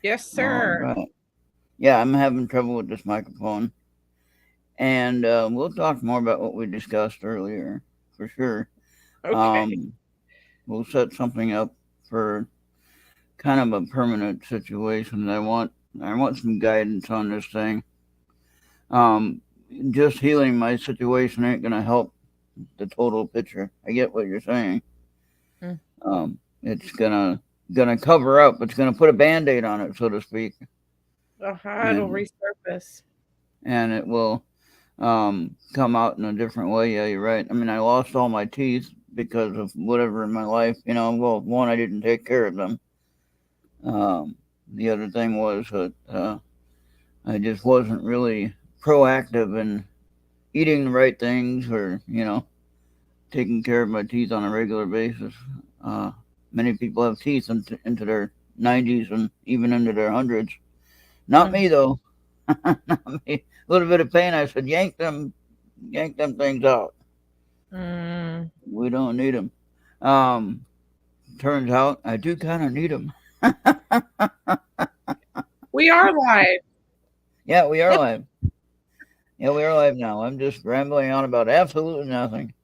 Yes, All sir. right. Yeah, I'm having trouble with this microphone. And we'll talk more about what we discussed earlier, for sure. Okay. Um, we'll set something up for kind of a permanent situation. I want some guidance on this thing. Um, just healing my situation ain't gonna help the total picture. I get what you're saying. Mm. It's gonna cover up. It's gonna put a band-aid on it, so to speak, Uh-huh, it'll and resurface. it will come out in a different way. Yeah, you're right. I mean, I lost all my teeth because of whatever in my life. Well, one, I didn't take care of them. Um, the other thing was that I just wasn't really proactive in eating the right things, or taking care of my teeth on a regular basis. Uh, Many people have teeth into their 90s and even into their hundreds. Not Mm. me though. Not me. A little bit of pain. I said, yank them things out. Mm. We don't need them. Um, Turns out I do kind of need them. We are live. Yeah, we are live. Yeah, we are live now. I'm just rambling on about absolutely nothing,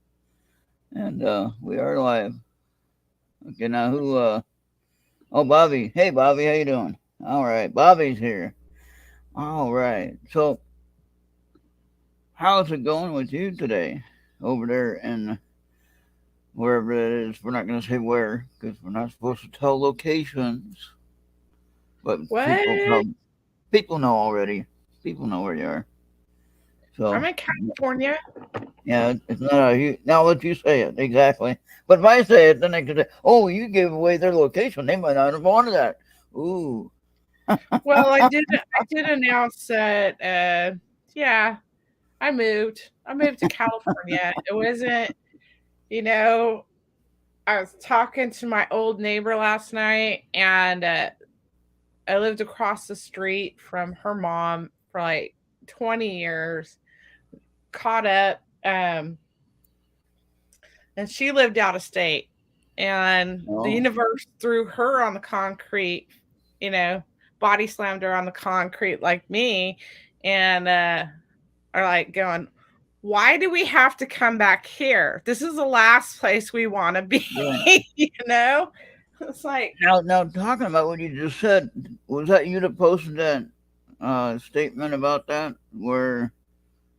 and we are live. Okay, now who? Oh, Bobby. Hey, Bobby, how you doing? All right, Bobby's here. All right. So, how's it going with you today over there in wherever it is? We're not going to say where because we're not supposed to tell locations, but What? people know already. People know where you are. I'm So, in California. yeah, it's not a huge. Now let you say it exactly. But if I say it, then they can say, "Oh, you gave away their location. They might not have wanted that." Ooh. Well, I did announce that yeah, I moved. I moved to California. It wasn't, you know, I was talking to my old neighbor last night, and I lived across the street from her mom for like 20 years, caught up. And she lived out of state. And the Oh. universe threw her on the concrete, you know, body slammed her on the concrete like me, and are like going, why do we have to come back here? This is the last place we want to be, Right. you know? It's like, Now, talking about what you just said, was that you that posted that statement about that? Where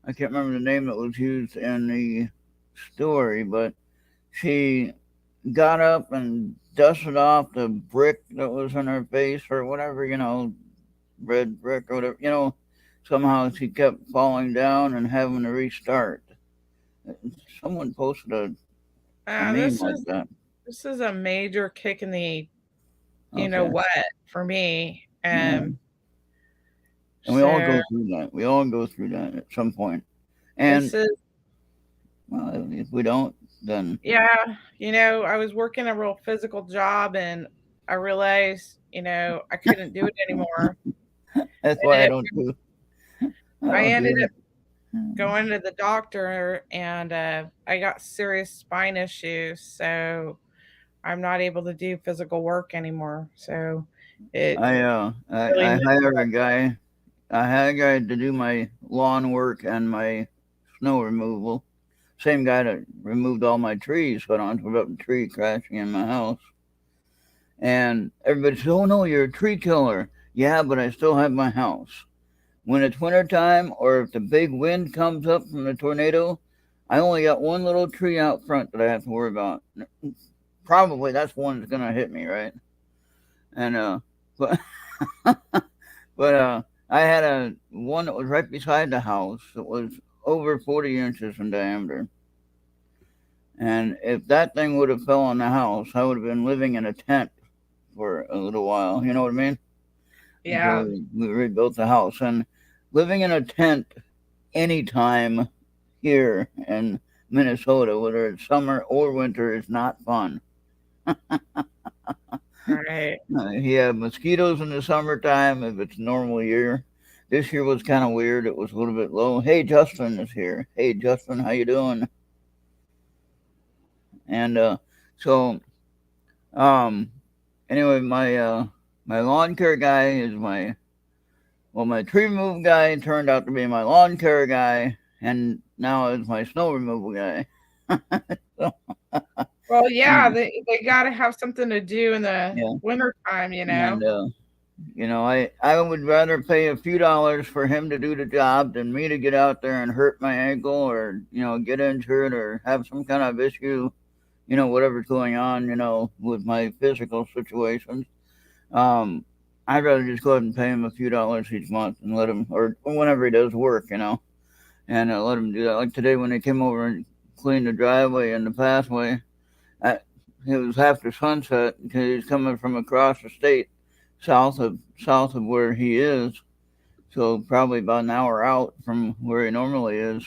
I can't remember the name that was used in the story, but she got up and dusted off the brick that was in her face, or whatever, red brick or whatever. Somehow she kept falling down and having to restart. Someone posted a meme this like is that. this is a major kick in the you know Okay. what for me. Yeah. And we all So go through that. We all go through that at some point. And this is well, if we don't, then Yeah, I was working a real physical job, and I realized, I couldn't do it anymore. that's And why I I don't ended do up going to the doctor, and I got serious spine issues, so I'm not able to do physical work anymore. So it really I messed hire a up. guy. I hire a guy to do my lawn work and my snow removal. Same guy that removed all my trees, so I don't have to worry about a tree crashing in my house. And everybody says, "Oh no, you're a tree killer." Yeah, but I still have my house. When it's winter time or if the big wind comes up from the tornado, I only got one little tree out front that I have to worry about. Probably that's one that's gonna hit me, right? And but but I had a one that was right beside the house that was over 40 inches in diameter. And if that thing would have fell on the house, I would have been living in a tent for a little while. You know what I mean? Yeah. Until we rebuilt the house. And living in a tent anytime here in Minnesota, whether it's summer or winter, is not fun. Right. You have mosquitoes in the summertime if it's a normal year. This year was kind of weird. It was a little bit low. Hey, Justin is here. Hey, Justin, how you doing? And so, um, anyway, my My lawn care guy is my tree removal guy turned out to be my lawn care guy, and now is my snow removal guy. So, Well, yeah, mm, they got to have something to do in the yeah, winter time, you know. and I would rather pay a few dollars for him to do the job than me to get out there and hurt my ankle or get injured or have some kind of issue, whatever's going on, with my physical situations. Um, I'd rather just go ahead and pay him a few dollars each month and let him, or whenever he does work, and let him do that. Like today when they came over and cleaned the driveway and the pathway, I, it was after sunset because he's coming from across the state, south of where he is, so probably about an hour out from where he normally is,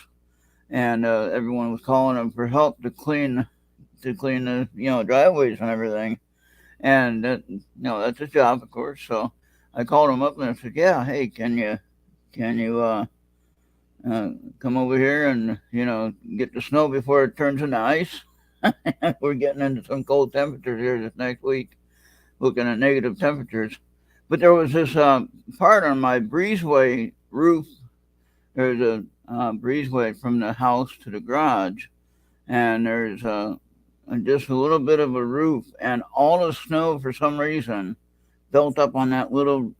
and everyone was calling him for help to clean the driveways and everything, and that's his job, of course. So I called him up and I said, "Yeah, hey, can you come over here and get the snow before it turns into ice? We're getting into some cold temperatures here this next week, looking at negative temperatures." But there was this part on my breezeway roof. There's a breezeway from the house to the garage, and there's just a little bit of a roof, and all the snow for some reason built up on that little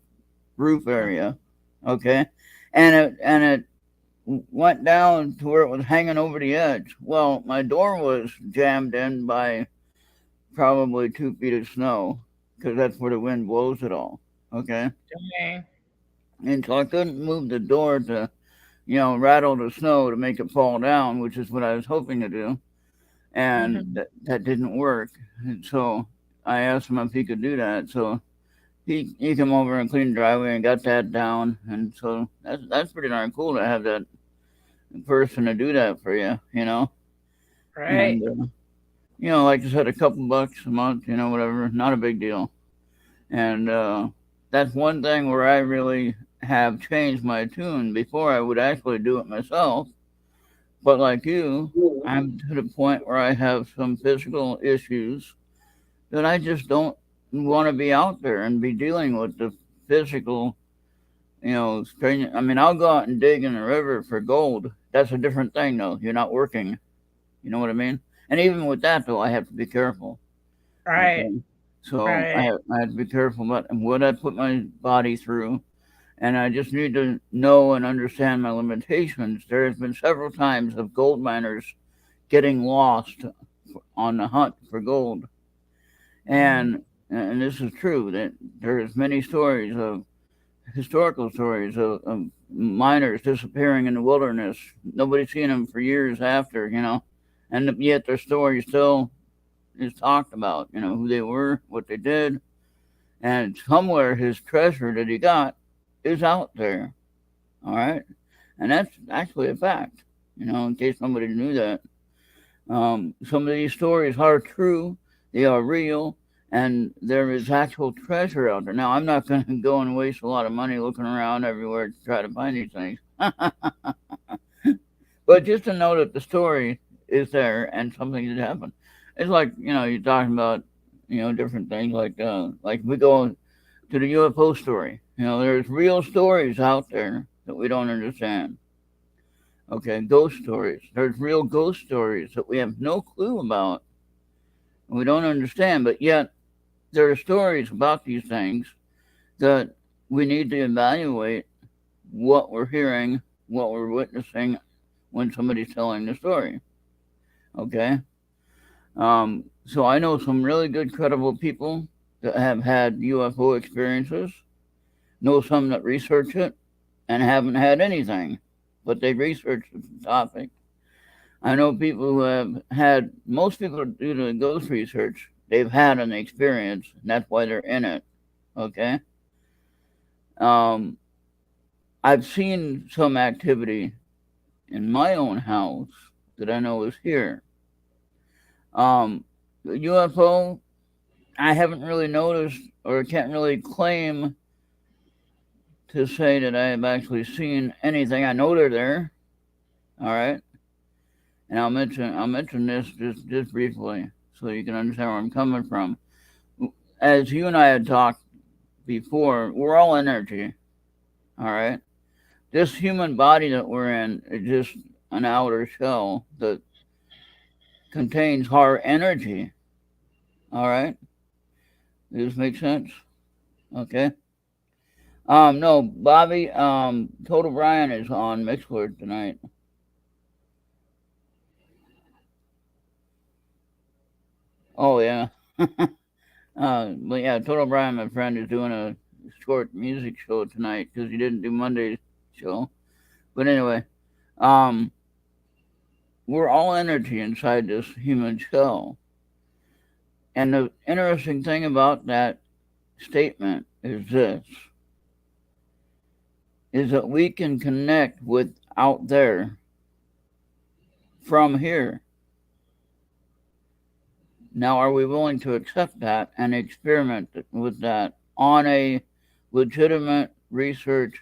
roof area. Okay, and it went down to where it was hanging over the edge. Well, my door was jammed in by probably 2 feet of snow because that's where the wind blows it all. Okay, Dang. and so I couldn't move the door to rattle the snow to make it fall down, which is what I was hoping to do, and Hmm. that didn't work. And so I asked him if he could do that. So he came over and cleaned the driveway and got that down, and so that's pretty darn cool to have that person to do that for you, Right. and like I said, a couple bucks a month, whatever, not a big deal. And that's one thing where I really have changed my tune. Before I would actually do it myself, but like you, I'm to the point where I have some physical issues that I just don't want to be out there and be dealing with the physical, strain. I mean, I'll go out and dig in the river for gold. That's a different thing, though. You're not working. You know what I mean? And even with that, though, I have to be careful. Right. Okay. So I Right. have, I have to be careful about what I put my body through. And I just need to know and understand my limitations. There has been several times of gold miners getting lost on the hunt for gold. Hmm. And this is true that there's many stories of historical stories of miners disappearing in the wilderness. Nobody's seen them for years after, and yet their story still is talked about. Who they were, what they did, and somewhere his treasure that he got is out there. All right, and that's actually a fact. In case somebody knew that, some of these stories are true. They are real. And there is actual treasure out there. Now, I'm not going to go and waste a lot of money looking around everywhere to try to find these things. But just to know that the story is there and something has happened. It's like, you're talking about, different things like we go to the UFO story. There's real stories out there that we don't understand. Okay, ghost stories. There's real ghost stories that we have no clue about and we don't understand, but yet there are stories about these things that we need to evaluate what we're hearing, what we're witnessing when somebody's telling the story. Okay? So I know some really good, credible people that have had UFO experiences, know some that research it and haven't had anything, but they researched the topic. I know people who have had, most people who do the ghost research, they've had an experience, and that's why they're in it. Okay? Um, I've seen some activity in my own house that I know is here. UFO, I haven't really noticed or can't really claim to say that I have actually seen anything. I know they're there. All right, and I'll mention this just briefly so you can understand where I'm coming from. As you and I had talked before, we're all energy. All right. This human body that we're in is just an outer shell that contains our energy. All right. Does this make sense? Okay. No, Bobby, Total Brian is on Mixler tonight. Oh yeah. But yeah, Total Brian, my friend, is doing a short music show tonight because he didn't do Monday's show. But anyway, um, we're all energy inside this human shell. And the interesting thing about that statement is this, is that we can connect with out there from here. Now, are we willing to accept that and experiment with that on a legitimate research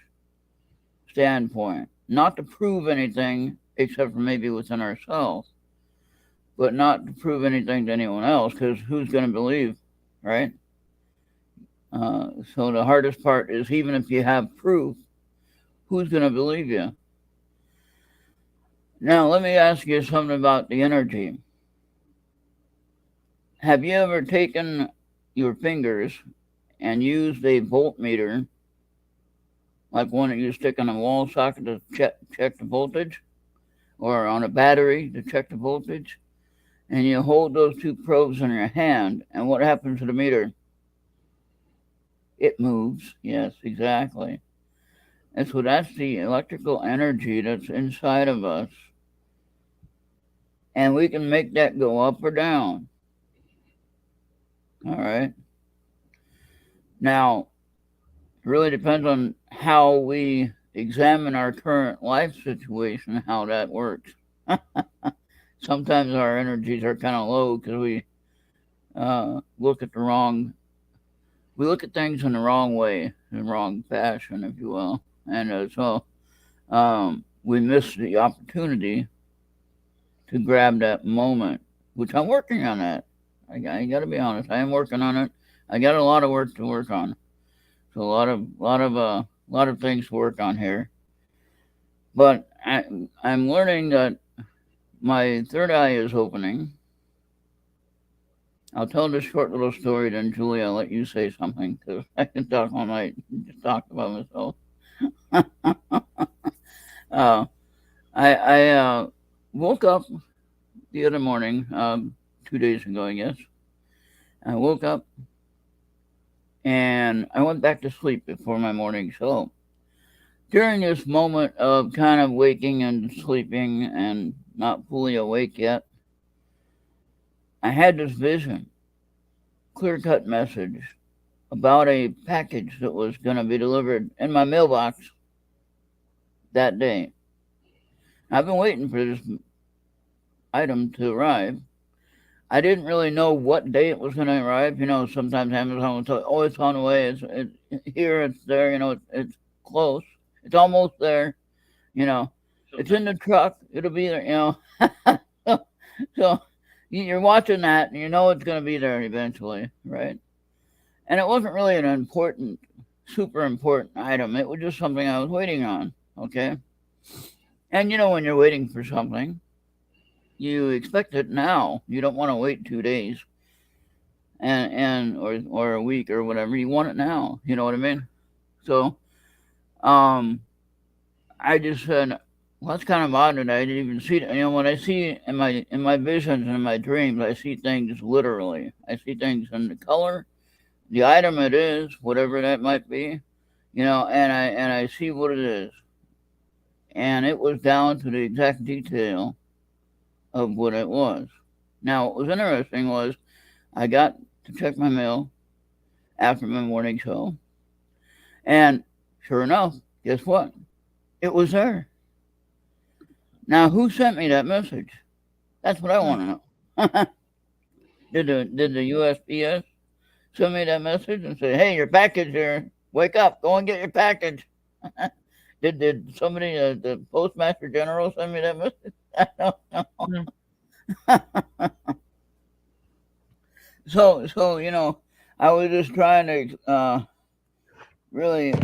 standpoint? Not to prove anything except for maybe within ourselves, but not to prove anything to anyone else, because who's going to believe, right? So the hardest part is, even if you have proof, who's going to believe you? Now, let me ask you something about the energy. Have you ever taken your fingers and used a voltmeter, like one that you stick on a wall socket to check the voltage, or on a battery to check the voltage, and you hold those two probes in your hand, and what happens to the meter? It moves. Yes, exactly. And so that's the electrical energy that's inside of us. And we can make that go up or down. All right. Now, it really depends on how we examine our current life situation, how that works. Sometimes our energies are kind of low because we look at things in the wrong way, in the wrong fashion, if you will. And so we miss the opportunity to grab that moment, which I'm working on that. I got to be honest. I am working on it. I got a lot of work to work on. So a lot of things to work on here. But I'm learning that my third eye is opening. I'll tell this short little story, then Julie, I'll let you say something, because I can talk all night and just talk about myself. I woke up the other morning, 2 days ago, I guess. I woke up and I went back to sleep before my morning show. During this moment of kind of waking and sleeping and not fully awake yet, I had this vision, clear-cut message about a package that was going to be delivered in my mailbox that day. I've been waiting for this item to arrive. I didn't really know what day it was going to arrive. You know, sometimes Amazon will tell you, oh, it's on the way. It's here, it's there. You know, it's close. It's almost there. You know, it's in the truck. It'll be there. You know, so you're watching that, and you know it's going to be there eventually, right? And it wasn't really an important, super important item. It was just something I was waiting on. Okay. And you know, when you're waiting for something, you expect it now. You don't want to wait 2 days or a week or whatever. You want it now. You know what I mean? So I just said, well, that's kind of odd that I didn't even see it. You know, when I see in my visions and in my dreams, I see things literally. I see things in the color, the item it is, whatever that might be, you know, and I see what it is. And it was down to the exact detail of what it was. Now, what was interesting was I got to check my mail after my morning show, and sure enough, guess what? It was there. Now, who sent me that message? That's what I want to know. Did the USPS send me that message and say, "Hey, your package here. Wake up. Go and get your package." Did somebody, the Postmaster General, send me that message? I don't know. So you know, I was just trying to really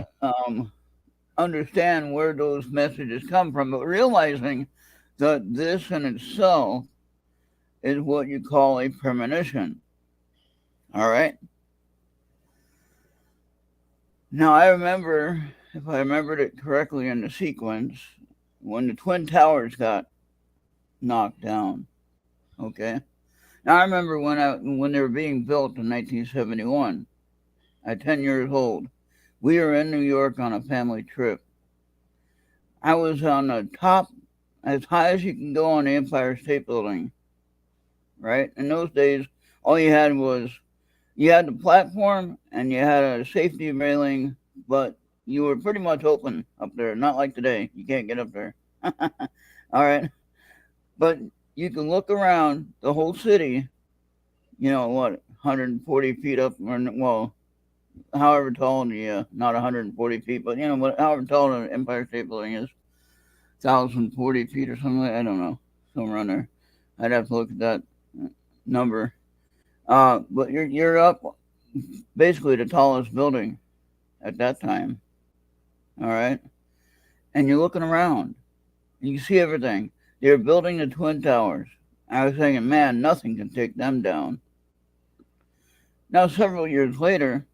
understand where those messages come from, but realizing that this in itself is what you call a premonition. All right. Now I remember, if I remembered it correctly in the sequence, when the Twin Towers got knocked down. Okay. Now I remember when they were being built in 1971. At 10 years old, we were in New York on a family trip. I was on the top, as high as you can go on the Empire State Building. Right. In those days, all you had was you had the platform and you had a safety railing, but you were pretty much open up there. Not like today. You can't get up there. All right. But you can look around the whole city, what, 140 feet up, or, well, however tall the, not 140 feet, but, however tall the Empire State Building is, 1,040 feet or something like that. I don't know. Somewhere around there. I'd have to look at that number. But you're up basically the tallest building at that time. All right. And you're looking around. And you see everything. They're building the Twin Towers. I was thinking, man, nothing can take them down. Now, several years later,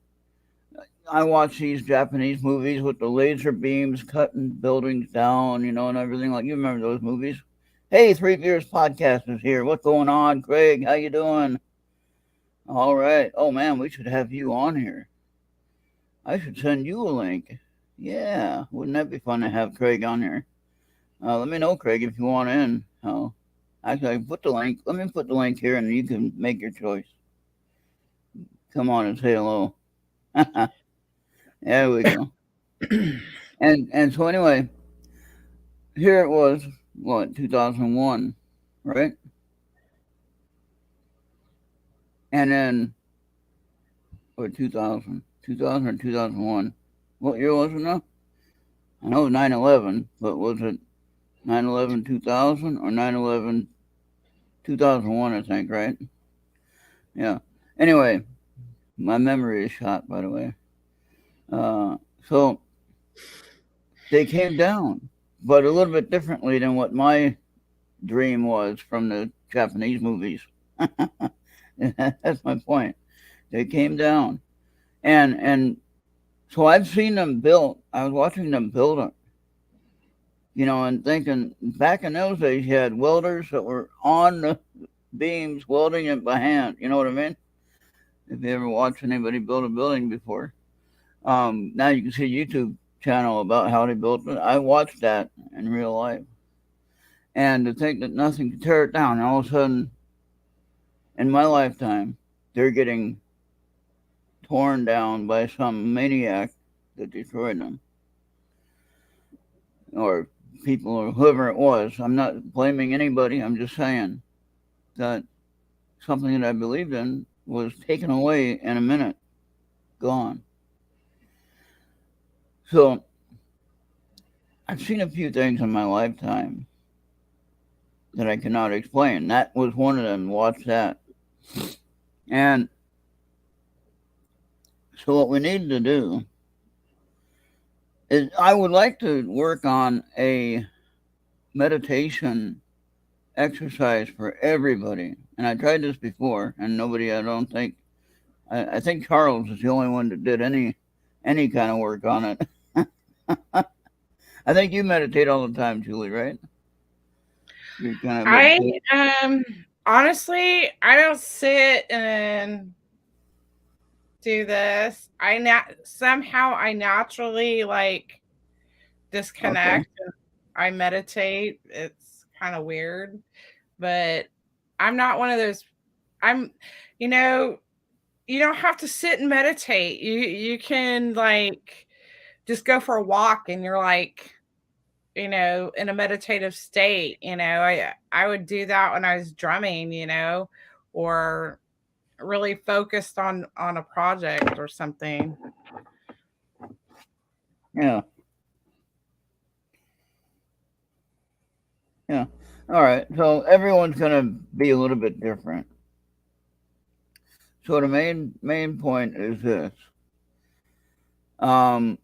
I watch these Japanese movies with the laser beams cutting buildings down, and everything. Like, you remember those movies? Hey, Three Beers Podcast is here. What's going on, Craig? How you doing? All right. Oh, man, we should have you on here. I should send you a link. Yeah, wouldn't that be fun to have Craig on here? Let me know, Craig, if you want in. Actually, put the link. Let me put the link here, and you can make your choice. Come on and say hello. There we go. and so anyway, here it was, what, 2001, right? And then, or 2000 or 2001. What year was it now? I know it was 9/11, but was it 9/11 2000 or 9/11 2001, I think, right? Yeah. Anyway, my memory is shot, by the way. So they came down, but a little bit differently than what my dream was from the Japanese movies. That's my point. They came down, and so I've seen them built. I was watching them build them, and thinking back in those days, you had welders that were on the beams welding it by hand. You know what I mean? If you ever watched anybody build a building before, now you can see a YouTube channel about how they built it. I watched that in real life, and to think that nothing could tear it down, and all of a sudden, in my lifetime, they're getting torn down by some maniac that destroyed them, or people, or whoever it was. I'm not blaming anybody. I'm just saying that something that I believed in was taken away in a minute, gone. So I've seen a few things in my lifetime that I cannot explain. That was one of them. Watch that. And so what we need to do is I would like to work on a meditation exercise for everybody. And I tried this before, and nobody, I don't think, I think Charles is the only one that did any kind of work on it. I think you meditate all the time, Julie, right? You're kind of I honestly, I don't sit and do this. Somehow I naturally like disconnect. Okay. I meditate. It's kind of weird, but I'm not one of those. You don't have to sit and meditate. You can like just go for a walk and you're like, in a meditative state. I would do that when I was drumming, or really focused on a project or something. Yeah. Yeah. All right. So everyone's going to be a little bit different. So the main point is this. um,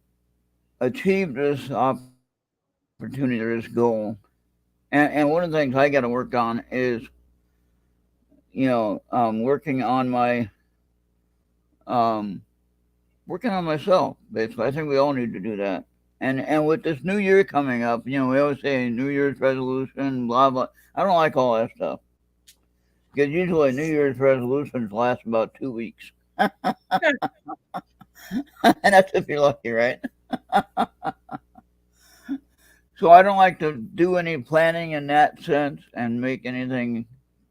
achieve this opportunity or this goal. And one of the things I got to work on is, working on um, working on myself. Basically, I think we all need to do that. And with this new year coming up, we always say New Year's resolution, blah blah. I don't like all that stuff because usually New Year's resolutions last about 2 weeks, and that's if you're lucky, right? So I don't like to do any planning in that sense and make anything,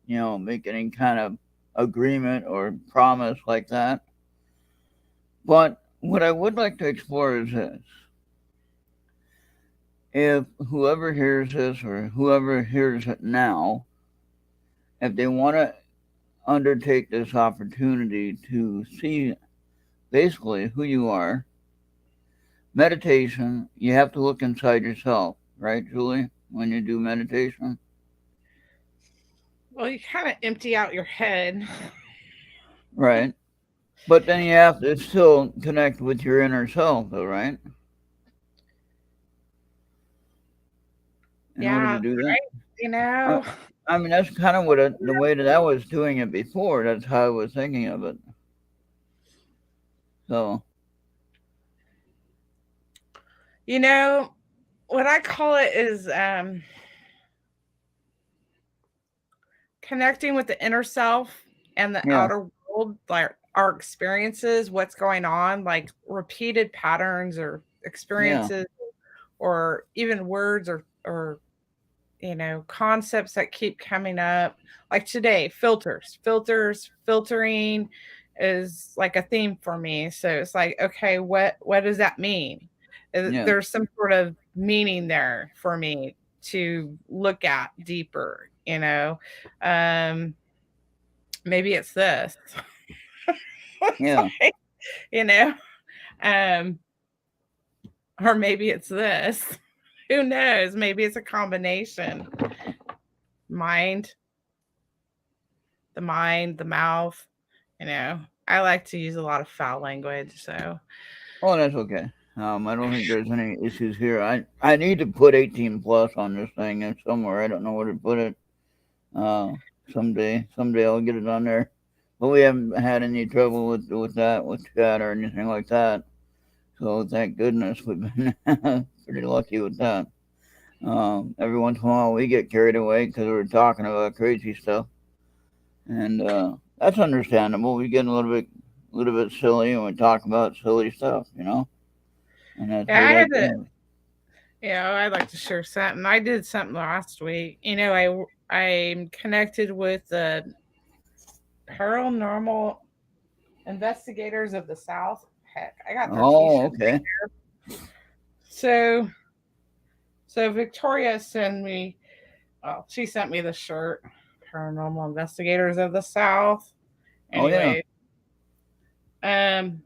make any kind of agreement or promise like that. But what I would like to explore is this: if whoever hears this or whoever hears it now, if they want to undertake this opportunity to see basically who you are, meditation, you have to look inside yourself, right, Julie, when you do meditation? Well, you kind of empty out your head. Right. But then you have to still connect with your inner self, though, right? In order Yeah, to do that. you I, know. I mean, that's kind of the way that I was doing it before. That's how I was thinking of it. So, You know, what I call it is connecting with the inner self and the yeah, outer world, like our experiences, what's going on, like repeated patterns or yeah, experiences or even words or concepts that keep coming up. Like today, filtering is like a theme for me. So it's like, okay, what does that mean? yeah, There's some sort of meaning there for me to look at deeper. Um, maybe it's this. It's yeah, like, you know, um, or maybe it's this. Who knows? Maybe it's a combination. Mind, the mind, the mouth. You know, I like to use a lot of foul language. So, oh, that's okay. I don't think there's any issues here. I need to put 18 plus on this thing and somewhere. I don't know where to put it. Uh, someday I'll get it on there. But we haven't had any trouble with that, with chat or anything like that. So thank goodness we've been pretty lucky with that. Every once in a while we get carried away because we're talking about crazy stuff, and that's understandable. We get a little bit silly and we talk about silly stuff, and that's yeah, we I like had to to, have. I'd like to share something. I did something last week. I'm connected with the paranormal investigators of the South. Heck, I got their Oh, T-shirt. okay. So, so Victoria sent me. Well, she sent me the shirt. Paranormal investigators of the South. Oh yeah. Anyway, um,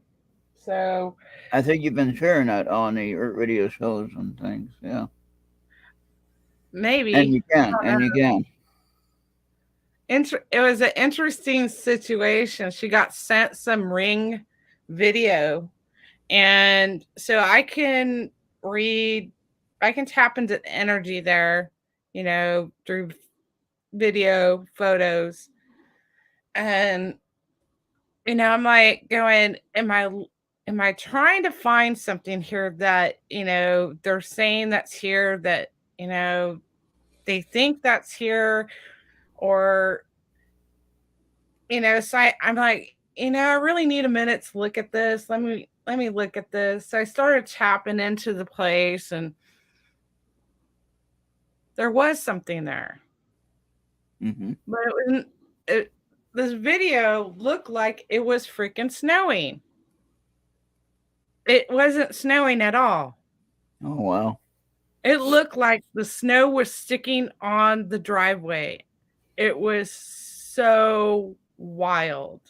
so I think you've been sharing that on the Errt radio shows and things. Yeah, and maybe you can, and you can. it was an interesting situation. She got sent some ring video, and so read, I can tap into the energy there, through video, photos, and I'm like going, am I trying to find something here that they're saying that's here that you know they think that's here or so I'm like, I really need a minute to look at this. Let me look at this. So I started tapping into the place and there was something there. Hmm. But it wasn't it, this video looked like it was freaking snowing. It wasn't snowing at all. Oh wow. It looked like the snow was sticking on the driveway. It was so wild.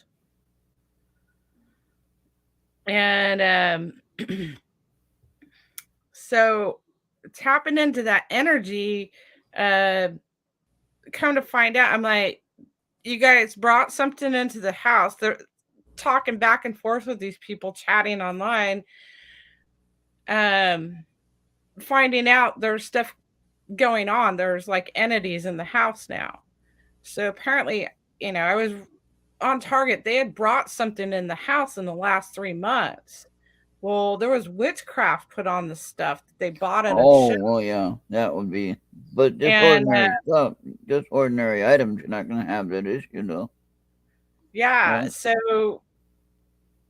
And so tapping into that energy, uh, come to find out, I'm like, you guys brought something into the house. They're talking back and forth with these people chatting online. finding out there's stuff going on. There's like entities in the house now. So apparently, I was on target. They had brought something in the house in the last 3 months. Well, there was witchcraft put on the stuff that they bought at a Oh, show. well, yeah, that would be. But just And ordinary stuff, just ordinary items, you're not going to have that issue, though. yeah, Right? so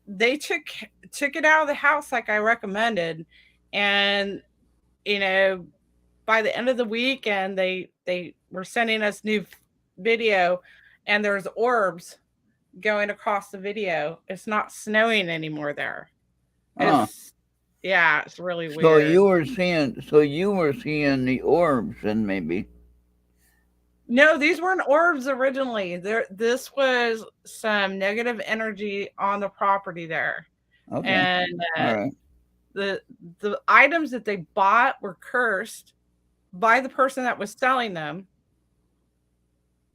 they took it out of the house like I recommended. And you know, by the end of the week, and they were sending us new video, and there's orbs going across the video. It's not snowing anymore there. Huh. It's really So weird. you were seeing the orbs, then maybe. No, these weren't orbs originally. This was some negative energy on the property there. Okay. And All right. the the items that they bought were cursed by the person that was selling them.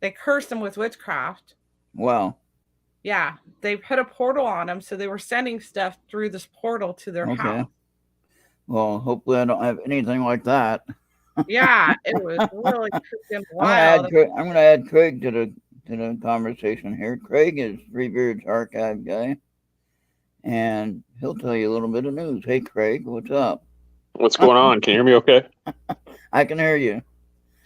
They cursed them with witchcraft. Wow. Yeah, they put a portal on them, so they were sending stuff through this portal to their Okay. house. Well, hopefully I don't have anything like that. Yeah, it was really freaking I'm gonna add wild. Craig, I'm gonna add Craig to the conversation here. Craig is Three Beards archive guy, and he'll tell you a little bit of news. Hey, Craig, what's up? What's going on? Can you hear me okay? I can hear you.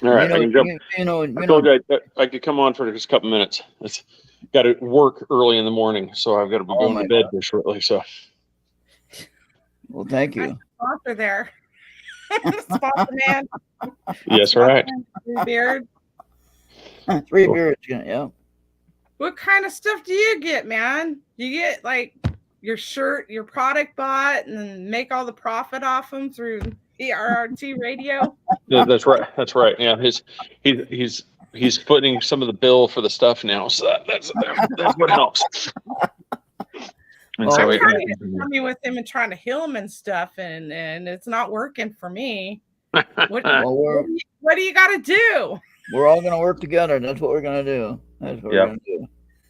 All right, I can jump. I told you I could come on for just a couple minutes. It's got to work early in the morning, so I've got to be going to bed here shortly. So, well, thank you. Sponsor there. Sponsor man. Yes, right. Three Beards. Three Beards, yeah. What kind of stuff do you get, man? You get like your shirt, your product bought, and then make all the profit off them through ERRT radio? That's right. That's right. Yeah, he's footing some of the bill for the stuff now, so that's what helps. And so I'm trying to get with him and trying to heal him and stuff, and it's not working for me. What do you got to do? We're all going to work together. That's what we're going to do. That's what we're going to do.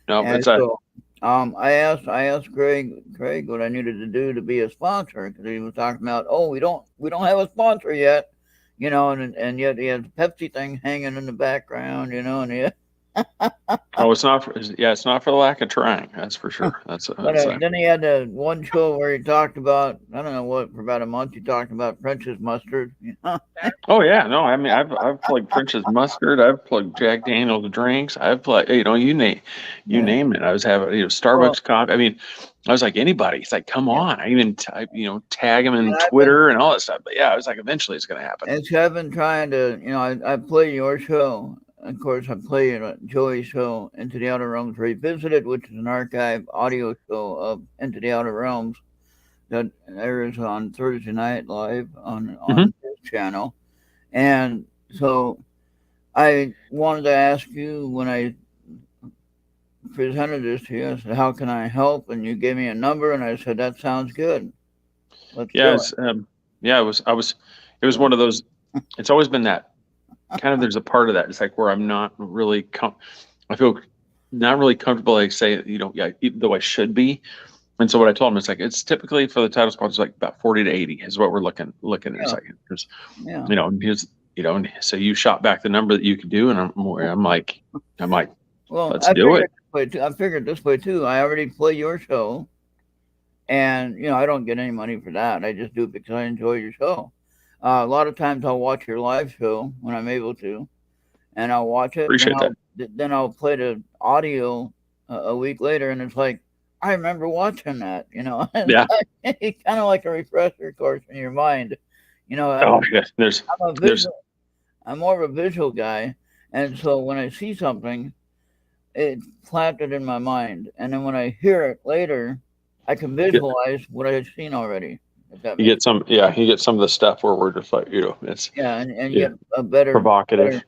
No, it's so, I asked Craig what I needed to do to be a sponsor, because he was talking about, we don't have a sponsor yet, and yet he has a Pepsi thing hanging in the background, and it's not for the lack of trying, that's for sure. Then he had one show where he talked about, I don't know what, for about a month he talked about French's mustard. Oh yeah, no, I mean I've plugged French's mustard, I've plugged Jack Daniel's drinks, I've plugged you name it. I was having Starbucks coffee. I mean, I was like anybody. It's like, come on. I even tag him in Twitter and all that stuff. But yeah, I was like, eventually it's gonna happen. And so I've been trying to, I play your show. Of course, I play Joey's show, Into the Outer Realms Revisited, which is an archive audio show of Into the Outer Realms that airs on Thursday night live on this channel. And so I wanted to ask you, when I presented this to you, I said, how can I help? And you gave me a number, and I said, that sounds good. It was one of those. It's always been that kind of, there's a part of that. It's like where I'm not really, I feel not really comfortable. Like say, even though I should be. And so what I told him, it's like, it's typically for the title sponsors, like about 40 to 80 is what we're looking at a second. Because, and so you shot back the number that you could do. And I'm like, well, let's do it. I figured this way too. I already play your show, and I don't get any money for that. I just do it because I enjoy your show. A lot of times I'll watch your live show when I'm able to, and I'll watch it. Appreciate that. Then I'll play the audio a week later, and it's like, I remember watching that, Yeah. It's kind of like a refresher course in your mind, I'm more of a visual guy, and so when I see something, it's planted in my mind, and then when I hear it later, I can visualize what I've seen already. You get some of the stuff where we're just like, it's and get a better provocative,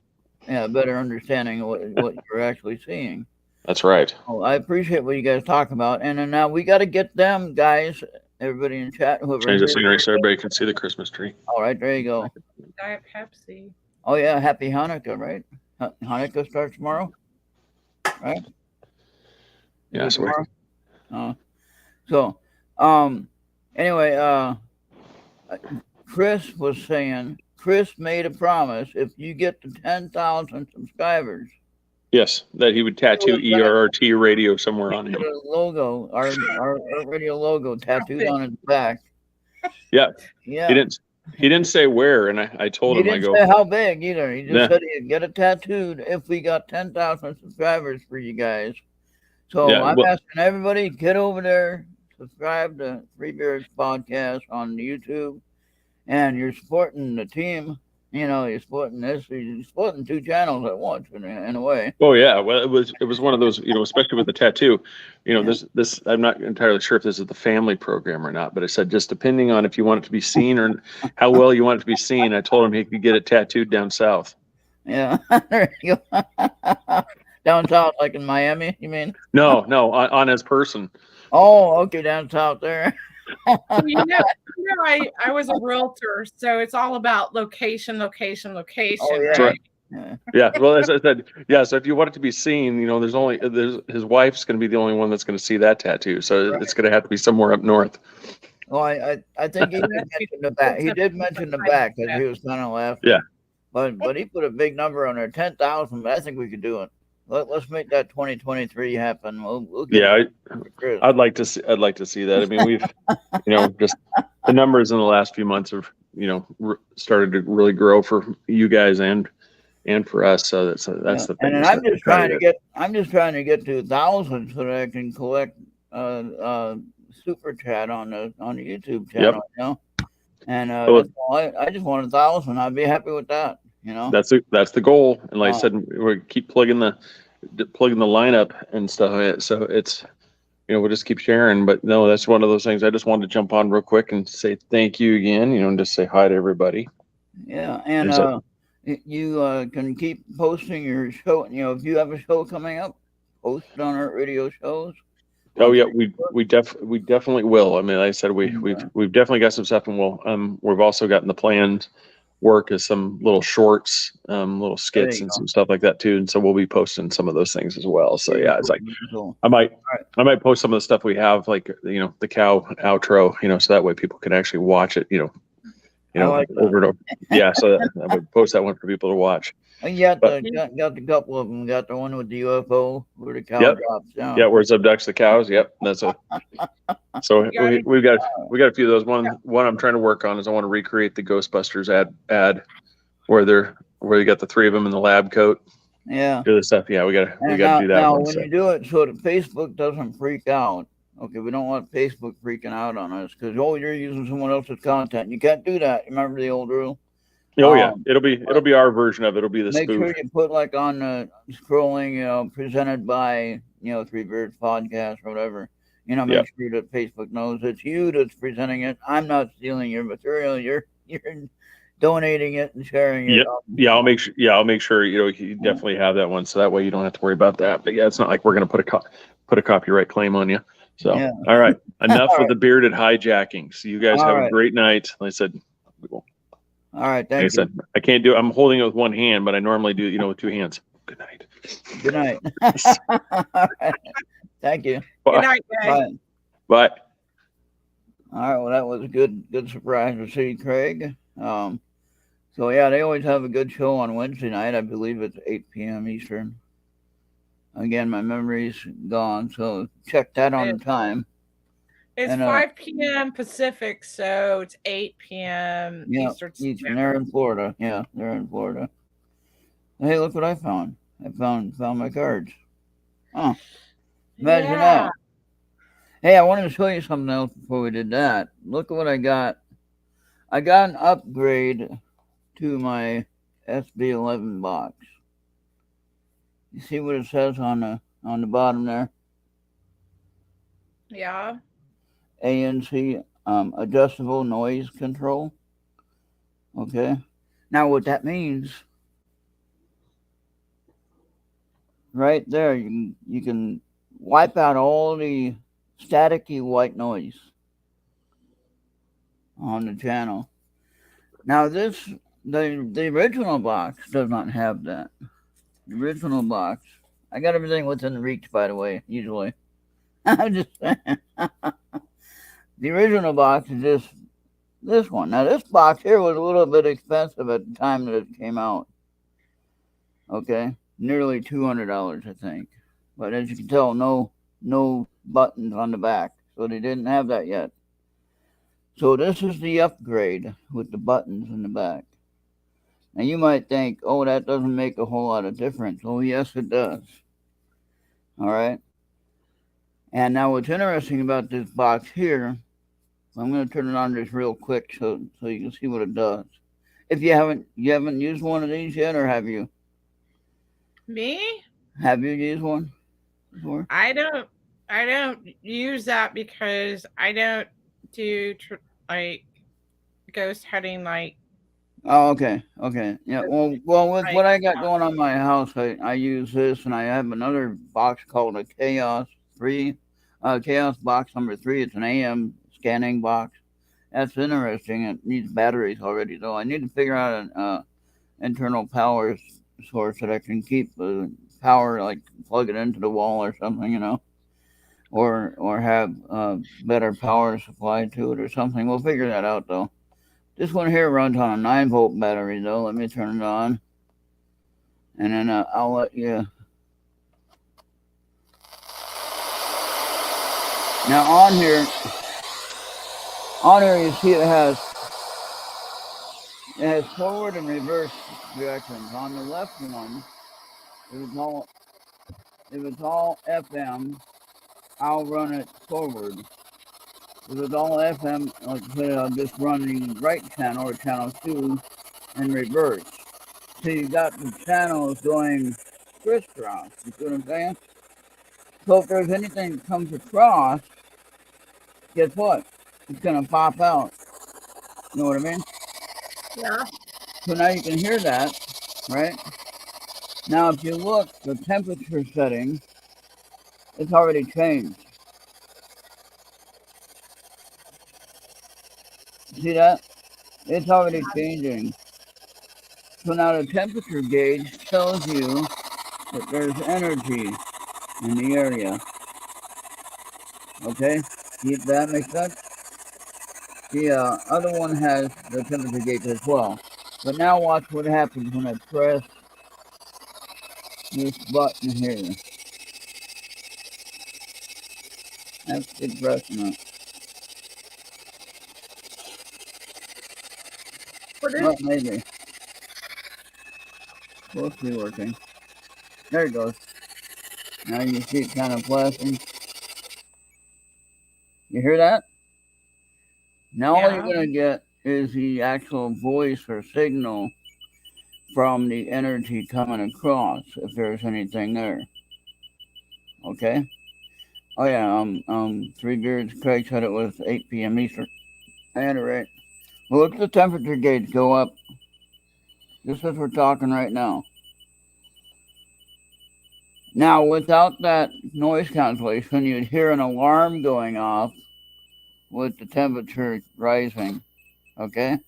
better understanding of what you're actually seeing. That's right. Oh, I appreciate what you guys talk about, and then now we got to get them guys, everybody in chat, whoever. Change the scenery so everybody can see the Christmas tree. All right, there you go. Diet Pepsi. Oh yeah, happy Hanukkah, right? Hanukkah starts tomorrow, right? Yeah. Anyway, Chris was saying, Chris made a promise if you get to 10,000 subscribers, Yes, that he would tattoo ERRT radio somewhere on him. put a logo, our radio logo tattooed on his back. Yeah. Yeah. He didn't say where, and I told He him, I didn't go, say how big either. He just Yeah. said he'd get it tattooed if we got 10,000 subscribers for you guys. So Yeah, I'm well- asking everybody, get over there, subscribe to Three Beards Podcast on YouTube, and you're supporting the team. You know, you're supporting this. You're supporting two channels at once in a way. Oh yeah, well it was one of those, you know, especially with the tattoo, you know, this I'm not entirely sure if this is the family program or not, but I said just depending on if you want it to be seen or how well you want it to be seen, I told him he could get it tattooed down south. Yeah, there you go. Down south, like in Miami, you mean? No, on his person. Oh, okay, down south there. I was a realtor, so it's all about location, Oh, yeah. right? Yeah, well, as I said, yeah. So if you want it to be seen, you know, there's his wife's going to be the only one that's going to see that tattoo, so it's going to have to be somewhere up north. Well, I think he did mention the back. He did mention the back because he was kind of laughing. Yeah. But he put a big number on there, 10,000. But I think we could do it. Let's make that 2023 happen. We'll get Yeah, Chris. I'd like to see that. I mean, we've, you know, just the numbers in the last few months have, you know, started to really grow for you guys and for us. So that's the thing. And I'm just trying to get to 1,000 so that I can collect super chat on the YouTube channel. You know, and I just want 1,000. I'd be happy with that. You know, that's the goal. And like I said, we keep plugging the lineup and stuff. So it's, you know, we'll just keep sharing. But no, that's one of those things. I just wanted to jump on real quick and say thank you again. You know, and just say hi to everybody. Yeah, and you can keep posting your show. You know, if you have a show coming up, post it on our radio shows. Oh yeah, we definitely will. I mean, like I said, we've definitely got some stuff, and we've also gotten the planned work as some little shorts, little skits and some stuff like that too. And so we'll be posting some of those things as well. So yeah, it's like I might post some of the stuff we have, like, you know, the cow outro, you know, so that way people can actually watch it, you know, like over and over. Yeah, so I would post that one for people to watch. And got the couple of them. Got the one with the UFO where the cow drops down. Yeah, where it abducts the cows. Yep, that's a. So we've got a few of those. One I'm trying to work on is I want to recreate the Ghostbusters ad where you got the three of them in the lab coat. Yeah. Do the stuff. Yeah, we got to do that. Now, one, when you do it, so that Facebook doesn't freak out. Okay, we don't want Facebook freaking out on us because you're using someone else's content. You can't do that. Remember the old rule? Oh yeah, it'll be our version of it. It'll be the make spoof. Sure you put like on the scrolling, you know, presented by, you know, Three Beards Podcast or whatever. You know, make sure that Facebook knows it's you that's presenting it. I'm not stealing your material. You're donating it and sharing it. I'll make sure. Yeah, I'll make sure. You know, you definitely have that one, so that way you don't have to worry about that. But yeah, it's not like we're gonna put a copyright claim on you. So all right, enough with the bearded hijacking. So you guys have a great night. Like I said, all right, thank you. I can't do it. I'm holding it with one hand, but I normally do, you know, with two hands. Good night. Good night. All right. Thank you. Bye. Good night, guys. Bye. All right. Well, that was a good surprise to see, Craig. So yeah, they always have a good show on Wednesday night. I believe it's 8 p.m. Eastern. Again, my memory's gone, so check that on the time. It's 5 p.m. Pacific, so it's 8 p.m. Eastern. And they're in Florida. Yeah, they're in Florida. Hey, look what I found. I found my cards. Oh, imagine that. Hey, I wanted to show you something else before we did that. Look at what I got. I got an upgrade to my SB11 box. You see what it says on the bottom there? Yeah. ANC, adjustable noise control. Okay. Now what that means, right there, you can wipe out all the staticky white noise on the channel. Now the original box does not have that. The original box. I got everything within reach, by the way, usually. I'm just saying. The original box is just this one. Now, this box here was a little bit expensive at the time that it came out. Okay, nearly $200, I think. But as you can tell, no buttons on the back, so they didn't have that yet. So this is the upgrade with the buttons in the back. Now you might think, oh, that doesn't make a whole lot of difference. Oh, yes, it does. All right. And now what's interesting about this box here, I'm going to turn it on just real quick so you can see what it does. If you haven't used one of these yet, or have you? Me? Have you used one before? I don't use that because I don't do like ghost hunting like. Oh, okay. Yeah. Well, with Like, what I got going on in my house, I use this, and I have another box called a Chaos box number 3. It's an AM scanning box. That's interesting. It needs batteries already, though. I need to figure out an internal power source that I can keep the power, like plug it into the wall or something, or have better power supply to it or something. We'll figure that out, though. This one here runs on a 9-volt battery, though. Let me turn it on, and then I'll let you. Now on here you see it has forward and reverse directions. On the left one, if it's all FM, I'll run it forward. If it's all FM, like I said, I'll just run the right channel or channel 2 in reverse. So you got the channels going crisscross. You see what I'm saying? So if there's anything that comes across, guess what? It's gonna pop out. You know what I mean? yeah. So now you can hear that, right? Now if you look, the temperature setting, it's already changed. See that? It's already changing. So now the temperature gauge tells you that there's energy in the area. Okay? See if that makes sense? The other one has the temperature gauge as well. But now watch what happens when I press this button here. That's good pressing it. Well, maybe. Supposed to be working. There it goes. Now you see it kind of flashing. You hear that? Now all you're going to get is the actual voice or signal from the energy coming across, if there's anything there. Okay? Oh yeah, Three Beards, Craig said it was 8 p.m. Eastern. I had it right. Well, look at the temperature gauge go up. Just as we're talking right now. Now, without that noise cancellation, you'd hear an alarm going off with the temperature rising. Okay?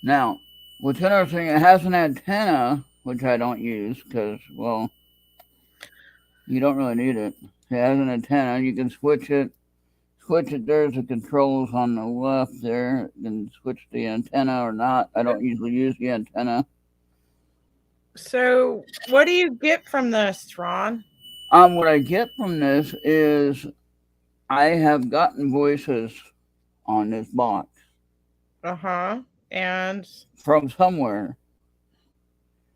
Now, what's interesting, it has an antenna, which I don't use because, well, you don't really need it. It has an antenna. You can switch it. There's the controls on the left there. You can switch the antenna or not. I don't usually use the antenna. So, what do you get from this, Ron? What I get from this is I have gotten voices on this box. And from somewhere.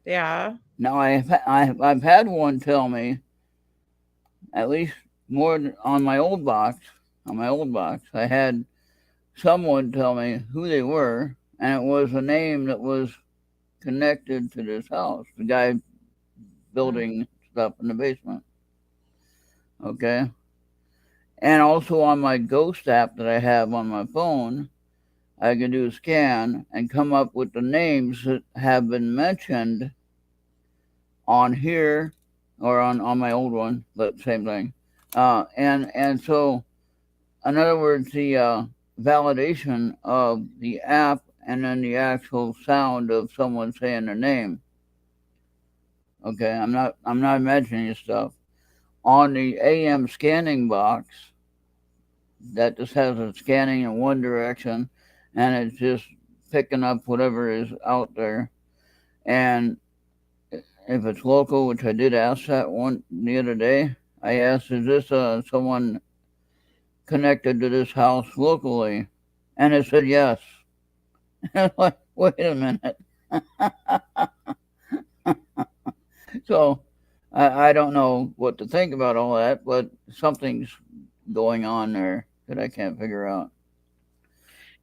Yeah. Now I've had one tell me, at least more on my old box. I had someone tell me who they were, and it was a name that was connected to this house. The guy building stuff in the basement. Okay. And also on my Ghost app that I have on my phone, I can do a scan and come up with the names that have been mentioned on here or on my old one, but same thing. And so, in other words, the validation of the app and then the actual sound of someone saying their name. Okay, I'm not imagining stuff. On the AM scanning box, that just has it scanning in one direction, and it's just picking up whatever is out there. And if it's local, which I did ask that one the other day, I asked, "Is this someone connected to this house locally?" And it said yes. And I'm like, wait a minute. So I don't know what to think about all that, but something's going on there that I can't figure out.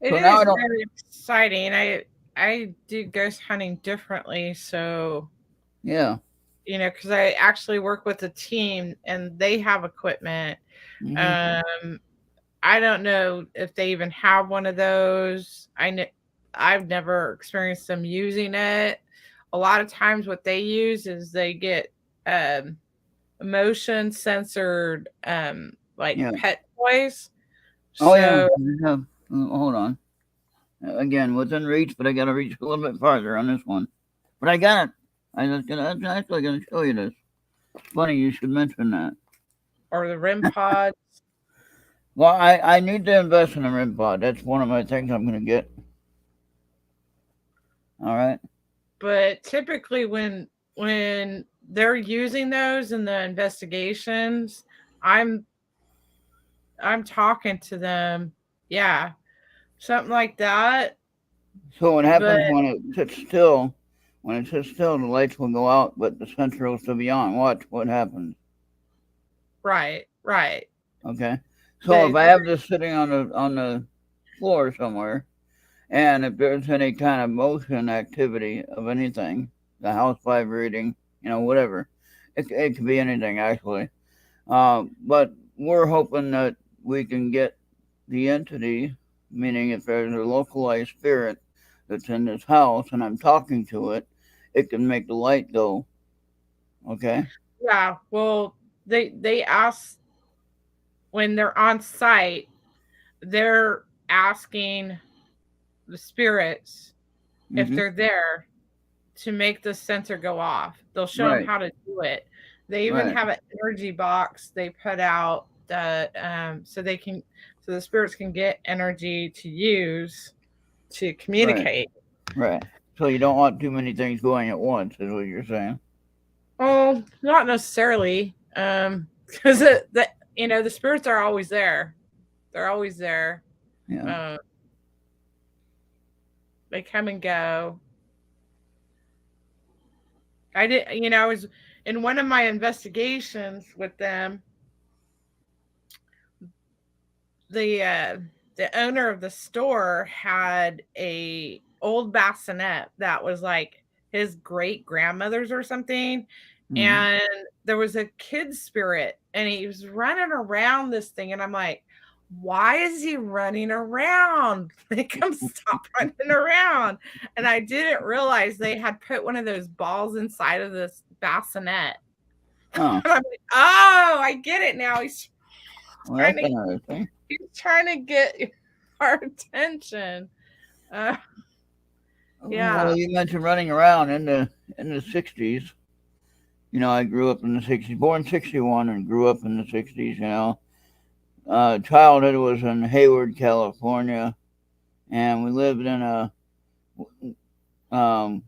It So now is I don't. very exciting. I do ghost hunting differently, so Yeah. because I actually work with a team and they have equipment. Hmm. Um, I don't know if they even have one of those. I've never experienced them using it. A lot of times, what they use is they get um, motion censored, like Yeah. pet toys. Oh yeah. So I have, hold on. Again, within reach, but I got to reach a little bit farther on this one. But I got it. I'm actually gonna show you this. Funny you should mention that. or the REM pod. Well, I need to invest in a RIM pod. That's one of my things I'm gonna get. All right. But typically when they're using those in the investigations, I'm I'm talking to them. Yeah, something like that. So what But happens when it sits still? When it sits still, the lights will go out, but the sensor will still be on. Watch what happens. right, right. Okay. So if But I have this sitting on the floor somewhere, and if there's any kind of motion activity of anything, the house vibrating, whatever, it could be anything actually. But we're hoping that we can get the entity, meaning if there's a localized spirit that's in this house and I'm talking to it, it can make the light go. Okay. yeah, well, they ask when they're on site, they're asking the spirits if Hmm. they're there to make the sensor go off. They'll show them Right. how to do it. They even Right. have an energy box they put out that so the spirits can get energy to use to Right. communicate. Right. So you don't want too many things going at once, is what you're saying. Oh, not necessarily, because the spirits are always there. They're always there. Yeah. Uh, they come and go. I did, I was in one of my investigations with them. The owner of the store had a old bassinet that was like his great grandmother's or something, Hmm. and there was a kid spirit and he was running around this thing, and I'm like, why is he running around? Make him stop running around. And I didn't realize they had put one of those balls inside of this bassinet. Huh. And I'm like, oh, I get it now. Well, Trying that's to interesting. he's trying to get our attention. Uh, Well, yeah. you mentioned running around in the '60s. I grew up in the '60s, born '61, and grew up in the '60s. Childhood was in Hayward, California, and we lived in a. Um,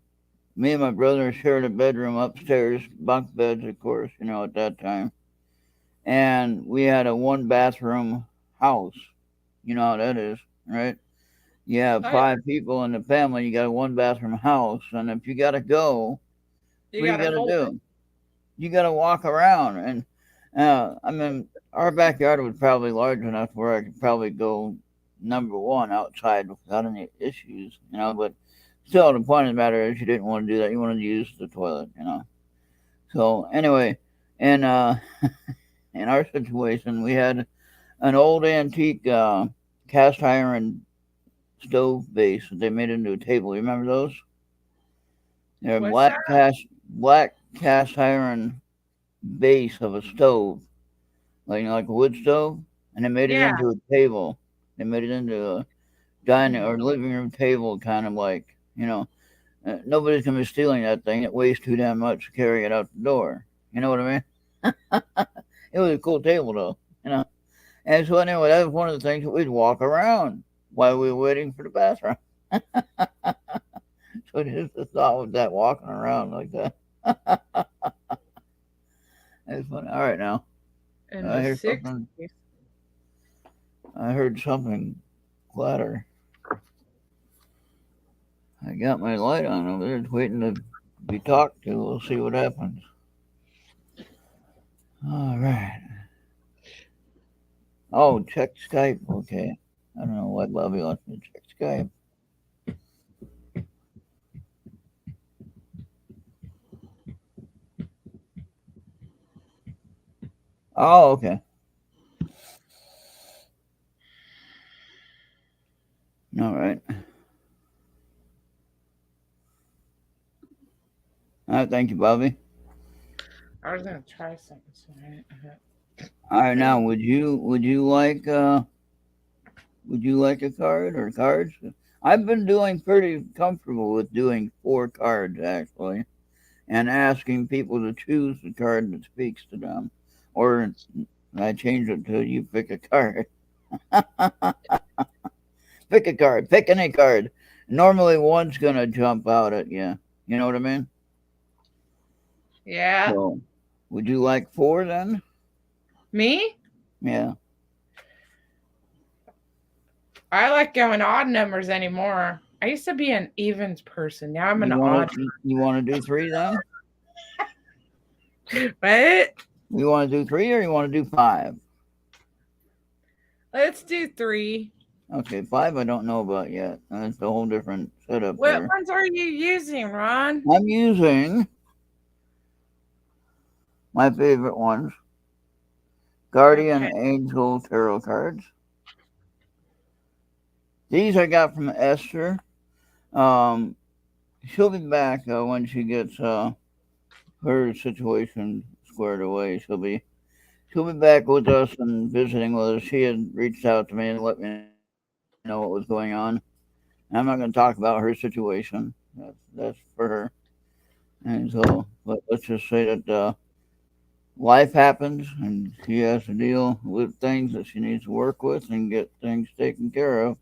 Me and my brother shared a bedroom upstairs, bunk beds, of course. At that time, and we had a one bathroom house. You know how that is, right? You have Oh, 5 people in the family. You got a one bathroom house, and if you gotta go, you what do you gotta gotta hold it. do? You gotta walk around, and I mean, our backyard was probably large enough where I could probably go number one outside without any issues. But still, the point of the matter is, you didn't want to do that. You wanted to use the toilet. So anyway, and in our situation, we had an old antique cast iron stove base that they made into a table. You remember those? They're What's that? black cast iron base of a stove, like a wood stove, and they made it Yeah, into a table. They made it into a dining or living room table, kind of like. Nobody's gonna be stealing that thing. It weighs too damn much to carry it out the door. You know what I mean? It was a cool table though. You know, And so anyway, that was one of the things that we'd walk around while we were waiting for the bathroom. So just the thought of that walking around like that. It's funny. All right, now In I the hear 60s. something. I heard something clatter. I got my light on over there, just waiting to be talked to. We'll see what happens. All right. Oh, check Skype. Okay. I don't know why Bobby wants me to check Skype. Oh, okay. All right. All right. Thank you, Bobby. I was gonna try something tonight. All right. Now, would you like a card or cards? I've been doing pretty comfortable with doing 4 cards actually, and asking people to choose the card that speaks to them, or I change it to you pick a card. Pick a card. Pick any card. Normally, one's gonna jump out at you. You know what I mean? Yeah. So, would you like 4 then? Me? Yeah. I like going odd numbers anymore. I used to be an evens person. Now I'm an odd. You want to do 3 then? What? You want to do 3 or you want to do 5? Let's do 3. Okay, 5 I don't know about yet. That's a whole different setup What there. ones are you using, Ron? I'm using my favorite ones. Guardian Angel Tarot cards. These I got from Esther. She'll be back when she gets her situation squared away. She'll be back with us and visiting with us. She had reached out to me and let me know what was going on. And I'm not going to talk about her situation. That's for her. And so, but let's just say that life happens, and she has to deal with things that she needs to work with and get things taken care of.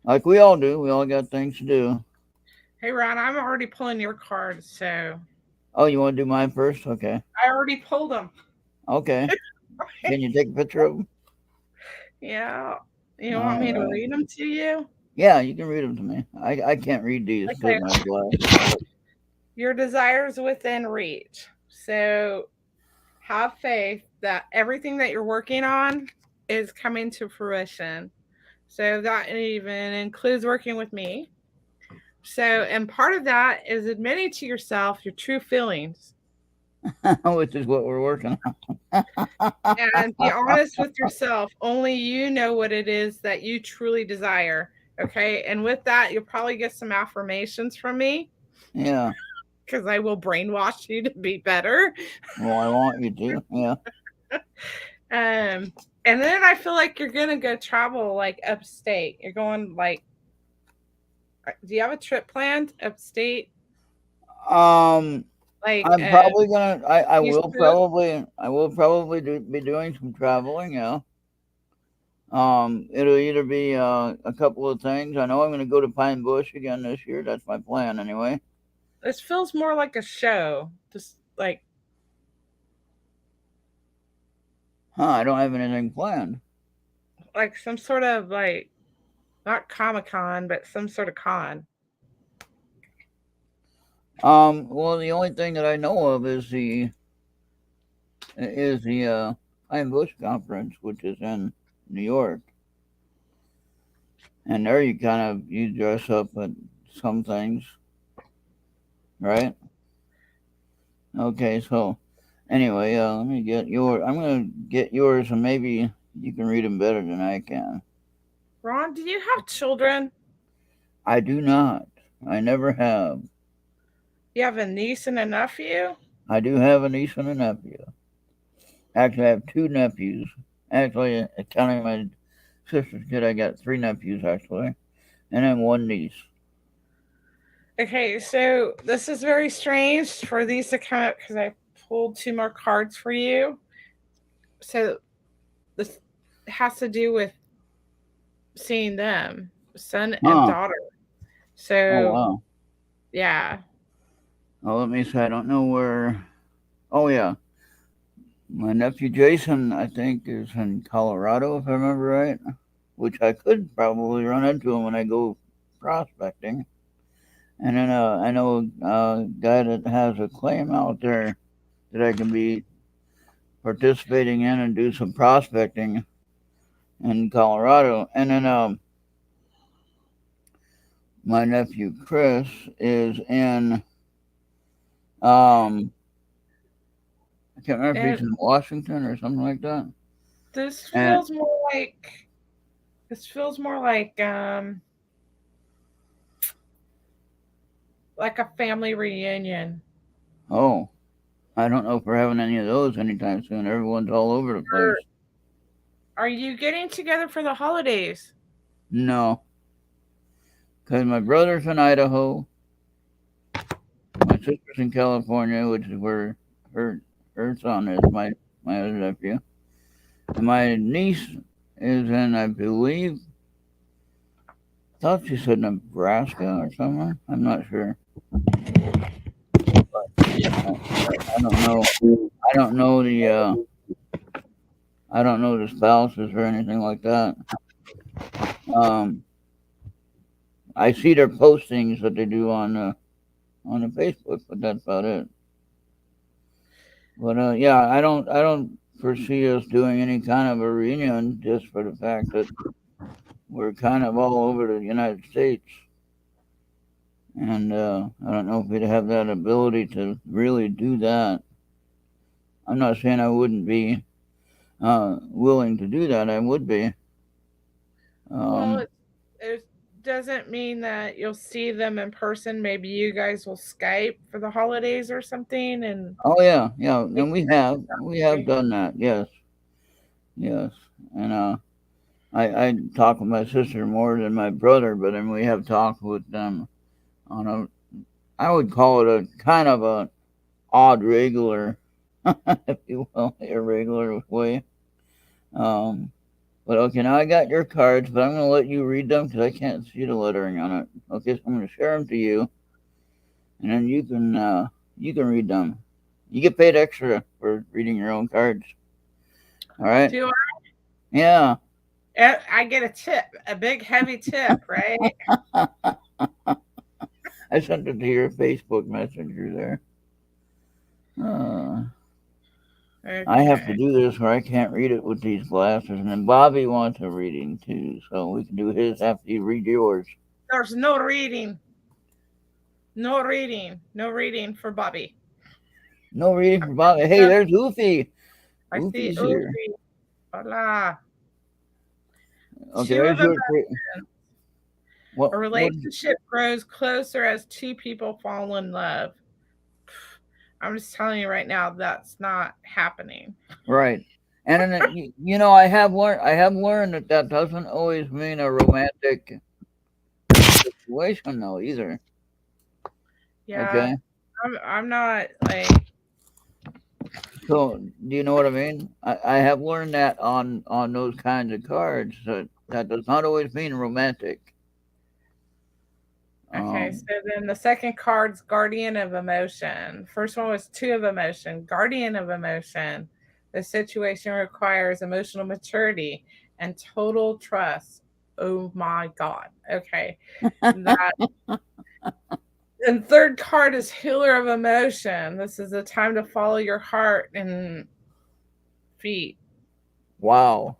Like we all do. We all got things to do. Hey, Ron, I'm already pulling your cards, so. Oh, you want to do mine first? Okay. I already pulled them. Okay. Can you take a picture of them? Yeah. You want me to read them to you? Yeah, you can read them to me. I can't read these. Okay. My Your desires within reach. So have faith that everything that you're working on is coming to fruition. So that even includes working with me. So, and part of that is admitting to yourself your true feelings. Which is what we're working on. And be honest with yourself. Only you know what it is that you truly desire. Okay. And with that, you'll probably get some affirmations from me. Yeah. Because I will brainwash you to be better. Well, I want you to. Yeah. And then I feel like you're gonna go travel like upstate. You're going like, do you have a trip planned upstate? Like I'm probably gonna. I will probably be doing some traveling. Yeah. It'll either be a couple of things. I know I'm gonna go to Pine Bush again this year. That's my plan anyway. This feels more like a show. Just like. I don't have anything planned. Like some sort of like, not Comic-Con, but some sort of con. Well, the only thing that I know of is the Pine Bush conference, which is in New York, and there you dress up at some things, right? Okay, so anyway, let me get yours. I'm gonna get yours, and maybe you can read them better than I can. Ron, do you have children? I do not. I never have. You have a niece and a nephew? I do have a niece and a nephew. Actually, I have 2 nephews. Actually, counting my sister's kid, I got 3 nephews, actually. And then 1 niece. Okay, so this is very strange for these to come up because I pulled 2 more cards for you. So has to do with seeing them, son and Huh. daughter. Oh, So wow. yeah, Oh, let me see. I don't know where. Oh, yeah. My nephew Jason, I think, is in Colorado, if I remember right, which I could probably run into him when I go prospecting. And then I know a guy that has a claim out there that I can be participating in and do some prospecting in Colorado. And then my nephew Chris is in, I can't remember if and he's in Washington or something like that. this And feels more like this feels more like a family reunion. oh, I don't know if we're having any of those anytime soon. Everyone's all over the place. Are you getting together for the holidays? No, because my brother's in Idaho, my sister's in California, which is where her her son is, my other nephew, and my niece is in, I believe, thought she said Nebraska or somewhere. I'm not sure. I don't know. I don't know the I don't know the spouses or anything like that. Um, I see their postings that they do on the Facebook, but that's about it. But yeah, I don't foresee us doing any kind of a reunion just for the fact that we're kind of all over the United States, and I don't know if we'd have that ability to really do that. I'm not saying I wouldn't be willing to do that. I would be. Well, Um, it doesn't mean that you'll see them in person. Maybe you guys will Skype for the holidays or something, and oh yeah, yeah, and we have done that. Yes, yes, and I talk with my sister more than my brother, but then we have talked with them on a, I would call it a kind of a odd regular, if you will, irregular way. Um, but okay, now I got your cards, but I'm going to let you read them because I can't see the lettering on it. Okay, so I'm going to share them to you, and then you can read them. You get paid extra for reading your own cards. All right? do Yeah. I get a tip, a big heavy tip, right? I sent it to your Facebook Messenger there. Uh, I have to Okay. do this where I can't read it with these glasses, and then Bobby wants a reading too, so we can do his after you read yours. There's no reading. No reading. No reading for Bobby. No reading for Bobby. Hey, there's Oofy. I see Oofy's here. Opie. Hola. Okay, Two of there's them. your. What? A What? relationship grows closer as two people fall in love. I'm just telling you right now, that's not happening. Right. And then, you know, I have learned. I have learned that that doesn't always mean a romantic situation, though, either. Yeah, Okay. I'm not like So, do you know what I mean? I have learned that on those kinds of cards that that does not always mean romantic. okay. So Um. then the second card's guardian of emotion. First one was two of emotion, guardian of emotion. The situation requires emotional maturity and total trust. Oh my God. Okay. That and third card is healer of emotion. This is the time to follow your heart and feet Wow.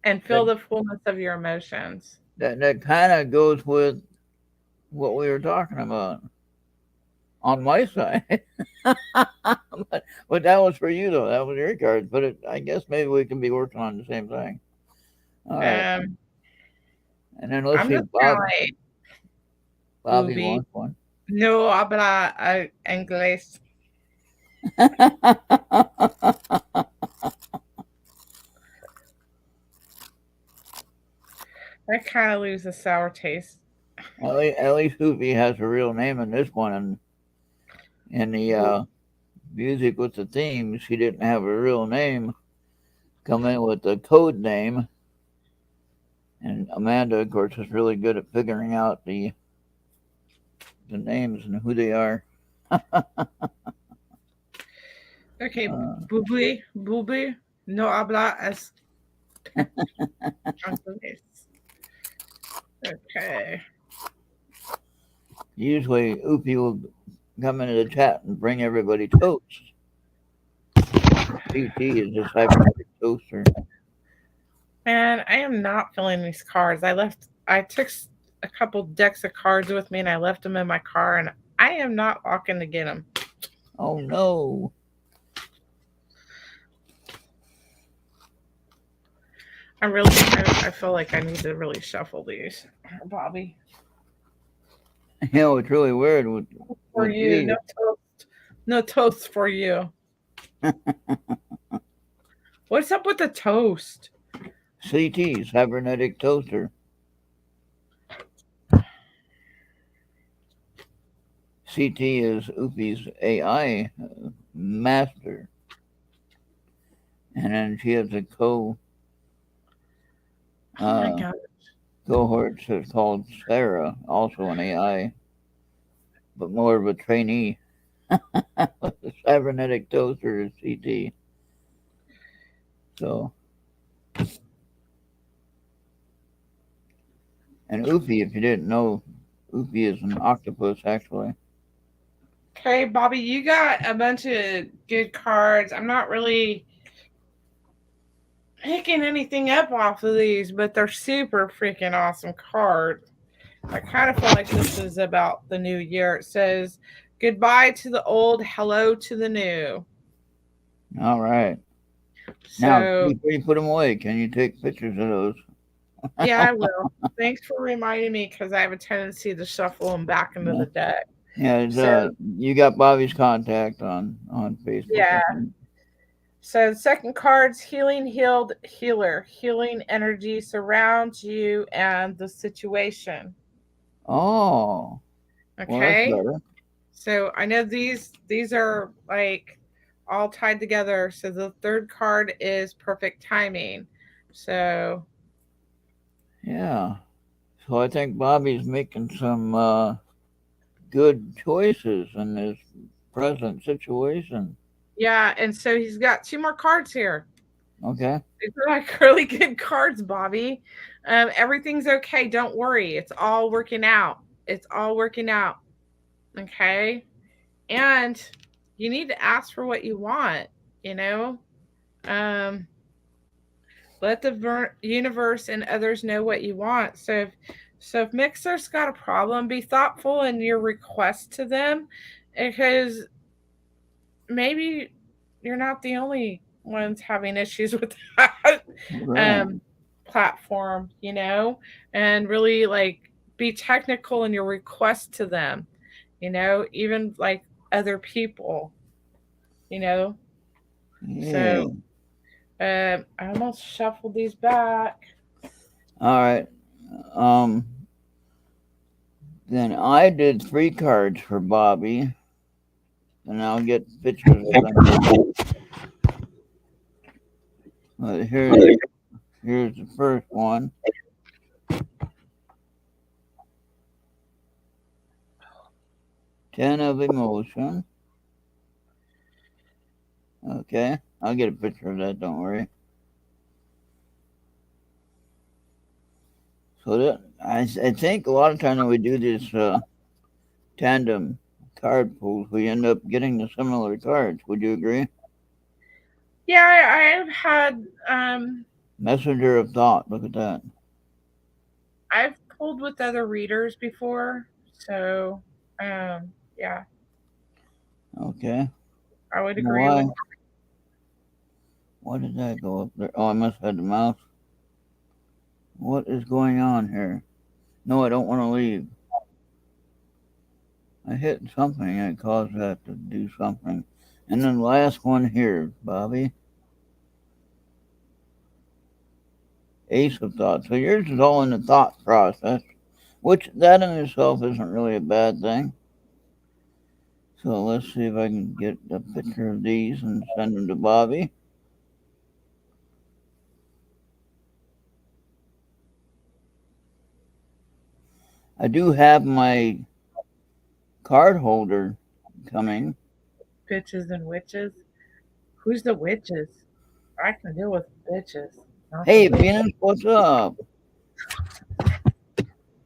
and feel That the fullness of your emotions. that kind of goes with what we were talking about on my side. but that was for you though. That was your card. But I guess maybe we can be working on the same thing. All right. Um, And then let's I'm see. just kind of like, Bobby Ubi, wants one. no habla inglés. That kind of leaves a sour taste. At least Hoopy has a real name in this one, and in the music with the theme, she didn't have a real name. Come in with a code name. And Amanda, of course, is really good at figuring out the names and who they are. Okay, Bubi, no habla español. Okay. Usually, Oopie will come into the chat and bring everybody toast. CT is a cybernetic toaster. Man, I am not filling these cards. I took a couple decks of cards with me and I left them in my car, and I am not walking to get them. Oh no. I feel like I need to really shuffle these, Bobby. You know, it's really weird with For you, these. no toast. No toast for you. What's up with the toast? CT, cybernetic toaster. CT is Oopie's AI master. And then she has a Oh my God. cohort that's called Sarah, also an AI, but more of a trainee. The cybernetic toaster is CT. So, and Oopie, if you didn't know, Oopie is an octopus actually. Okay, Bobby, you got a bunch of good cards. I'm not really picking anything up off of these, but they're super freaking awesome cards. I kind of feel like this is about the new year. It says, goodbye to the old, hello to the new. All right. So, Now, before you put them away, can you take pictures of those? yeah, I will. Thanks for reminding me, because I have a tendency to shuffle them back into the deck. Yeah, So, you got Bobby's contact on Facebook. yeah. So the second card's healing, healed, healer. Healing energy surrounds you and the situation. Oh, well, that's Okay. better. So I know these are like all tied together. So the third card is perfect timing. So Yeah. So I think Bobby's making some good choices in this present situation. yeah, and so he's got two more cards here. Okay. These are like really good cards, Bobby. Everything's okay. Don't worry. It's all working out. It's all working out. Okay. And you need to ask for what you want, you know? Um, let the universe and others know what you want. So if Mixer's got a problem, be thoughtful in your request to them, because maybe you're not the only ones having issues with that Right. platform, and really like be technical in your request to them, even like other people, Yeah. So I almost shuffled these back. All right. Then I did 3 cards for Bobby, and I'll get pictures of them. Here's the first one. 10 of emotion. Okay, I'll get a picture of that, don't worry. So that I think a lot of times when we do this tandem card pools, we end up getting the similar cards. Would you agree? Yeah, I've had Messenger of Thought. Look at that. I've pulled with other readers before, so yeah. Okay. I would agree with. Why did that go up there? Oh, I must have had the mouse. What is going on here? No, I don't want to leave. I hit something and it caused that to do something. And then the last one here, Bobby. Ace of Thoughts. So yours is all in the thought process, which that in itself isn't really a bad thing. So let's see if I can get a picture of these and send them to Bobby. I do have my card holder coming. Bitches and witches. Who's the witches? I can deal with bitches. Not Hey, the witches. Venus, what's up?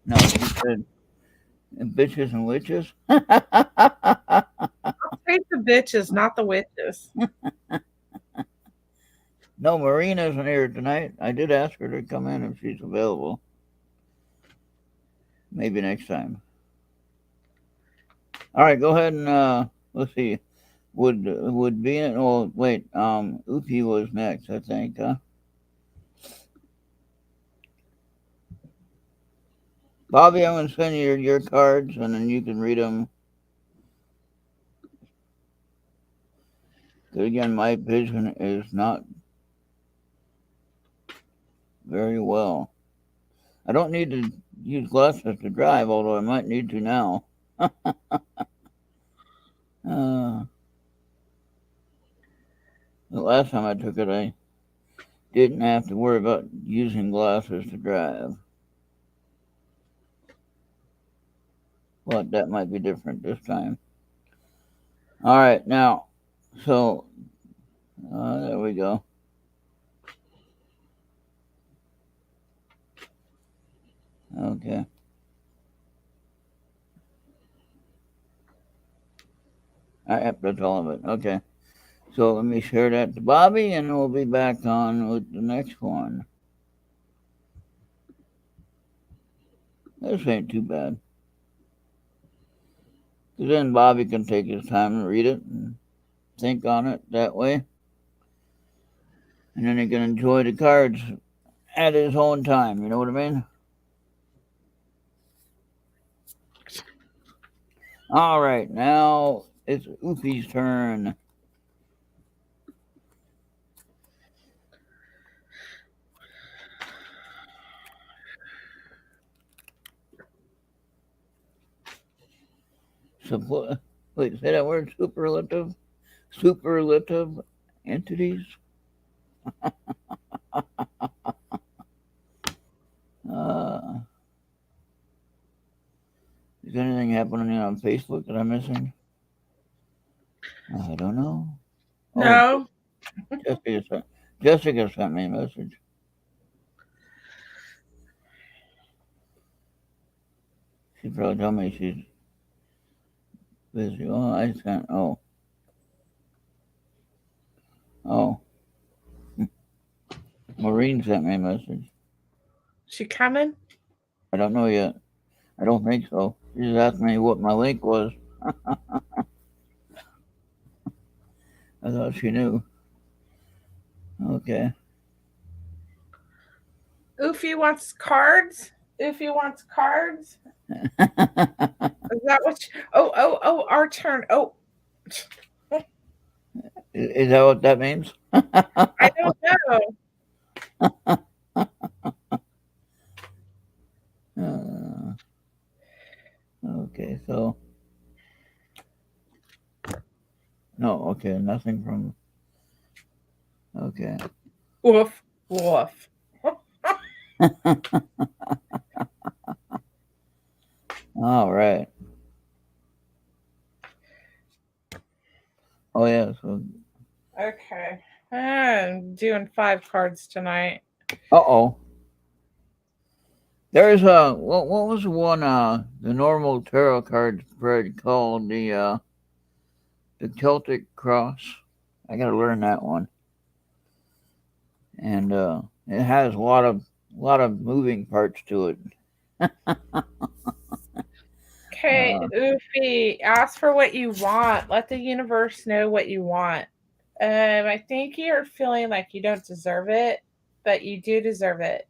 No, you said bitches and witches? I'll take the bitches, not the witches. No, Marina isn't here tonight. I did ask her to come in if she's available. Maybe next time. All right, go ahead and let's see. Would Venus? Oh, wait. Upi was next, I think. Huh? Bobby, I'm gonna send you your cards, and then you can read them. Because again, my vision is not very well. I don't need to use glasses to drive, although I might need to now. The last time I took it, I didn't have to worry about using glasses to drive. But that might be different this time. All right, now, so there we go. Okay. That's all of it. Okay. So let me share that to Bobby, and we'll be back on with the next one. This ain't too bad. Because then Bobby can take his time and read it and think on it that way. And then he can enjoy the cards at his own time. You know what I mean? All right, now it's Oofy's turn. Wait, say that word, superlative? Superlative entities? Is anything happening on Facebook that I'm missing? I don't know. No. Oh, Jessica sent me a message. She probably told me she's busy. Oh, I sent. Oh. Maureen sent me a message. She coming? I don't know yet. I don't think so. She just asked me what my link was. I thought she knew. Okay. Oofy wants cards. Oofy wants cards. Is that what? Oh, our turn. Oh, Is that what that means? I don't know. Okay, so no, okay, nothing from. Okay. Woof, woof. All right. Oh yeah. So. Okay. I'm doing 5 cards tonight. Oh. There's what was the one the normal tarot card spread called the Celtic Cross. I gotta learn that one. And it has a lot of moving parts to it. Okay, Oofy, ask for what you want. Let the universe know what you want. I think you're feeling like you don't deserve it, but you do deserve it.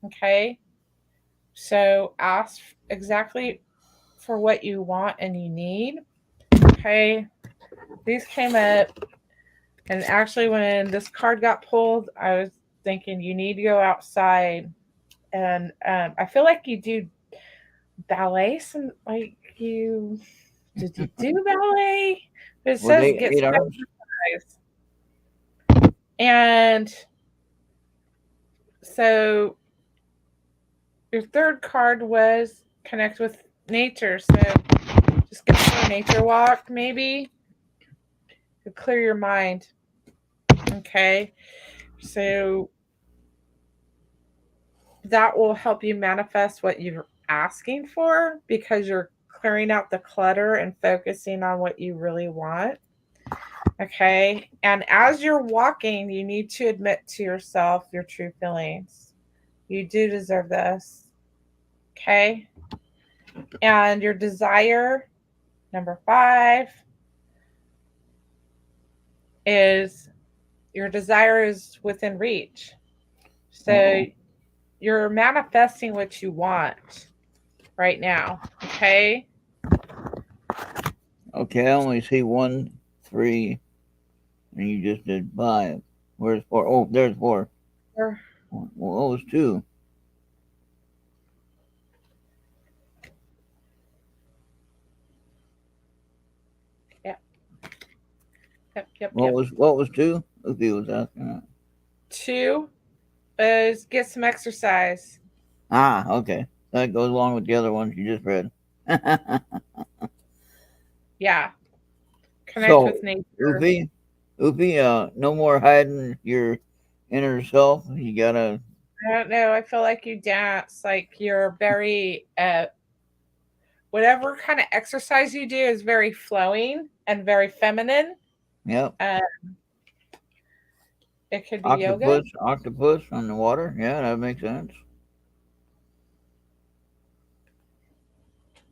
Okay? So ask exactly for what you want and you need. Okay? These came up, and actually, when this card got pulled, I was thinking you need to go outside. And I feel like you do ballet. Some like you did you do ballet? But it Were says they get 8 arms? exercise. And so your third card was connect with nature. So just get for a nature walk, maybe to clear your mind. Okay. So that will help you manifest what you're asking for because you're clearing out the clutter and focusing on what you really want. Okay. And as you're walking, you need to admit to yourself your true feelings. You do deserve this. Okay. And your desire, number 5, is your desire is within reach. So you're manifesting what you want right now. Okay. Okay, I only see 1, 3, and you just did 5. Where's 4? Oh, there's 4. Or- Well, it was 2. Yep. What was 2? Ufi was asking that. 2 is get some exercise. Ah, okay. That goes along with the other ones you just read. Yeah. Connect So, with nature. Ufi, no more hiding your inner self. You gotta. I don't know. I feel like you dance like you're very whatever kind of exercise you do is very flowing and very feminine. Yep. It could be yoga. Octopus on the water. Yeah, that makes sense.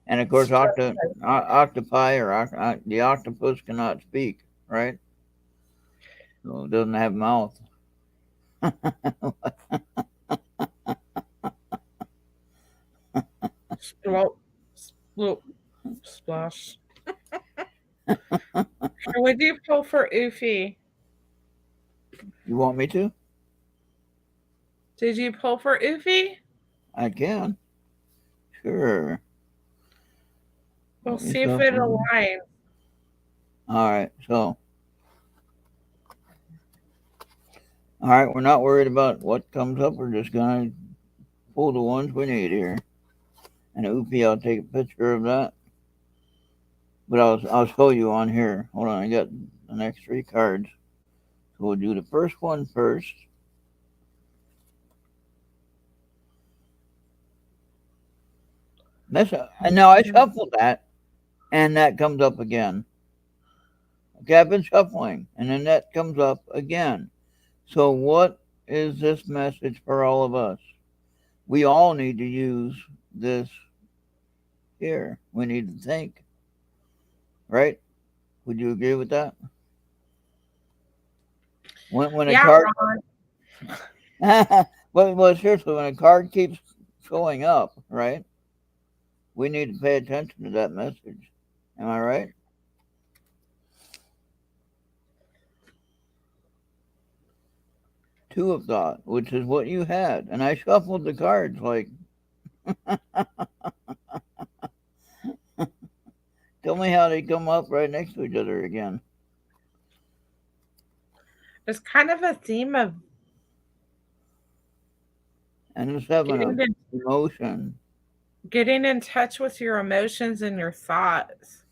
And of course, octopi or the octopus cannot speak, right? So it doesn't have a mouth. Sploop, sploop, splash. Would you pull for Ufi? You want me to? Did you pull for Ufi? I can. Sure. We'll see if it aligns. All right. So, all right. We're not worried about what comes up. We're just gonna pull the ones we need here. And Upi, I'll take a picture of that. But I'll show you on here. Hold on. I got the next 3 cards. So we'll do the first one first. And now I shuffled that, and that comes up again. Okay, I've been shuffling, and then that comes up again. So what is this message for all of us? We all need to use this here. We need to think. Right? Would you agree with that? When a card well, seriously, when a card keeps showing up, right? We need to pay attention to that message. Am I right? Two of thought, which is what you had. And I shuffled the cards like tell me how they come up right next to each other again. There's kind of a theme of And the 7 of emotion. Getting in touch with your emotions and your thoughts.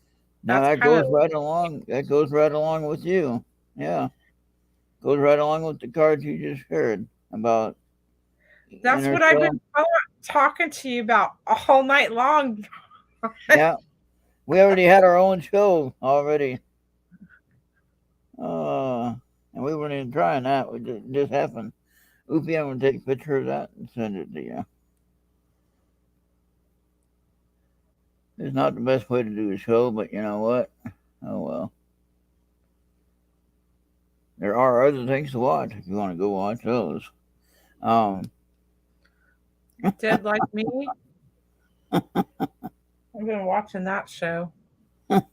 Now that goes right along. That goes right along with you. Yeah. Goes right along with the cards you just heard about. That's what I've been talking to you about all night long. Yeah. We already had our own show already. And we weren't even trying that. It just happened. Oopie, I'm going to take a picture of that and send it to you. It's not the best way to do a show, but you know what? Oh, well. There are other things to watch if you want to go watch those. Dead Like Me? I've been watching that show. Is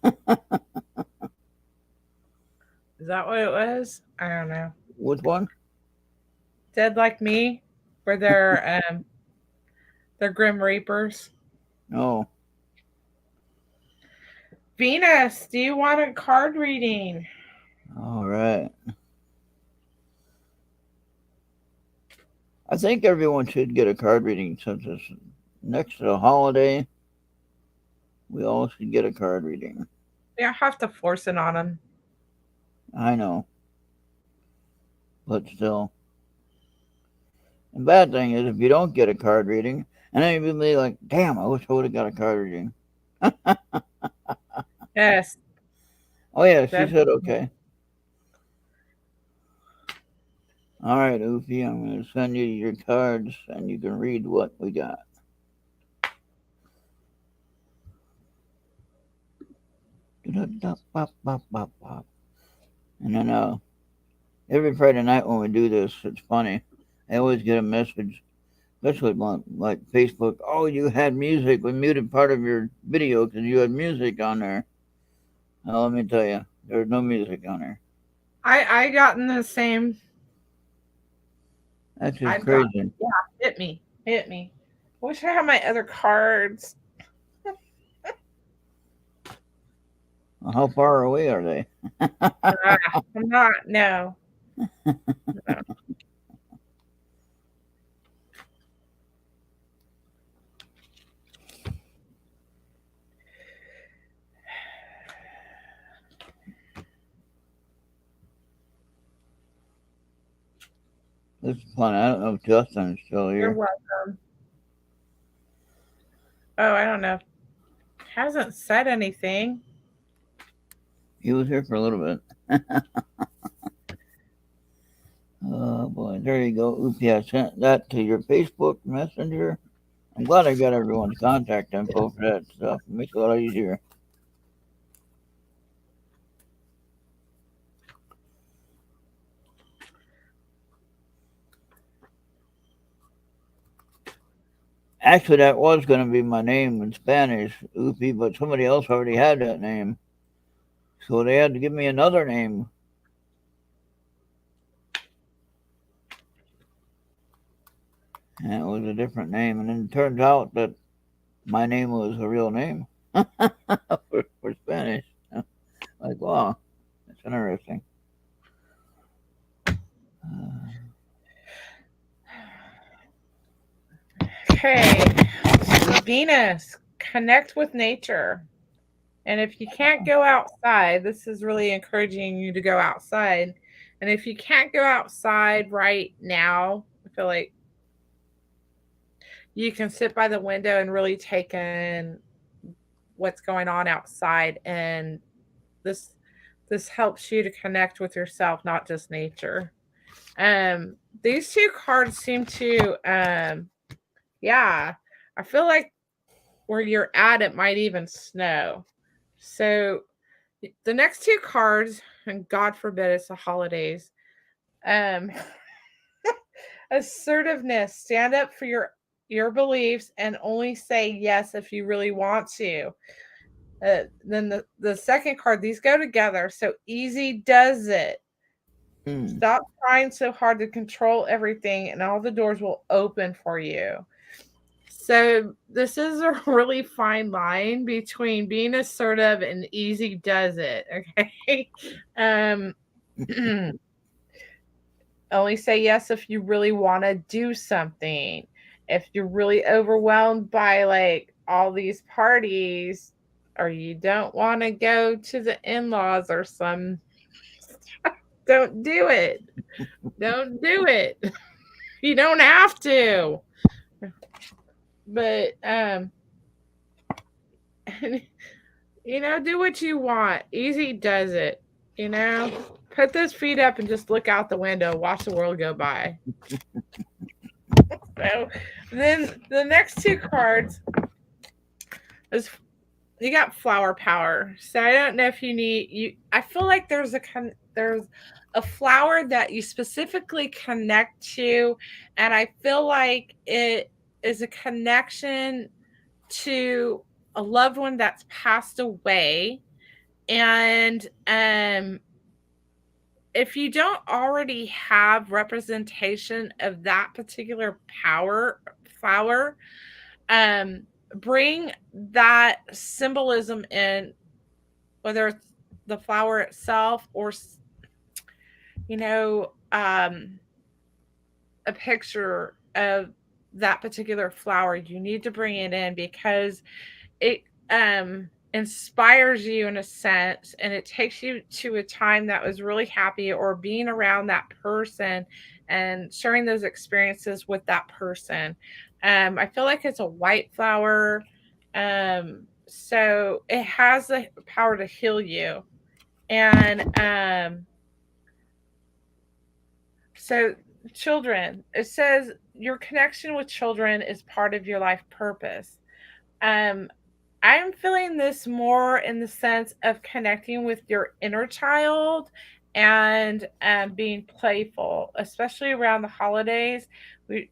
that what it was? I don't know. Which one? Dead Like Me, where they're Grim Reapers. Oh. Venus, do you want a card reading? All right. I think everyone should get a card reading since it's next to the holiday. We all should get a card reading. Yeah, I have to force it on them. I know, but still. The bad thing is if you don't get a card reading, and then you'll be like, damn, I wish I would have got a card reading. Yes. Oh, yeah, she That, said okay. All right, Oofy, I'm going to send you your cards and you can read what we got. And then every Friday night when we do this, it's funny. I always get a message, especially on like Facebook. Oh, you had music. We muted part of your video because you had music on there. Now, let me tell you, there's no music on there. I gotten the same. That's just I've got, crazy. yeah, hit me. I wish I had my other cards. Well, how far away are they? I'm not, no. This is fun. I don't know if Justin's still You're here. welcome. Oh, I don't know. Hasn't said anything. He was here for a little bit. Oh boy, there you go. Oopsie, I sent that to your Facebook Messenger. I'm glad I got everyone's contact info for that stuff. It makes it a lot easier. Actually, that was going to be my name in Spanish, Oopie, but somebody else already had that name. So they had to give me another name. And it was a different name. And then it turns out that my name was a real name for Spanish. Like, wow, that's interesting. Okay. Venus, connect with nature. And if you can't go outside, this is really encouraging you to go outside. And if you can't go outside right now, I feel like you can sit by the window and really take in what's going on outside. And this helps you to connect with yourself, not just nature. These two cards seem to yeah, I feel like where you're at it might even snow. So the next two cards, and God forbid it's the holidays. Um Assertiveness, stand up for your beliefs and only say yes if you really want to. Then the second card, these go together. So easy does it. Stop trying so hard to control everything, and all the doors will open for you. So this is a really fine line between being assertive and easy does it. Okay. Only say yes if you really want to do something. If you're really overwhelmed by like all these parties, or you don't want to go to the in-laws or some, don't do it. Don't do it. You don't have to. But do what you want. Easy does it. Put those feet up and just look out the window, watch the world go by. So then the next two cards is, you got flower power. So I don't know if you need you. I feel like there's a flower that you specifically connect to, and I feel like it is a connection to a loved one that's passed away. And if you don't already have representation of that particular flower, bring that symbolism in, whether it's the flower itself or a picture of that particular flower. You need to bring it in because it inspires you in a sense, and it takes you to a time that was really happy, or being around that person and sharing those experiences with that person. I feel like it's a white flower. So it has the power to heal you. And so children, it says your connection with children is part of your life purpose. Um, I'm feeling this more in the sense of connecting with your inner child and being playful, especially around the holidays. We,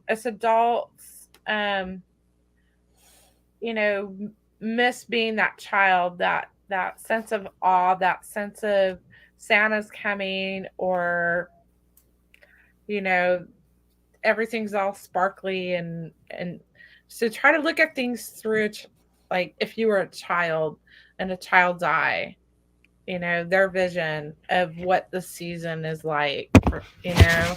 as adults, miss being that child, that sense of awe, that sense of Santa's coming, or you know, everything's all sparkly, and so try to look at things through like if you were a child, and a child's eye, their vision of what the season is like, you know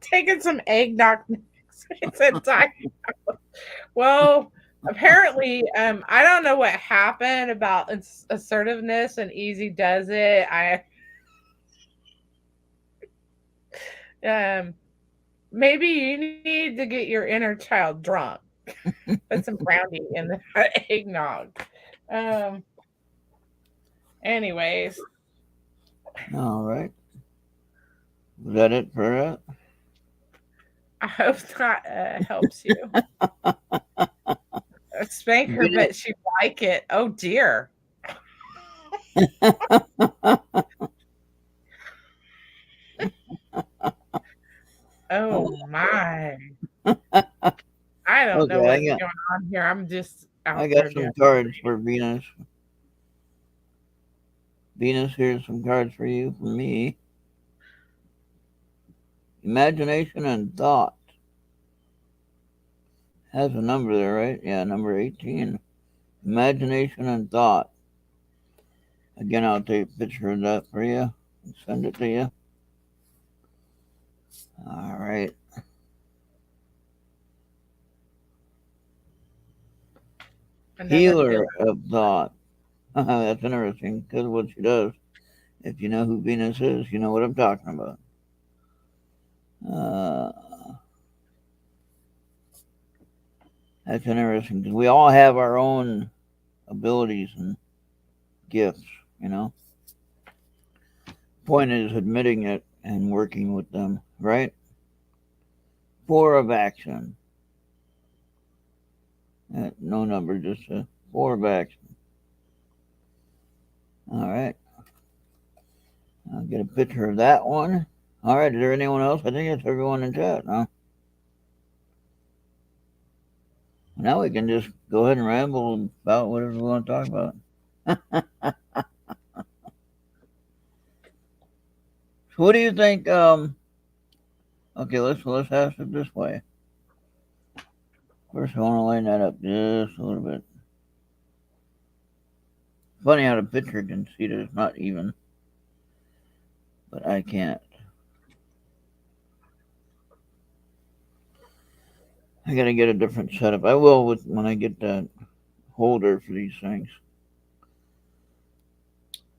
taking some eggnog mix. It's a time. Well, apparently, I don't know what happened about assertiveness, and Easy does it. Um maybe you need to get your inner child drunk. Put some brandy in the eggnog. Um Anyways, All right. Was that it for that? I hope that helps you. Spank her, but she like it. Oh dear. Oh my. I don't know Okay, what's going on here. I'm just I out got there some doing cards for Venus. Venus, here's some cards for you from me. Imagination and thought. Has a number there, right? Yeah, number 18. Imagination and thought. Again, I'll take a picture of that for you and send it to you. All right. Healer of thought. That's interesting, because what she does, if you know who Venus is, you know what I'm talking about. That's interesting, because we all have our own abilities and gifts, Point is admitting it and working with them, right? 4 of action. No number, just a 4 of action. All right. I'll get a picture of that one. All right. Is there anyone else? I think that's everyone in chat, huh? Now we can just go ahead and ramble about whatever we want to talk about. So what do you think? Okay, let's ask it this way. First, I want to line that up just a little bit. Funny how the picture can see that it's not even, but I can't. I gotta get a different setup. I will when I get that holder for these things.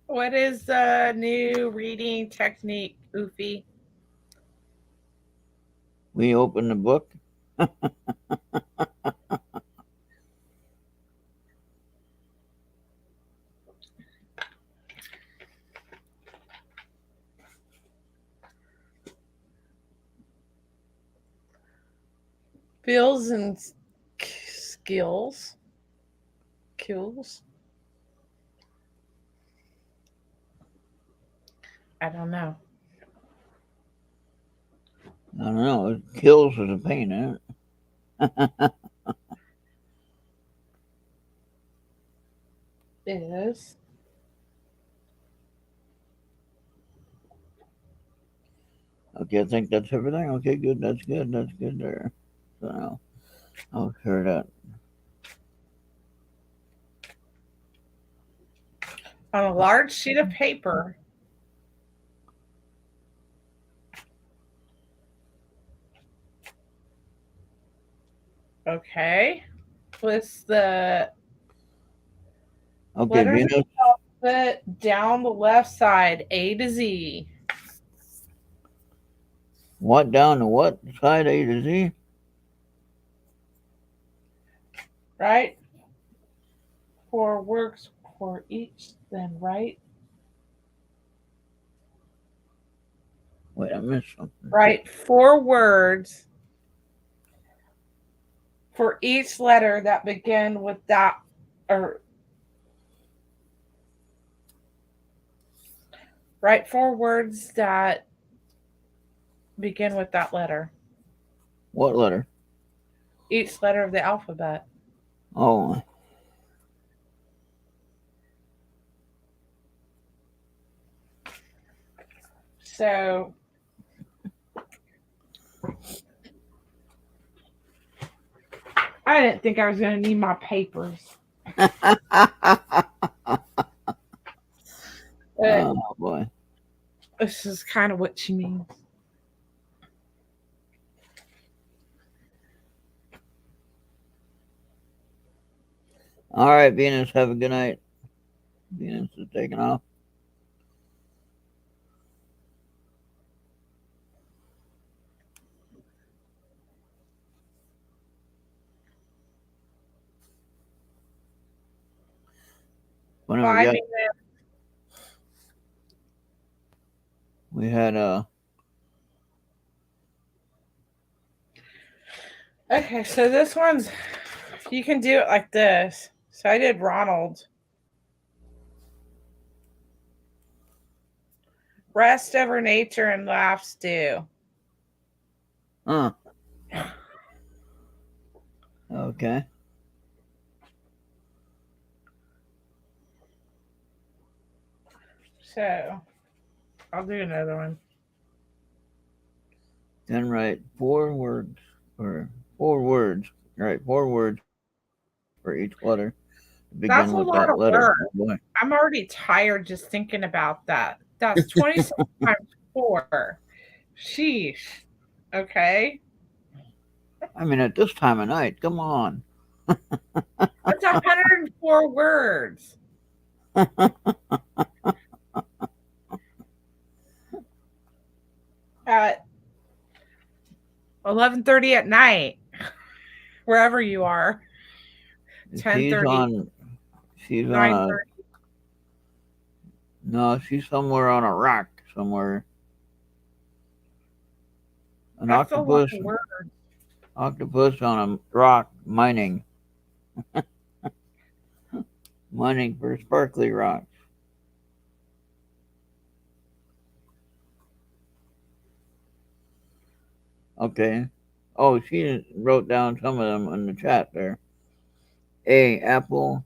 What is the new reading technique, Oofy? We open the book. Feels and skills. Kills. I don't know. I don't know. It kills is a pain, isn't it? It is. Okay, I think that's everything. Okay, good. That's good. That's good there. So I'll share that. On a large sheet of paper. Okay. List the Okay, letters of Venus. the alphabet down the left side, A to Z. What down to what side, A to Z? Right? For works for each, then right? Wait, I missed something. Right. 4 words for each letter that begin with that, or write 4 words that begin with that letter. What letter? Each letter of the alphabet. Oh, So I didn't think I was going to need my papers. But oh boy. this is kind of what she means. All right, Venus, have a good night. Venus is taking off. Whenever Bye, we had Okay, so this one's, you can do it like this. So I did Ronald. Rest over nature and laughs do. Okay. So I'll do another one. Then write 4 words or 4 words. Right, 4 words for each letter. That's Begin a with lot that of letter. work. Oh boy. I'm already tired just thinking about that. That's 26 times 4. Sheesh. Okay. I mean, at this time of night, come on. That's 104 words. At 11:30 at night, wherever you are. 10:30. She's on 9:30. no, she's somewhere on a rock somewhere. An That's a lot octopus, of words. octopus on a rock mining, mining for sparkly rocks. Okay. Oh, she wrote down some of them in the chat there. A. Apple,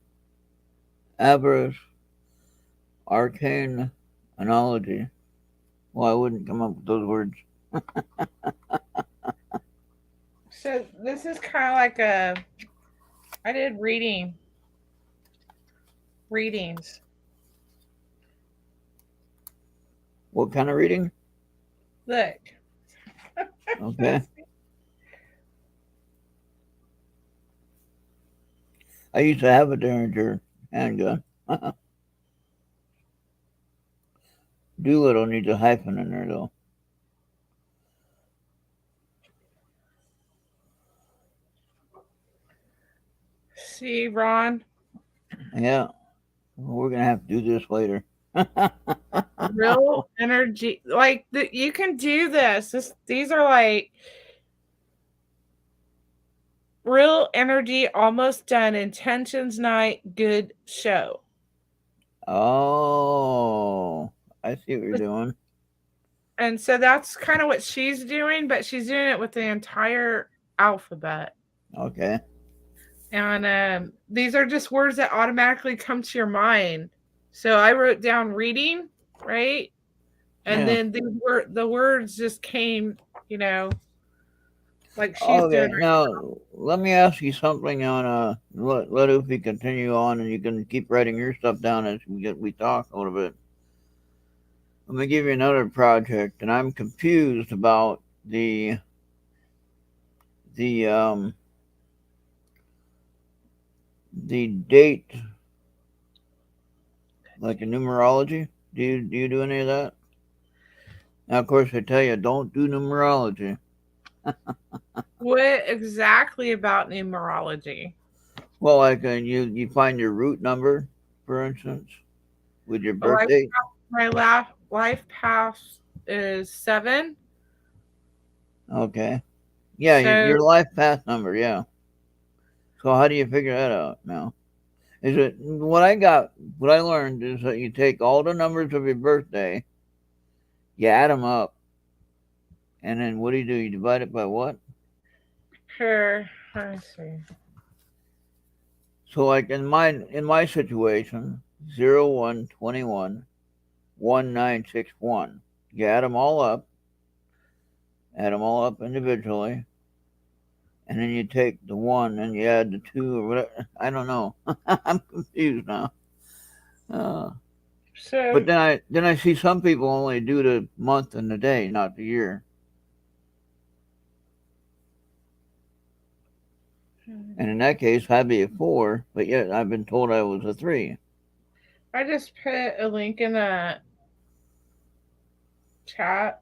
avarice, arcane, analogy. Well, I wouldn't come up with those words. So this is kind of like I did readings. What kind of reading? Look. Okay. I used to have a Derringer handgun. Doolittle needs a hyphen in there, though. See, Ron? Yeah. We're going to have to do this later. Real energy. Like, you can do this. These are like real energy, almost done. Intentions night, good show. Oh, I see what you're doing. And so that's kind of what she's doing, but she's doing it with the entire alphabet. Okay. And these are just words that automatically come to your mind. So I wrote down reading, right? And Yeah. then the words just came, like she's Okay. doing. Now, let me ask you something on let Ufi continue on, and you can keep writing your stuff down as we talk a little bit. Let me give you another project, and I'm confused about the the date, like a numerology? Do you do any of that? Now, of course, they tell you don't do numerology. What exactly about numerology? Well, like you find your root number, for instance, with your Well, birth date. my life path is 7. Okay. Yeah, So your life path number. Yeah. So how do you figure that out now? Is it what I got? What I learned is that you take all the numbers of your birthday, you add them up, and then what do? You divide it by what? sure, let me see. So, like in my situation, 0121 1961. You add them all up, individually, and then you take the 1 and you add the 2 or whatever. I don't know. I'm confused now. But So then I see some people only do the month and the day, not the year. And in that case, I'd be a 4, but yet I've been told I was a 3. I just put a link in the chat.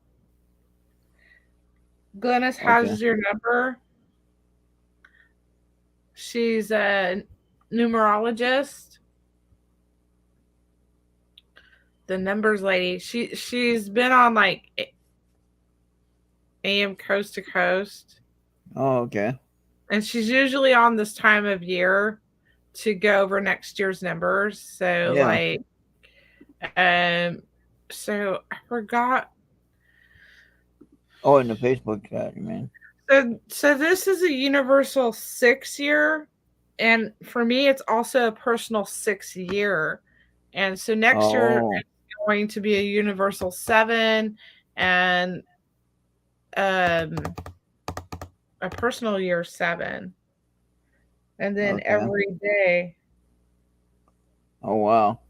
Glennis Okay. has your number. She's a numerologist. The numbers lady. She's been on like AM Coast to Coast. Oh, okay. And she's usually on this time of year to go over next year's numbers. So Yeah. like so I forgot. Oh, in the Facebook chat, you mean? So this is a universal 6 year, and for me it's also a personal 6 year. And so next year Oh, it's going to be a universal 7 and um a personal year 7. And then okay. every day. Oh, wow.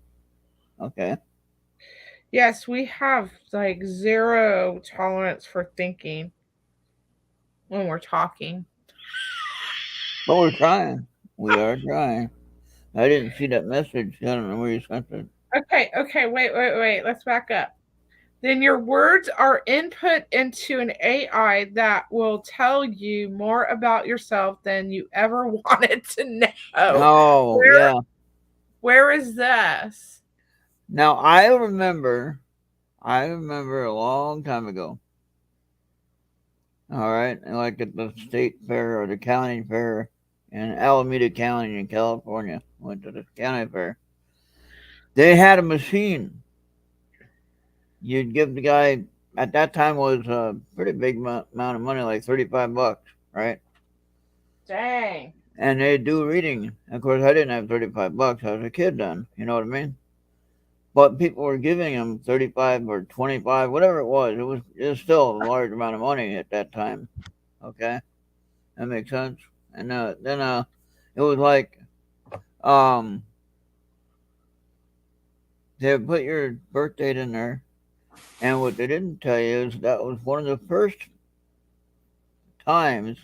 Okay. Yes, we have like 0 tolerance for thinking when we're talking. But we're trying. We are trying. I didn't see that message. I don't know where you sent it. Okay, wait. Let's back up. Then your words are input into an AI that will tell you more about yourself than you ever wanted to know. Oh, yeah. Where is this? Now, I remember a long time ago. All right. Like at the state fair or the county fair in Alameda County in California. Went to the county fair. They had a machine. You'd give the guy, at that time was a pretty big amount of money, like $35, right? Dang. And they'd do reading. Of course, I didn't have $35. I was a kid then. You know what I mean? But people were giving him 35 or 25, whatever it was. It was still a large amount of money at that time. Okay, that makes sense. And then it was like they would put your birth date in there, and what they didn't tell you is that was one of the first times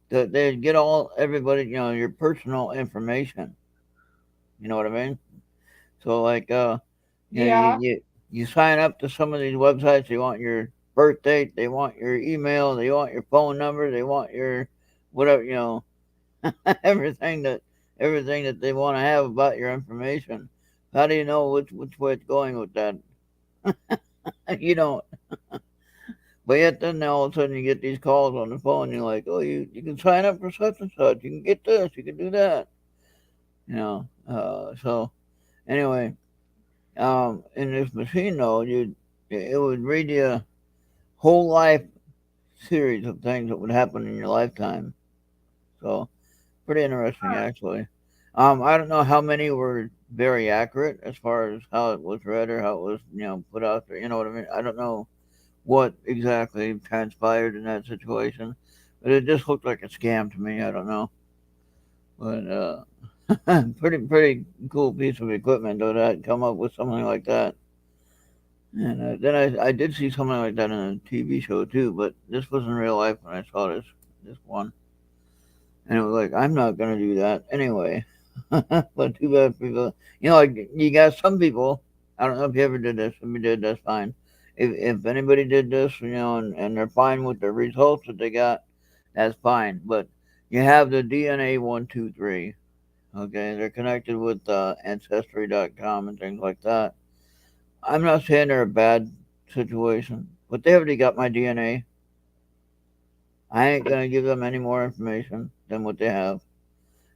that they'd get everybody, your personal information. You know what I mean? So like Yeah. you sign up to some of these websites. They want your birth date. They want your email. They want your phone number. They want your whatever, everything that they want to have about your information. How do you know which way it's going with that? You don't. But yet then all of a sudden you get these calls on the phone. You're like, oh, you can sign up for such and such. You can get this. You can do that. So anyway, in this machine though, it would read you a whole life series of things that would happen in your lifetime. So pretty interesting actually. I don't know how many were very accurate as far as how it was read or how it was, put out there. You know what I mean? I don't know what exactly transpired in that situation, but it just looked like a scam to me. I don't know, but pretty cool piece of equipment though that come up with something like that. And then I did see something like that in a TV show too, but this was in real life when I saw this one, and it was like I'm not gonna do that anyway. But too bad people, like you got some people. I don't know if you ever did this. If you did, that's fine. If anybody did this, and they're fine with the results that they got, that's fine. But you have the DNA 123. Okay, they're connected with Ancestry.com and things like that. I'm not saying they're a bad situation, but they already got my DNA. I ain't gonna give them any more information than what they have.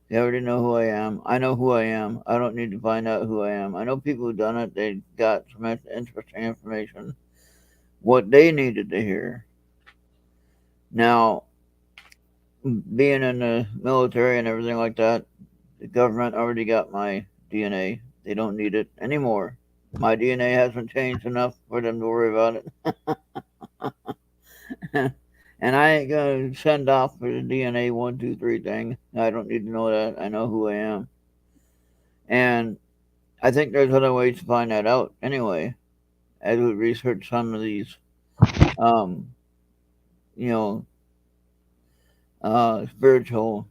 They already know who I am. I know who I am. I don't need to find out who I am. I know people who've done it. They got some interesting information. What they needed to hear. Now, being in the military and everything like that, the government already got my DNA. They don't need it anymore. My DNA hasn't changed enough for them to worry about it. And I ain't gonna send off for the DNA 123 thing. I don't need to know that. I know who I am. And I think there's other ways to find that out anyway, as we research some of these, um, you know, spiritual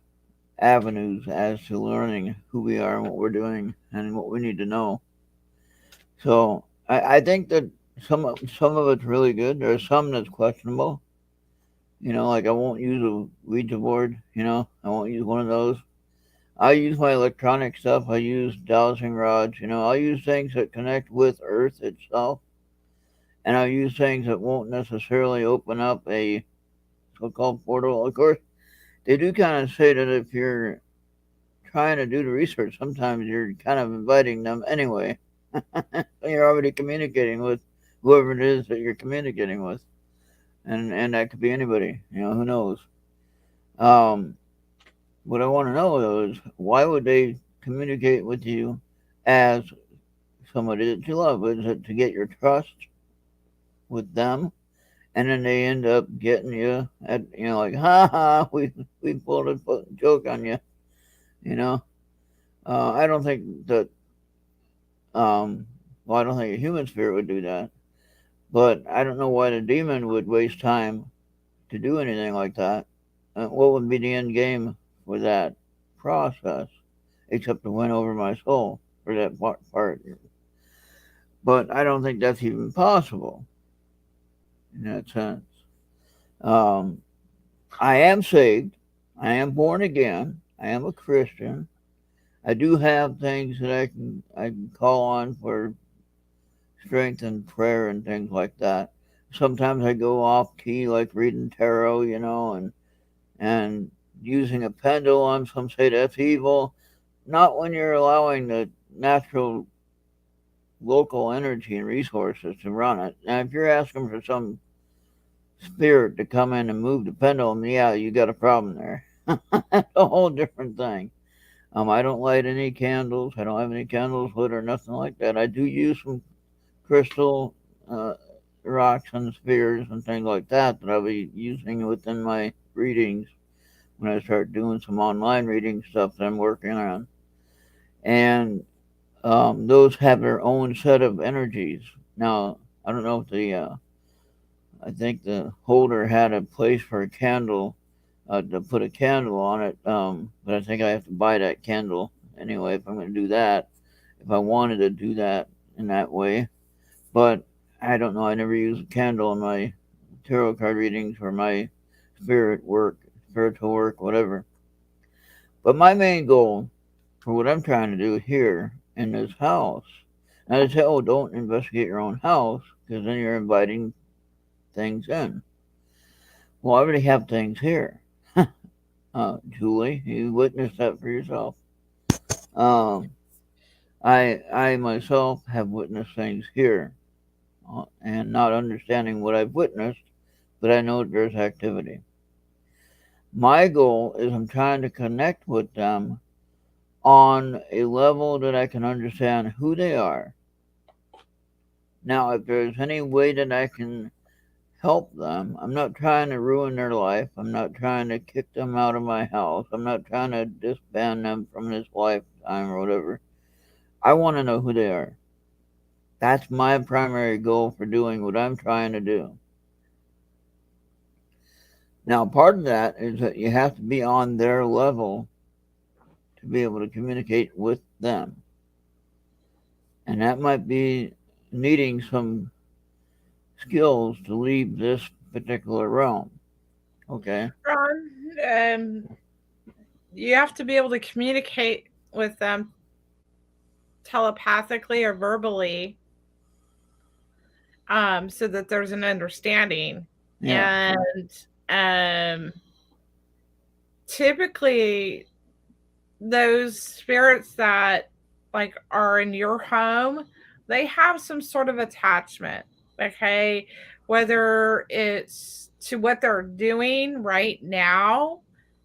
avenues as to learning who we are and what we're doing and what we need to know. So I think that some of it's really good. There's some that's questionable. Like I won't use a Ouija board. I won't use one of those. I use my electronic stuff. I use dowsing rods. I'll use things that connect with Earth itself, and I'll use things that won't necessarily open up a so-called portal. Of course, they do kind of say that if you're trying to do the research, sometimes you're kind of inviting them anyway. You're already communicating with whoever it is that you're communicating with, and that could be anybody. Who knows? What I want to know though is why would they communicate with you as somebody that you love? Is it to get your trust with them? And then they end up getting you at like ha ha we pulled a joke on you. I don't think that I don't think a human spirit would do that, but I don't know why the demon would waste time to do anything like that. What would be the end game for that process, except to win over my soul for that part? But I don't think that's even possible in that sense. I am saved. I am born again. I am a Christian. I do have things that I can call on for strength and prayer and things like that. Sometimes I go off key, like reading tarot, and using a pendulum. Some say that's evil. Not when you're allowing the natural local energy and resources to run it. Now, if you're asking for some spirit to come in and move the pendulum, yeah, you got a problem there. That's a whole different thing. I don't light any candles. I don't have any candles lit or nothing like that. I do use some crystal rocks and spheres and things like that I'll be using within my readings when I start doing some online reading stuff that I'm working on. And those have their own set of energies. Now, I don't know if I think the holder had a place for a candle, to put a candle on it, but I think I have to buy that candle anyway if I'm going to do that, if I wanted to do that in that way. But I don't know. I never use a candle in my tarot card readings or my spiritual work, whatever. But my main goal for what I'm trying to do here in this house, now they say, oh, don't investigate your own house because then you're inviting things in. Well, I already have things here. Julie, you witnessed that for yourself. I myself have witnessed things here, and not understanding what I've witnessed, but I know there's activity. My goal is I'm trying to connect with them on a level that I can understand who they are. Now, if there's any way that I can help them, I'm not trying to ruin their life. I'm not trying to kick them out of my house. I'm not trying to disband them from this lifetime or whatever. I want to know who they are. That's my primary goal for doing what I'm trying to do. Now, part of that is that you have to be on their level to be able to communicate with them. And that might be needing some skills to leave this particular realm. Okay. Ron, you have to be able to communicate with them telepathically or verbally, so that there's an understanding. Yeah. And typically, those spirits that like are in your home, they have some sort of attachment. Okay, whether it's to what they're doing right now,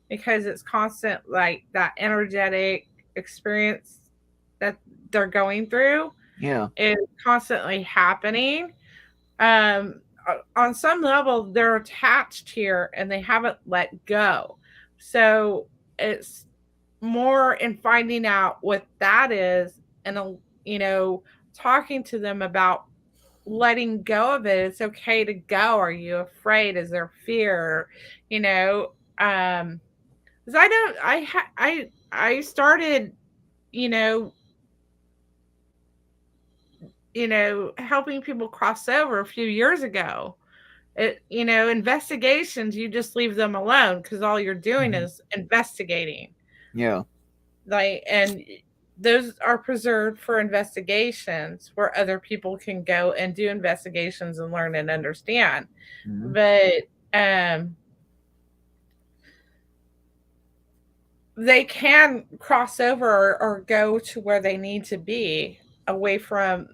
because it's constant, like that energetic experience that they're going through Yeah. is constantly happening. On some level, they're attached here and they haven't let go. So it's more in finding out what that is, and you know, talking to them about letting go of it. It's okay to go. Are you afraid? Is there fear? You know, because I started, you know, helping people cross over a few years ago. Investigations, you just leave them alone because all you're doing Mhm. is investigating. Yeah. Like, and those are preserved for investigations where other people can go and do investigations and learn and understand. Mhm. But they can cross over, or go to where they need to be, away from,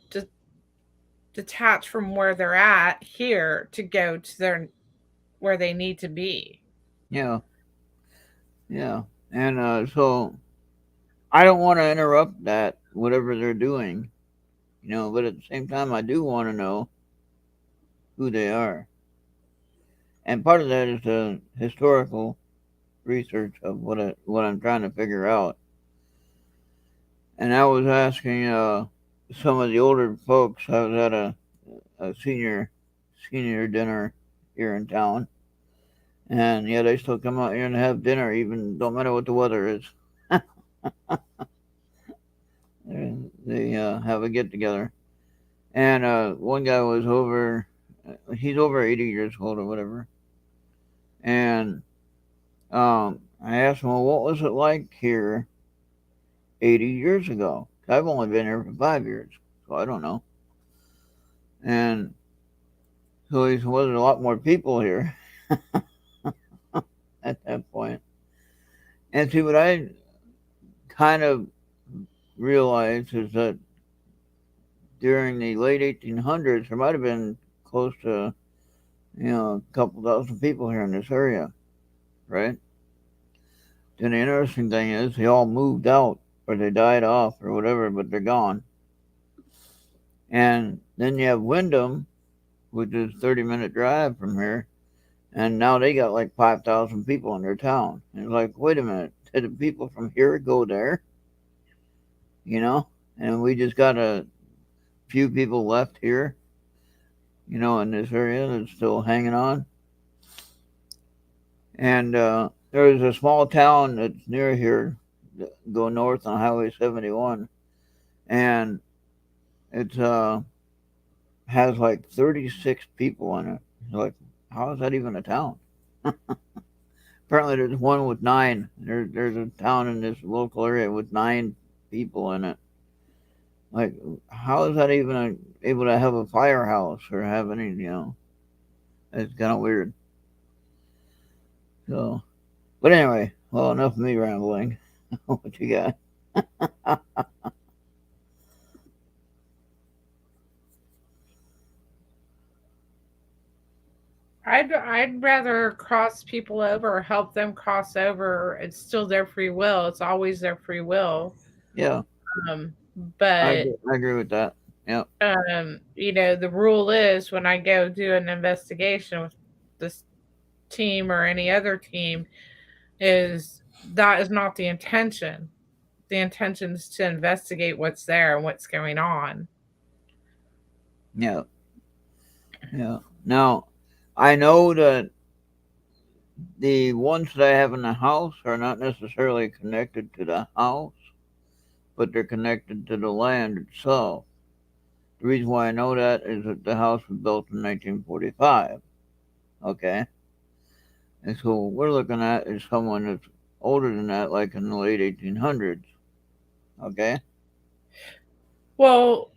just detach from where they're at here to go to their where they need to be. Yeah. Yeah. And so I don't want to interrupt that, whatever they're doing, but at the same time, I do want to know who they are. And part of that is the historical research of what I'm trying to figure out. And I was asking some of the older folks. I was at a senior dinner here in town, and yeah, they still come out here and have dinner, even don't matter what the weather is. They have a get together, and one guy was over. He's over 80 years old or whatever, and I asked him, well, what was it like here 80 years ago? I've only been here for 5 years, so I don't know. And so he said, well, there's a lot more people here at that point. And see, what I kind of realized is that during the late 1800s, there might have been close to, a couple thousand people here in this area, right? And the interesting thing is, they all moved out, or they died off, or whatever, but they're gone. And then you have Wyndham, which is a 30-minute drive from here, and now they got like 5,000 people in their town. And it's like, wait a minute, did the people from here go there? And we just got a few people left here, in this area that's still hanging on. And there's a small town that's near here, go north on Highway 71, and it has like 36 people in it. It's like, how is that even a town? Apparently, there's one with 9. There's a town in this local area with 9 people in it. Like, how is that even able to have a firehouse or have any? It's kind of weird. So, but anyway, well, enough of me rambling. What you got? I'd rather cross people over or help them cross over. It's still their free will. It's always their free will. Yeah, Um, I but agree, I agree with that. Yeah, the rule is, when I go do an investigation with this team or any other team, is that is not the intention. The intention is to investigate what's there and what's going on. yeah, yeah. Now, I know that the ones that I have in the house are not necessarily connected to the house, but they're connected to the land itself. The reason why I know that is that the house was built in 1945. Okay, and so what we're looking at is someone that's older than that, like in the late 1800s. Okay. Well,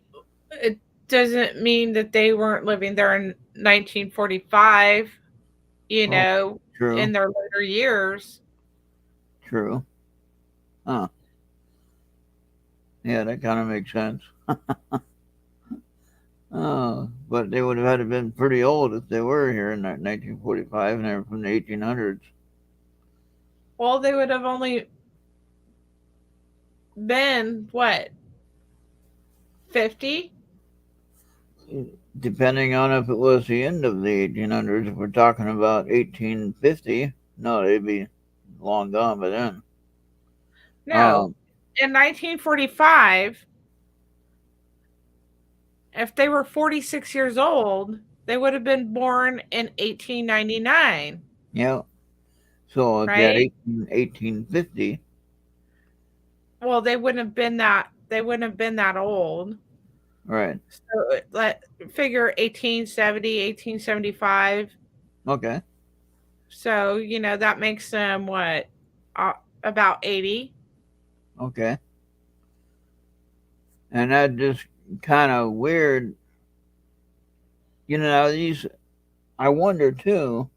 it doesn't mean that they weren't living there in 1945, you Oh, know, true, in their later years. true. Huh. Yeah, that kind of makes sense. But they would have had to been pretty old if they were here in 1945 and they were from the 1800s. Well, they would have only been what, 50? Depending on if it was the end of the 1800s, if we're talking about 1850, no, they'd be long gone by then. No. In 1945, if they were 46 years old, they would have been born in 1899, Yeah. So if you had right? 1850, Well, they wouldn't have been that old. right. So let figure 1870, 1875. Okay. So, that makes them what? Uh, about 80. Okay. And that just kind of weird. Now I wonder too,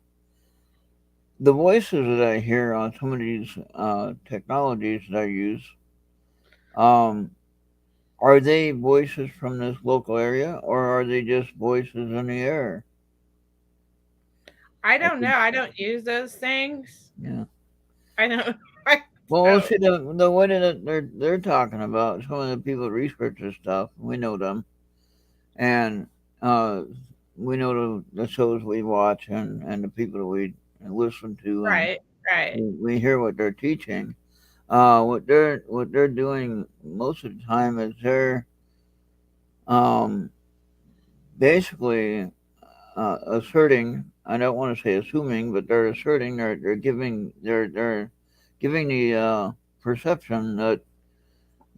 the voices that I hear on some of these technologies that I use, um, are they voices from this local area or are they just voices in the air? I I don't think, know. I don't use those things. yeah. I don't. I Well, don't. see the way that they're talking about some of the people that research this stuff. We know them, and uh, we know the shows we watch and the people that we listen to, and Right, right. we hear what they're teaching. What they're doing most of the time is they're um, basically asserting. I don't want to say assuming, but they're asserting. They're giving the perception that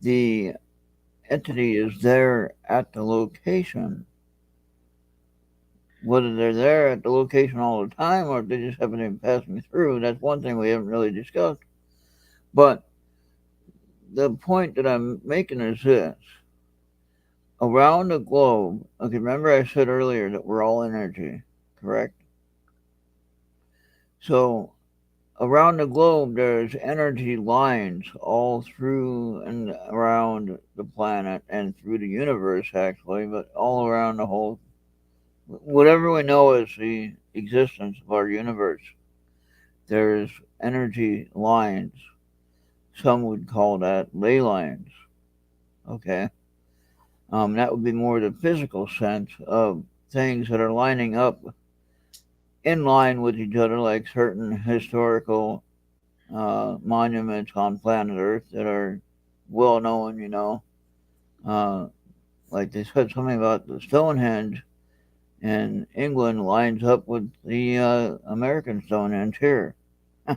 the entity is there at the location. Whether they're there at the location all the time or if they just happen to be passing through, that's one thing we haven't really discussed. But the point that I'm making is this: around the globe, okay, remember I said earlier that we're all energy, correct? So around the globe, there's energy lines all through and around the planet and through the universe, actually, but all around the whole, whatever we know as the existence of our universe, there's energy lines. Some would call that ley lines. Okay. That would be more the physical sense of things that are lining up in line with each other, like certain historical monuments on planet Earth that are well known, Uh, like they said something about the Stonehenge in England lines up with the American Stonehenge here.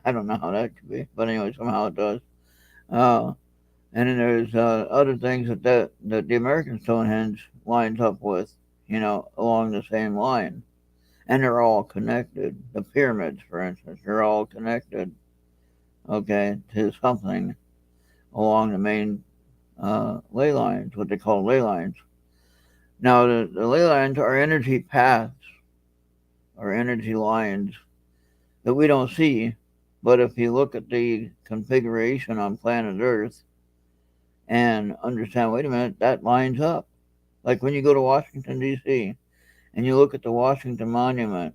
I don't know how that could be, but anyway, somehow it does. Uh, and then there's other things that the American Stonehenge lines up with, along the same line, and they're all connected. The pyramids, for instance, they're all connected, okay, to something along the main ley lines, what they call ley lines. Now, the ley lines are energy paths or energy lines that we don't see, but if you look at the configuration on planet Earth and understand, wait a minute, that lines up. Like when you go to Washington D.C. and you look at the Washington Monument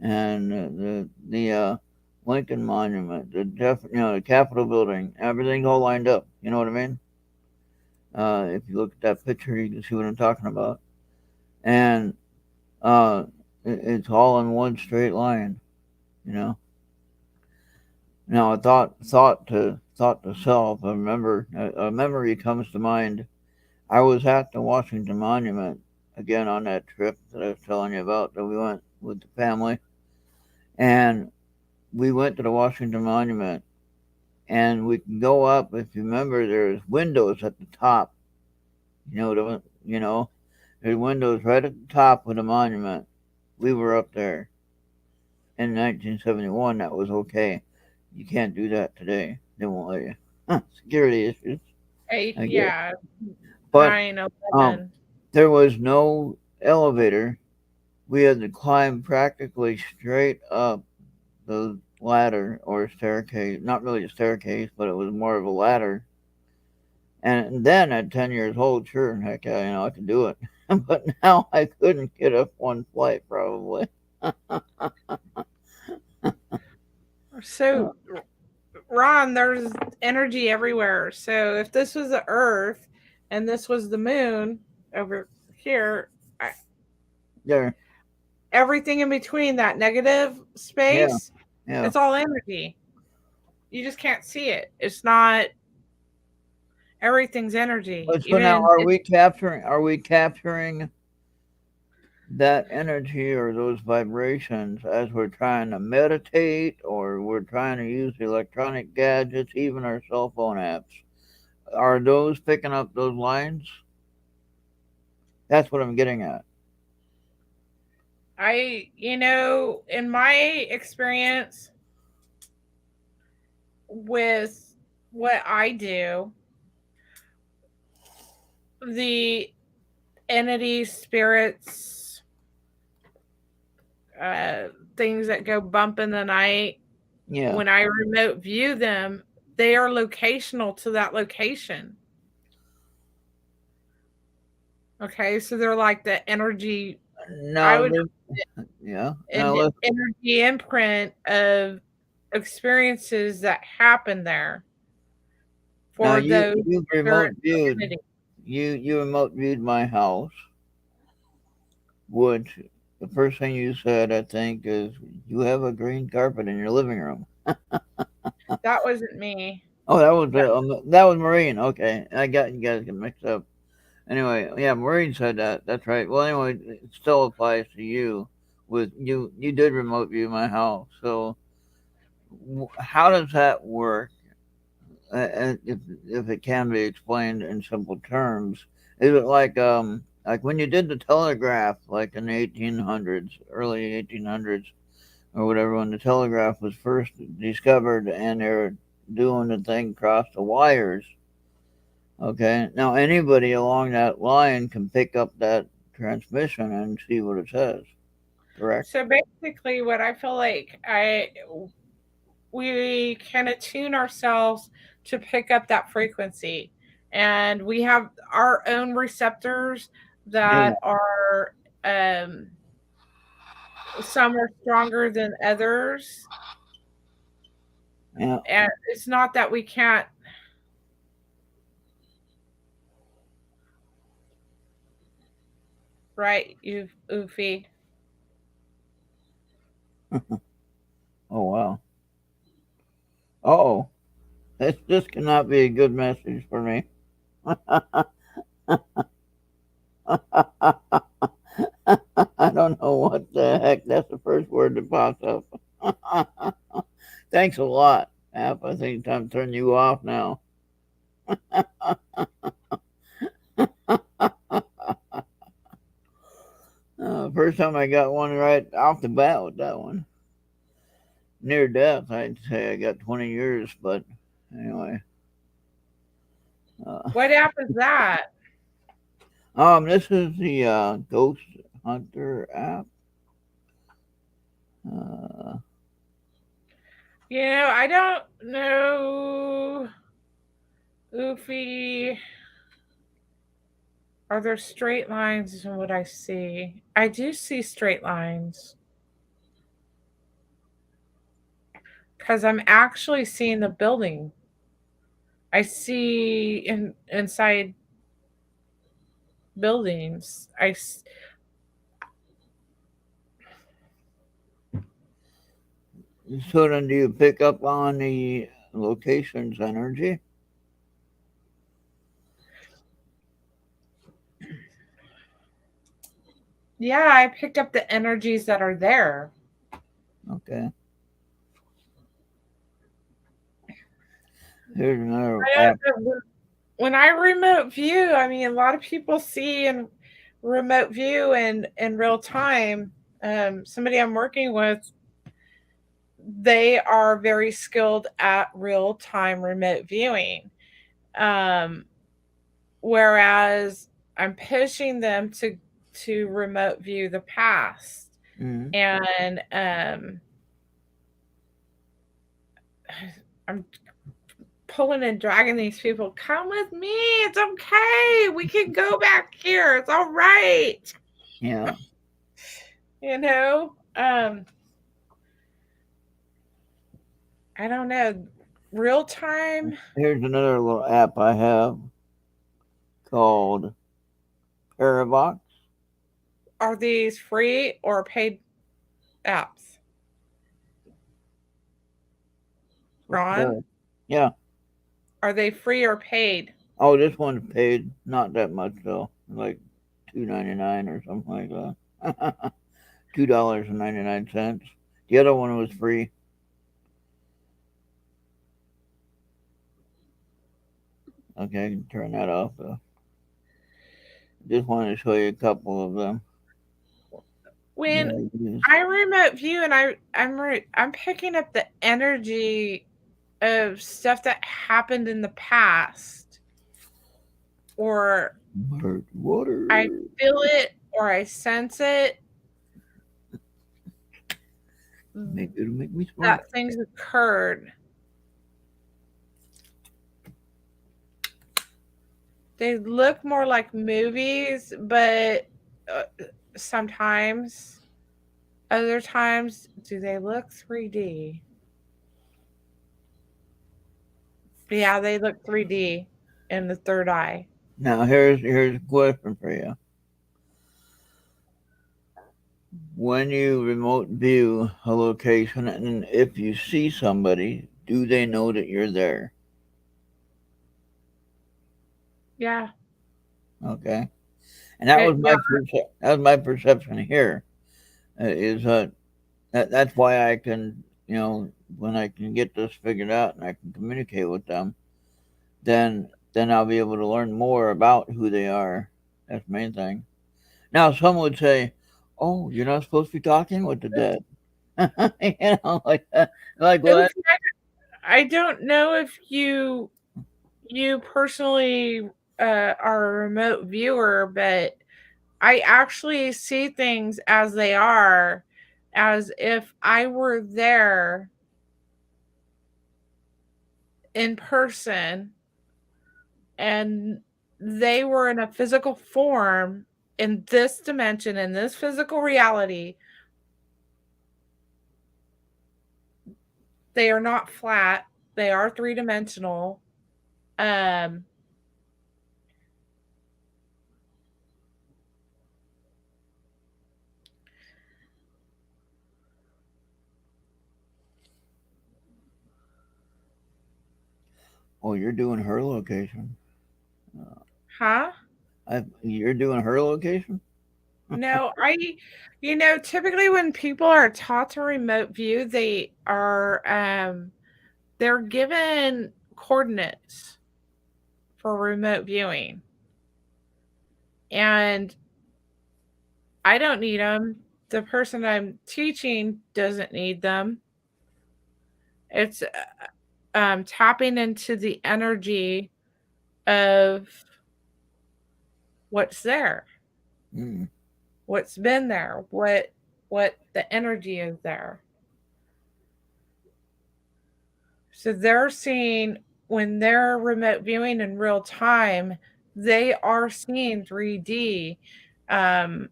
and the Lincoln Monument, the Capitol Building, everything's all lined up. You know what I mean? If you look at that picture, you can see what I'm talking about, and uh, it's all in one straight line. You know. Now, a thought to self. A memory comes to mind. I was at the Washington Monument again on that trip that I was telling you about that we went with the family, and we went to the Washington Monument, and we can go up. If you remember, there's windows at the top. There's windows right at the top of the monument. We were up there in 1971. That was okay. You can't do that today. They won't let you. Security issues, I guess. Yeah, But 9/11. there was no elevator. We had to climb practically straight up the ladder or staircase. Not really a staircase, but it was more of a ladder. And then at 10 years old, sure, heck yeah, I could do it. But now I couldn't get up one flight, probably. So, Ron, there's energy everywhere. So if this was the Earth and this was the moon over here, There. everything in between that negative space, Yeah. it's all energy. You just can't see it. It's not. Everything's energy. So now, are we capturing that energy or those vibrations as we're trying to meditate, or we're trying to use electronic gadgets, even our cell phone apps? Are those picking up those lines? That's what I'm getting at. In my experience with what I do, the entities, spirits, things that go bump in the night, when I remote view them, they are locational to that location. Okay, so they're like the energy. Energy imprint of experiences that happen there. For you remote viewed. You remote viewed my house, which the first thing you said, I think, is you have a green carpet in your living room. That wasn't me. Oh, that was Maureen. Okay, I got you guys get mixed up. Anyway, yeah, Maureen said that. That's right. Well, anyway, it still applies to you. With you did remote view my house. So, how does that work? If it can be explained in simple terms, is it like when you did the telegraph, like in the 1800s, early 1800s, or whatever, when the telegraph was first discovered, and they're doing the thing across the wires? Okay, now anybody along that line can pick up that transmission and see what it says, correct? So basically, what I feel like we can attune ourselves to pick up that frequency, and we have our own receptors that are some are stronger than others. Yeah. And it's not that we can't. Right, you Oofy. Oh, wow. Oh, this cannot be a good message for me. I don't know what the heck. That's the first word that pops up. Thanks a lot, App. I think it's time to turn you off now. First time I got one right off the bat with that one. Near death, I'd say I got 20 years, but anyway. What app is that? This is the Ghost Hunter app. I don't know. Oofy. Are there straight lines in what I see? I do see straight lines. Because I'm actually seeing the building. I see inside buildings. So then do you pick up on the location's energy? Yeah, I picked up the energies that are there. Okay. Here's another I app. don't know. When I remote view, I mean, a lot of people see in remote view and in real time. Somebody I'm working with, they are very skilled at real time remote viewing. Um, Whereas I'm pushing them to remote view the past, Mm-hmm. and I'm pulling and dragging these people. Come with me. It's okay. We can go back here. It's all right. Yeah. You know. I don't know. Real time. Here's another little app I have called Paravox. Are these free or paid apps? Ron, Yeah. are they free or paid? Oh, this one's paid. Not that much though. Like $2.99 or something like that. $2.99. The other one was free. Okay, I can turn that off though. Just wanted to show you a couple of them. When Yeah, I remote view and I'm picking up the energy of stuff that happened in the past, or water. I feel it or I sense it It'll make me smart. that things occurred. They look more like movies, but sometimes, other times, do they look 3D? Yeah, they look 3D in the third eye. Now here's a question for you. When you remote view a location and if you see somebody, do they know that you're there? Yeah. Okay. And that was my perception here. Is that's why I can, when I can get this figured out and I can communicate with them, then I'll be able to learn more about who they are. That's the main thing. Now, some would say, "Oh, you're not supposed to be talking with the dead," like that. Like what? I don't know if you personally are a remote viewer, but I actually see things as they are, as if I were there in person and they were in a physical form in this dimension, in this physical reality. They are not flat, they are three-dimensional. Um Oh, you're doing her location. huh? You're doing her location. No, typically when people are taught to remote view, they're given coordinates for remote viewing. And I don't need them. The person I'm teaching doesn't need them. It's tapping into the energy of what's there, Mm. what's been there, what the energy is there. So they're seeing, when they're remote viewing in real time, they are seeing 3D um,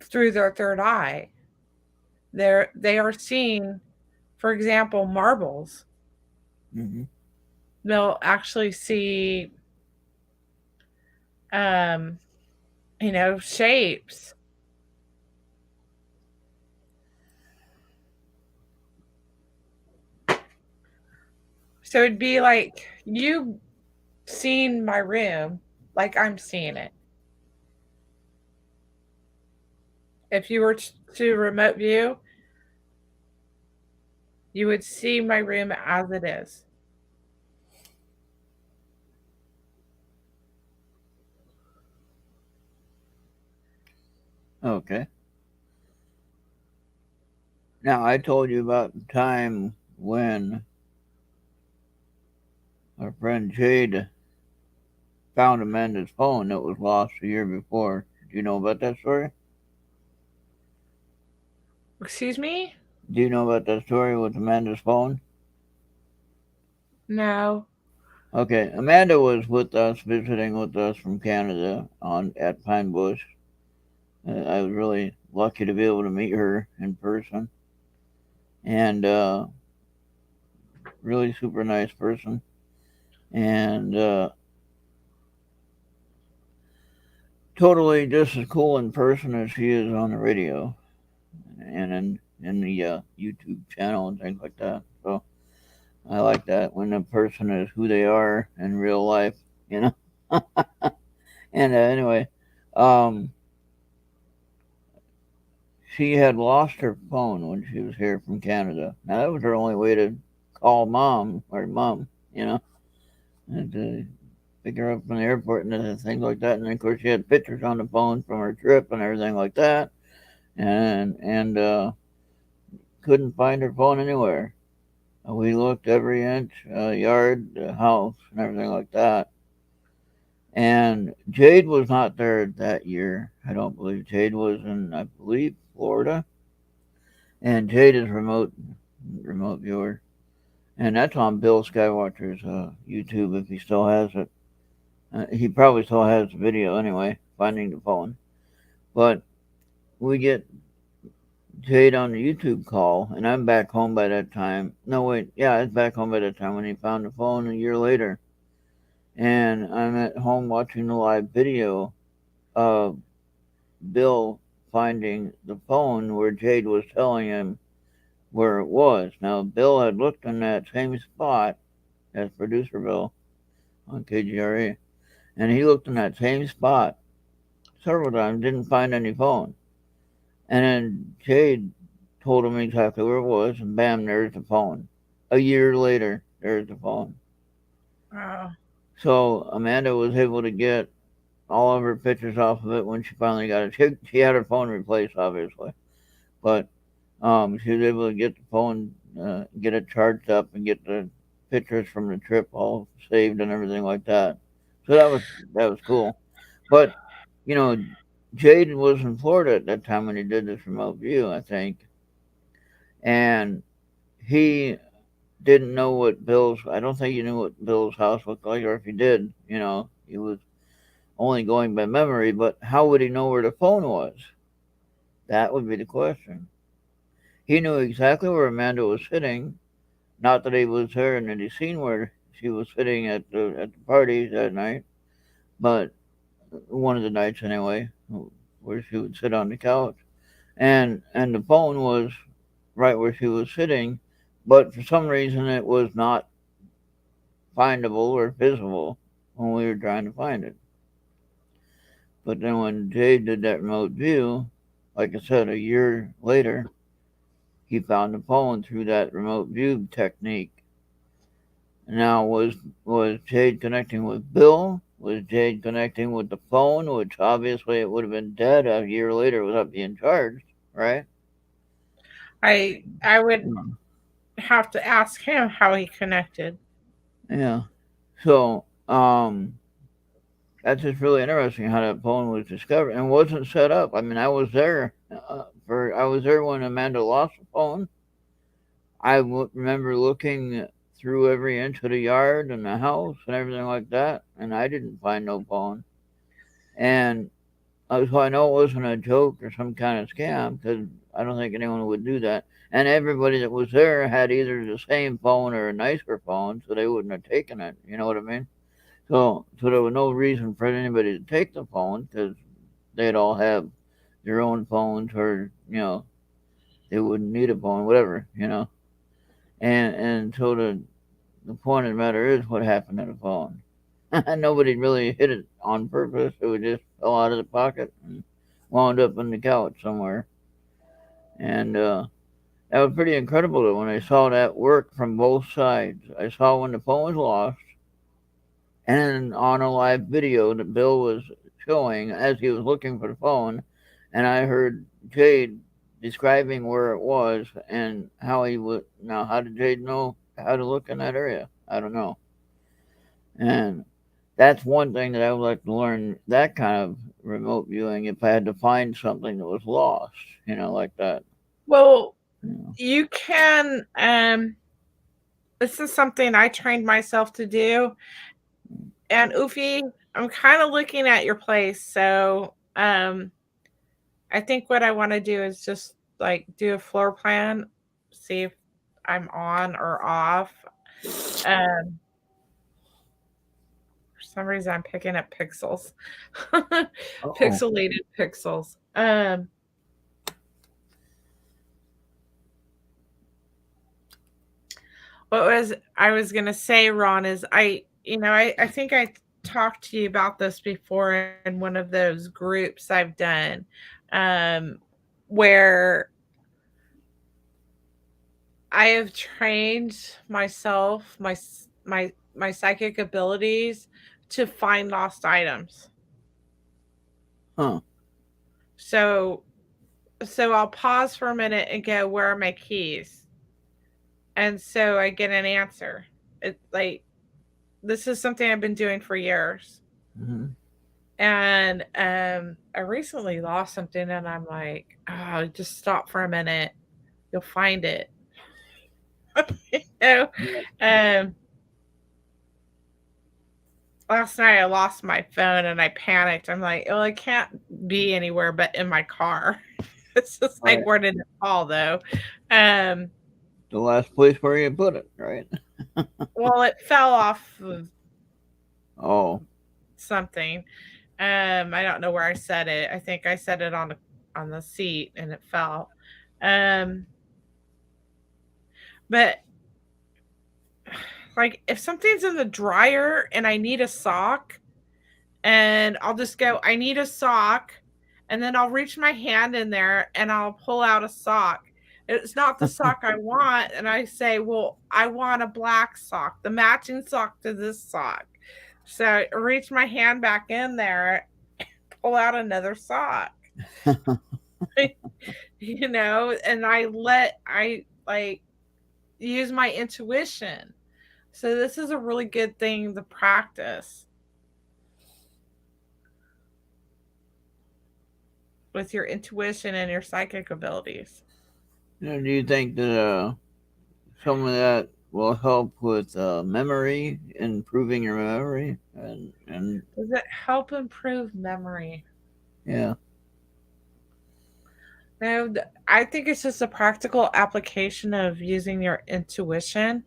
through their third eye. They are seeing, for example, marbles. Mm-hmm. They'll actually see, um, shapes. So it'd be like you seeing my room like I'm seeing it. If you were to remote view, you would see my room as it is. Okay. Now, I told you about the time when our friend Jade found Amanda's phone that was lost a year before. Do you know about that story? Excuse me? Do you know about that story with Amanda's phone? No. Okay, Amanda was with us, visiting with us from Canada at Pine Bush. I was really lucky to be able to meet her in person, and really super nice person, and totally just as cool in person as she is on the radio and in the YouTube channel and things like that. So I like that when a person is who they are in real life, you know. And anyway, um, she had lost her phone when she was here from Canada. Now that was her only way to call mom, you know, and to pick her up from the airport and things like that. And of course, she had pictures on the phone from her trip and everything like that, and couldn't find her phone anywhere. We looked every inch, yard, house, and everything like that. And Jade was not there that year. I don't believe Jade was in, I believe, Florida. And Jade is remote viewer, and that's on Bill Skywatcher's YouTube if he still has it. He probably still has the video anyway, finding the phone. But we get Jade on the YouTube call, and I'm back home by that time. No, wait, yeah, I was back home by that time when he found the phone a year later. And I'm at home watching the live video of Bill finding the phone where Jade was telling him where it was. Now, Bill had looked in that same spot as producer Bill on KGRA, and he looked in that same spot several times, didn't find any phone. And then Jade told him exactly where it was, and bam, there's the phone. A year later, there's the phone. Wow. So Amanda was able to get all of her pictures off of it when she finally got it. She had her phone replaced, obviously, but she was able to get the phone, get it charged up, and get the pictures from the trip all saved and everything like that. So that was cool. But you know, Jaden was in Florida at that time when he did this remote view, I think, and he didn't know what Bill's. I don't think he knew what Bill's house looked like, or if he did, he was only going by memory. But how would he know where the phone was? That would be the question. He knew exactly where Amanda was sitting. Not that he was there and that he seen where she was sitting at the party that night, but one of the nights anyway, where she would sit on the couch, and the phone was right where she was sitting, but for some reason it was not findable or visible when we were trying to find it. But then when Jay did that remote view, like I said, a year later, he found the phone through that remote view technique. Now, was Jade connecting with Bill? Was Jade connecting with the phone, which obviously it would have been dead a year later without being charged, right? I would have to ask him how he connected. Yeah. So, that's just really interesting how that phone was discovered and wasn't set up. I mean, I was there I was there when Amanda lost the phone. Remember looking through every inch of the yard and the house and everything like that, and I didn't find no phone. And so I know it wasn't a joke or some kind of scam because I don't think anyone would do that. And everybody that was there had either the same phone or a nicer phone, so they wouldn't have taken it. You know what I mean? So there was no reason for anybody to take the phone because they'd all have their own phones, or they wouldn't need a phone, whatever. And so the point of the matter is, what happened to the phone? Nobody really hit it on purpose. It would just fell out of the pocket and wound up on the couch somewhere. And that was pretty incredible though, when I saw that work from both sides. I saw when the phone was lost, and on a live video that Bill was showing as he was looking for the phone, and I heard Jade describing where it was and how he would. Now, how did Jade know how to look in that area? I don't know. And that's one thing that I would like to learn, that kind of remote viewing, if I had to find something that was lost, like that. Well, You know. you can, this is something I trained myself to do. And Ufi, I'm kind of looking at your place. So I think what I want to do is just like do a floor plan, see if I'm on or off. For some reason, I'm picking up pixels, pixelated pixels. What I was gonna say, Ron, is I think I talked to you about this before in one of those groups I've done, where I have trained myself, my psychic abilities to find lost items. Huh. So I'll pause for a minute and go, where are my keys? And so I get an answer. It's like, this is something I've been doing for years. Mm-hmm. And I recently lost something, and I'm like, oh, just stop for a minute. You'll find it. you know? Last night I lost my phone and I panicked. I'm like, well, it can't be anywhere but in my car. It's just like, where did it fall, though? The last place where you put it, right? Well, it fell off of something. I don't know where I set it. I think I set it on the seat and it fell. But like, if something's in the dryer and I need a sock, and I'll just go, I need a sock, and then I'll reach my hand in there and I'll pull out a sock. It's not the sock I want, and I say, well, I want a black sock, the matching sock to this sock. So I reach my hand back in there, pull out another sock. And I like use my intuition. So this is a really good thing to practice with your intuition and your psychic abilities. Do you think that some of that will help with memory, improving your memory, and does it help improve memory? Yeah. No, I think it's just a practical application of using your intuition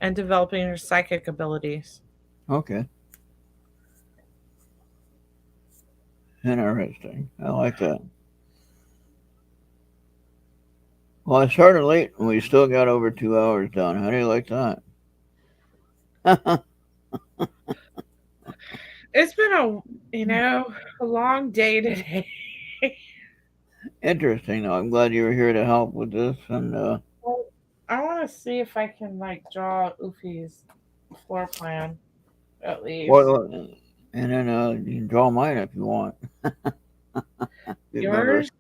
and developing your psychic abilities. Okay. Interesting. I like that. Well, I started late and we still got over 2 hours done. How do you like that? It's been a long day today. Interesting, though. I'm glad you were here to help with this. And Well, I want to see if I can draw Ufi's floor plan at least. well, and then you can draw mine if you want. Yours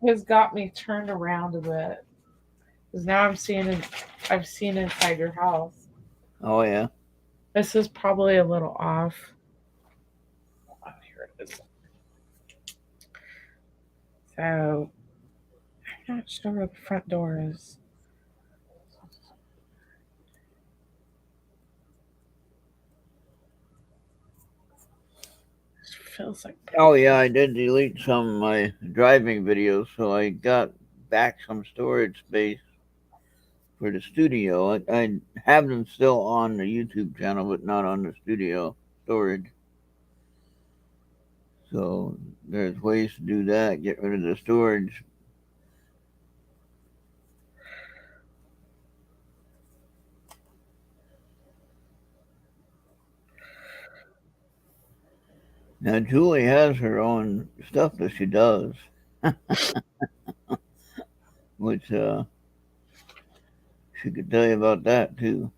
has got me turned around a bit because now I've seen inside your house. Oh yeah. This is probably a little off. Oh, here it is. So I'm not sure where the front door is. Feels like. Oh yeah, I did delete some of my driving videos, so I got back some storage space for the studio. I have them still on the YouTube channel, but not on the studio storage. So there's ways to do that. Get rid of the storage. Now Julie has her own stuff that she does, which she could tell you about that too.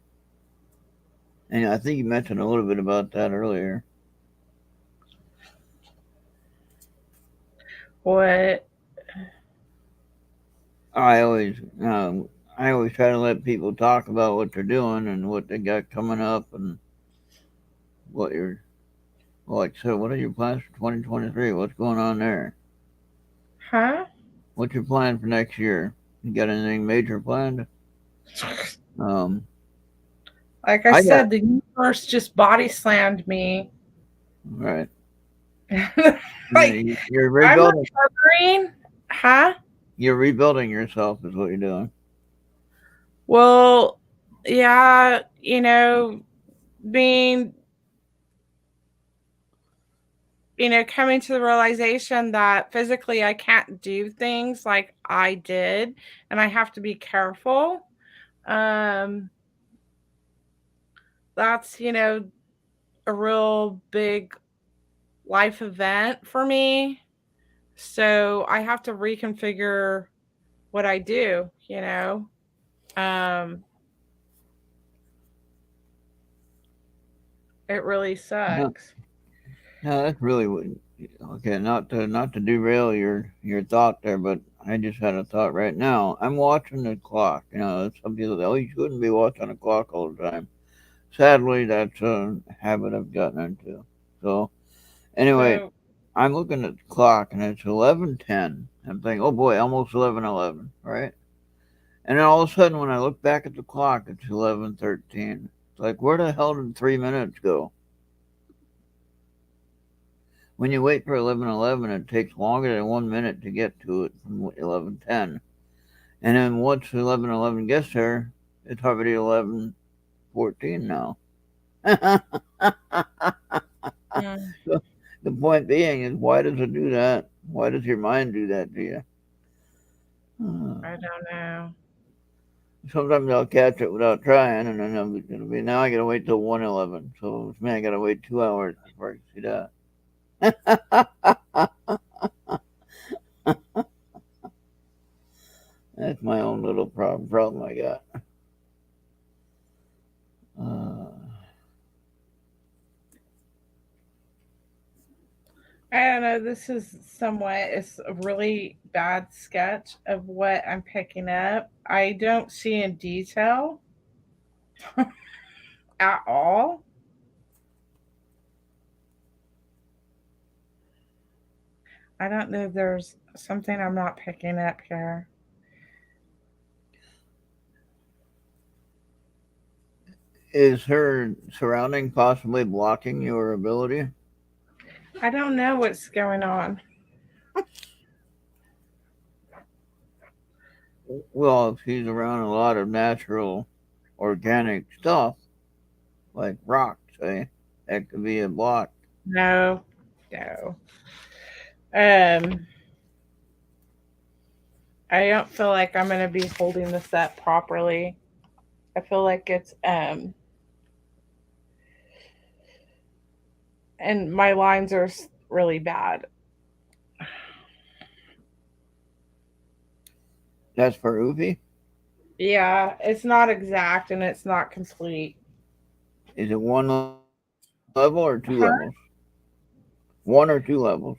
And I think you mentioned a little bit about that earlier. What? I always try to let people talk about what they're doing and what they got coming up and what you're like. So, what are your plans for 2023? What's going on there? Huh? What's your plan for next year? You got anything major planned? Like I said, the universe just body slammed me. Right. Like You're I'm rebuilding. recovering. Huh? You're rebuilding yourself, is what you're doing. Well, yeah, being, coming to the realization that physically I can't do things like I did, and I have to be careful. That's, a real big life event for me. So I have to reconfigure what I do, It really sucks. No, that's really what. Okay, not to derail your thought there, but I just had a thought right now. I'm watching the clock. Some people say, "Oh, you shouldn't be watching the clock all the time." Sadly, that's a habit I've gotten into. So anyway, So, I'm looking at the clock and it's 11:10. I'm thinking, "Oh boy, almost 11:11," right? And then all of a sudden, when I look back at the clock, it's 11:13. It's like, where the hell did 3 minutes go? When you wait for 11:11, it takes longer than 1 minute to get to it from 11:10. And then once 11:11 gets there, it's already 11:14 now. mm, So the point being is, why does it do that? Why does your mind do that to you? I don't know. Sometimes I'll catch it without trying, and then I'm gonna be now. I gotta wait till 1:11. So man, I gotta wait 2 hours before I can see that. That's my own little problem I got. I don't know. This is it's a really bad sketch of what I'm picking up. I don't see in detail at all. I don't know if there's something I'm not picking up here. Is her surrounding possibly blocking your ability? I don't know what's going on. Well, if she's around a lot of natural, organic stuff, like rocks, say, that could be a block. No, no. Um, I don't feel like I'm going to be holding this up properly. I feel like it's and my lines are really bad. That's for Ufi? Yeah, it's not exact and it's not complete. Is it one level or two Huh? levels? One or two levels?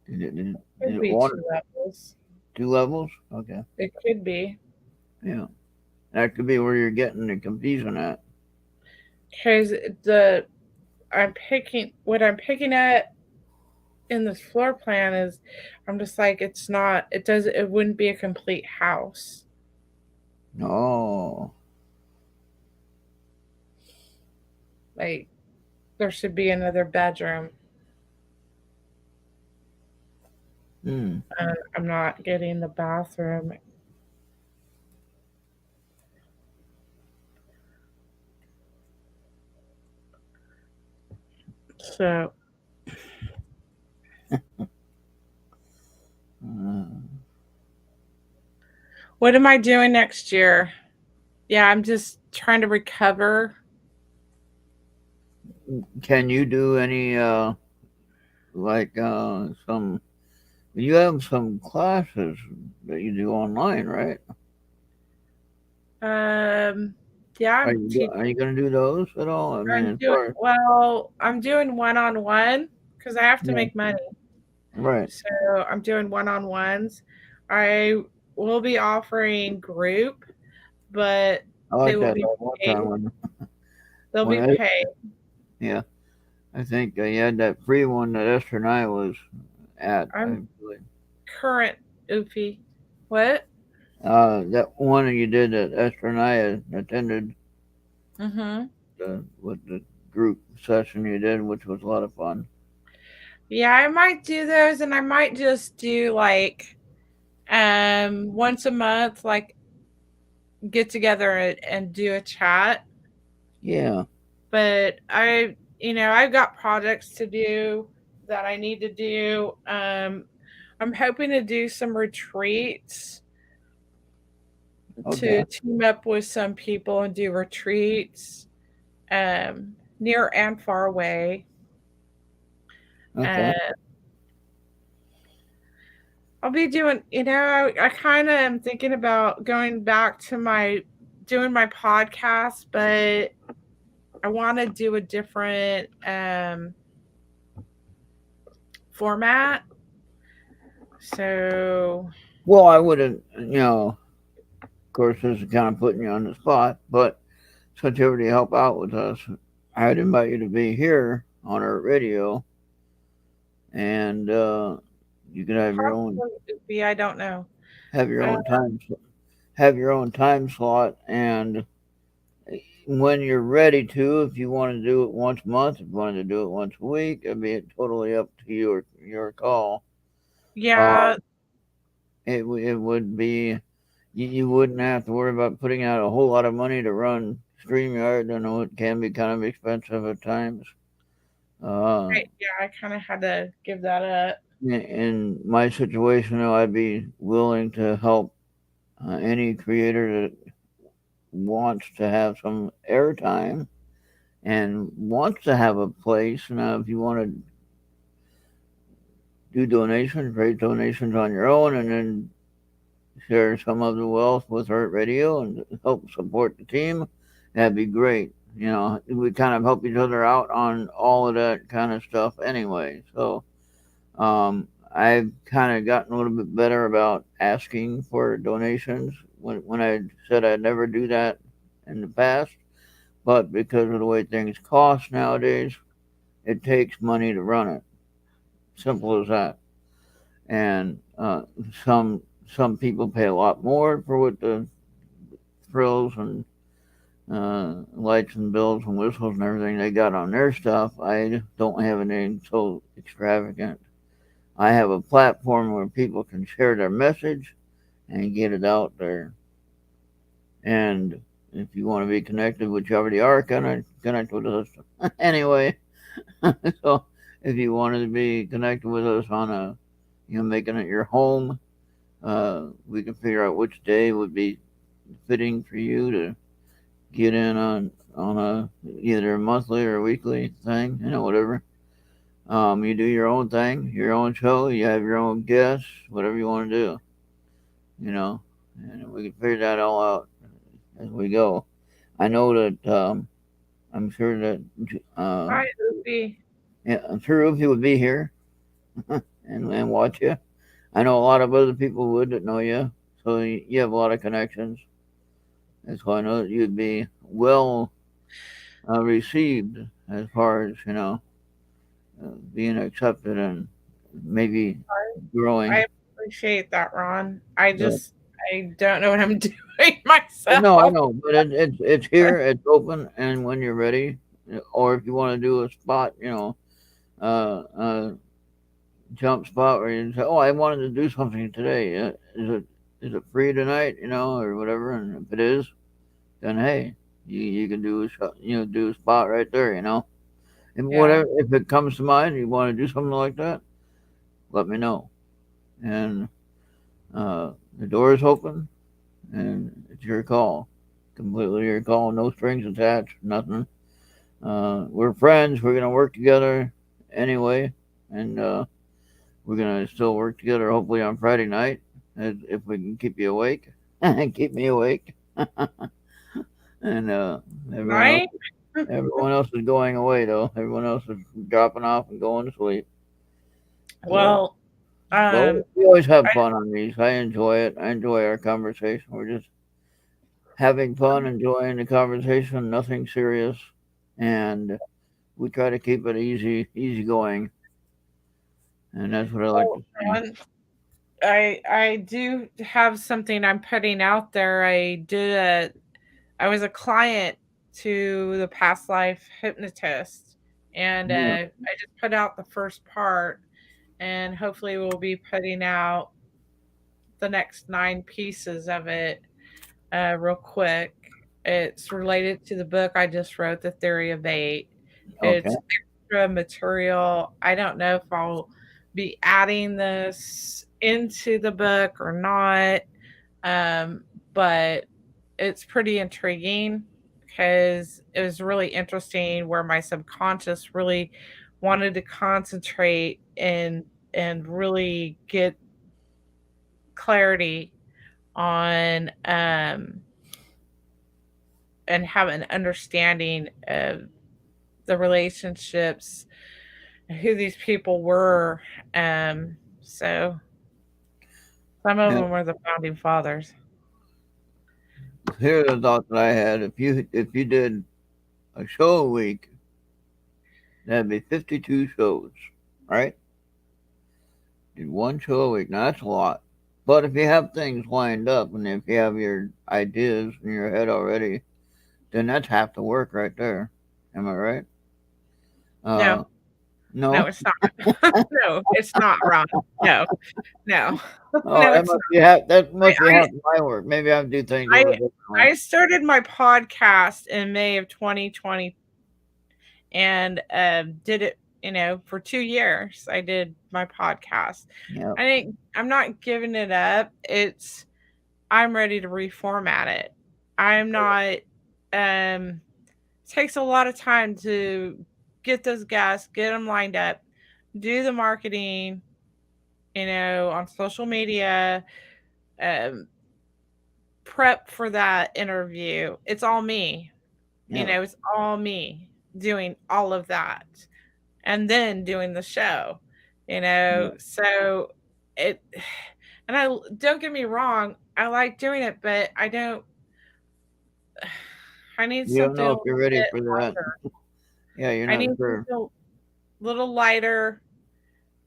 Is Could it be one? 2 levels. 2 levels? Okay. It could be. Yeah. That could be where you're getting the confusion at. Because what I'm picking up in this floor plan is, I'm just like, it wouldn't be a complete house. Oh. Like, there should be another bedroom. Hmm. And I'm not getting the bathroom. So, what am I doing next year? Yeah, I'm just trying to recover. Can you do any like some. You have some classes that you do online, right? Yeah, Are I'm you teaching. are you gonna do those at all? I mean, I'm as doing far well. I'm doing one-on-one because I have to yeah, make money. right. So I'm doing one-on-ones. I will be offering group, but I they like will that. be Like one paid. time They'll when be I, paid. yeah, I think you had that free one that Esther and I was at. I I'm believe. current Oofy. What? That one that you did that Esther and I had attended Mm-hmm. with the group session you did, which was a lot of fun. Yeah, I might do those, and I might just do like once a month, like get together and do a chat. Yeah. But I've got projects to do that I need to do. I'm hoping to do some retreats, Okay. to team up with some people and do retreats near and far away. Okay. And I'll be doing, I kind of am thinking about going back to doing my podcast, but I want to do a different format. So, Well, I wouldn't. Of course, this is kind of putting you on the spot, but since you already help out with us, I'd invite you to be here on our radio, and you can possibly, I don't know. have your Uh, own time have your own time slot, and when you're ready to, if you want to do it once a month, if you wanted to do it once a week, it'd be totally up to you or your call. Uh, yeah, it would be you wouldn't have to worry about putting out a whole lot of money to run StreamYard. I know it can be kind of expensive at times. Uh, I kind of had to give that up. in my situation, though, I'd be willing to help any creator that wants to have some airtime and wants to have a place. Now, if you want to do donations, raise donations on your own, and then share some of the wealth with Errt Radio and help support the team, that'd be great. We kind of help each other out on all of that kind of stuff anyway. So I've kind of gotten a little bit better about asking for donations when I said I'd never do that in the past. But because of the way things cost nowadays, it takes money to run it. Simple as that. And some people pay a lot more for what the frills and lights and bells and whistles and everything they got on their stuff. I don't have anything so extravagant. I have a platform where people can share their message and get it out there. And if you want to be connected, which you already are, connect with us anyway. So if you wanted to be connected with us on making it your home, we can figure out which day would be fitting for you to get in on a either a monthly or a weekly thing, whatever. You do your own thing, your own show. You have your own guests, whatever you want to do, you know, and we can figure that all out as we go. I know that I'm sure that uh, Hi, Oofy. yeah, I'm sure Ruthie would be here and watch you. I know a lot of other people would that know you, so you have a lot of connections. And so I know that you'd be well received as far as being accepted and maybe I growing. appreciate that, Ron. But I don't know what I'm doing no, I myself. know, but it's here, it's open, and when you're ready, or if you want to do a spot, uh, jump spot where you say, "Oh, I wanted to do something today. Is it free tonight? Or whatever." And if it is, then hey, you can do do a spot right there. And Yeah. whatever, if it comes to mind, you want to do something like that, let me know. And the door is open, and it's your call, completely your call. No strings attached, nothing. We're friends. We're gonna work together anyway. and we're gonna still work together. Hopefully on Friday night, if we can keep you awake and keep me awake, and everyone else. Right? Everyone else is going away though. Everyone else is dropping off and going to sleep. So, Well, but um, we always have I, fun on these. I enjoy it. I enjoy our conversation. We're just having fun, enjoying the conversation. Nothing serious, and we try to keep it easy going. And that's what I like well, to see. Ron, I do have something I'm putting out there. I was a client to the past life hypnotist, and Yeah. I just put out the first part, and hopefully we'll be putting out the next 9 pieces of it real quick. It's related to the book I just wrote, The Theory of Eight. Okay. It's extra material. I don't know if I'll be adding this into the book or not, but it's pretty intriguing because it was really interesting where my subconscious really wanted to concentrate and really get clarity on and have an understanding of the relationships, who these people were. So some of Yeah. them were the founding fathers. Here's the thought that I had. If you did a show a week, that'd be 52 shows, right? Did one show a week. Now that's a lot. But if you have things lined up and if you have your ideas in your head already, then that's half the work right there. Am I right? No, Uh, no, no. it's not. No, it's not, Ron. No, no, Oh, no, that it's must not. be half. That I, must be half my work. Maybe I do things a I, little I, differently. I started my podcast in May of 2020 and did it, for 2 years. I did my podcast. Yeah. I'm not giving it up. I'm ready to reformat it. I'm not, it takes a lot of time to get those guests, get them lined up, do the marketing, on social media, um, prep for that interview. It's all me. Yeah. It's all me doing all of that and then doing the show, Yeah. So it, and I don't get me wrong, I like doing it, but I need You don't something know a if little you're ready bit for that. lighter. Yeah, you're I not need sure. something a little lighter.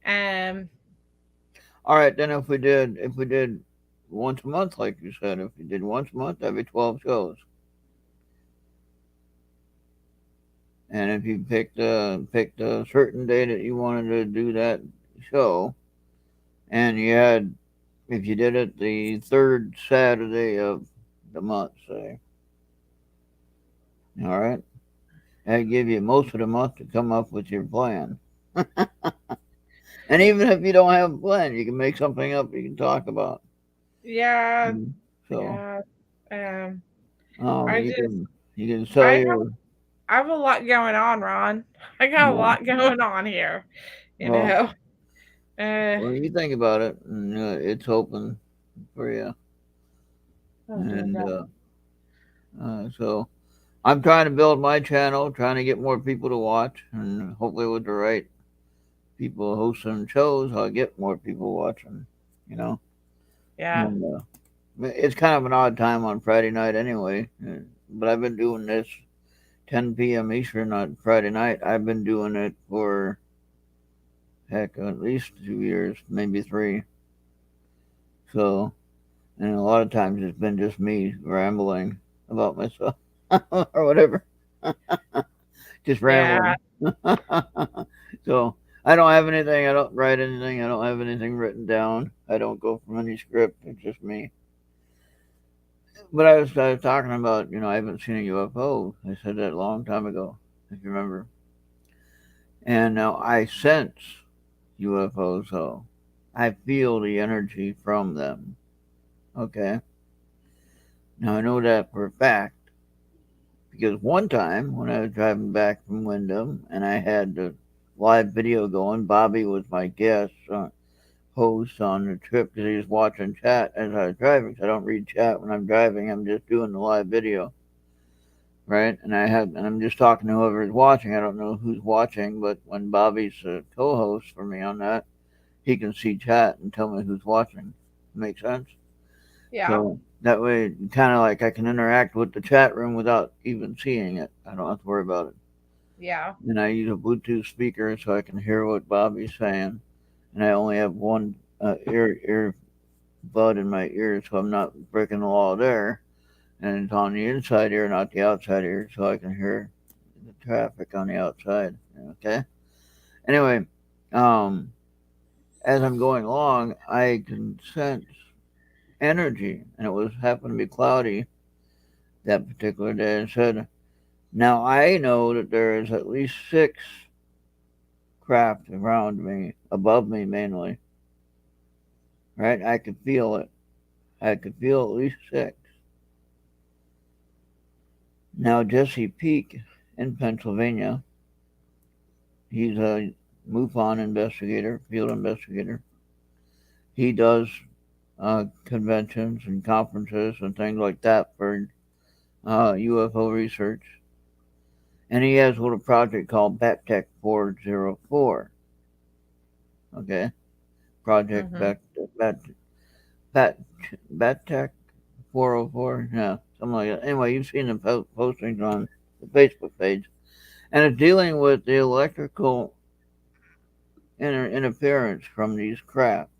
Um, All right, then if we did once a month, like you said, if we did once a month, that'd be 12 shows. And if you picked a certain day that you wanted to do that show, and if you did it the third Saturday of the month, say, all right, that'd give you most of the month to come up with your plan. And even if you don't have a plan, you can make something up you can talk about. yeah, Mhm. So, yeah. Um, um, I you just, can you can sell I your have a lot going on, Ron. I got a yeah. lot going on here, you Well, know. Uh, well, you think about it, and it's open for you. oh dear And God. so I'm trying to build my channel, trying to get more people to watch, and hopefully with the right people hosting shows, I'll get more people watching. You know, Yeah. and it's kind of an odd time on Friday night anyway. But I've been doing this 10 p.m. Eastern on Friday night. I've been doing it for heck at least 2 years, maybe three. So, and a lot of times it's been just me rambling about myself or whatever, just Yeah. rambling. So I don't have anything. I don't write anything. I don't have anything written down. I don't go from any script. It's just me. But I was talking about, I haven't seen a UFO. I said that a long time ago, if you remember. And now I sense UFOs, so I feel the energy from them. Okay. Now I know that for a fact because one time when I was driving back from Wyndham and I had the live video going. Bobby was my guest host on the trip because he was watching chat as I was driving. 'Cause I don't read chat when I'm driving. I'm just doing the live video, right? And I'm just talking to whoever's watching. I don't know who's watching, but when Bobby's a co-host for me on that, he can see chat and tell me who's watching. Make sense? Yeah. So that way, kind of like I can interact with the chat room without even seeing it. I don't have to worry about it. Yeah. And I use a Bluetooth speaker so I can hear what Bobby's saying. And I only have one ear bud in my ear, so I'm not breaking the law there. And it's on the inside ear, not the outside ear, so I can hear the traffic on the outside. Okay. Anyway, um, as I'm going along, I can sense energy, and it was happened to be cloudy that particular day. And said, now I know that there is at least 6 craft around me, above me mainly. Right? I could feel it. I could feel at least 6. Now, Jesse Peak in Pennsylvania, he's a MUFON investigator, field investigator. He does conventions and conferences and things like that for UFO research. And he has a little project called BATTECH 404. Okay? Project Mm-hmm. Bat, BATTECH 404? Yeah, something like that. Anyway, you've seen the postings on the Facebook page. And it's dealing with the electrical interference from these craft.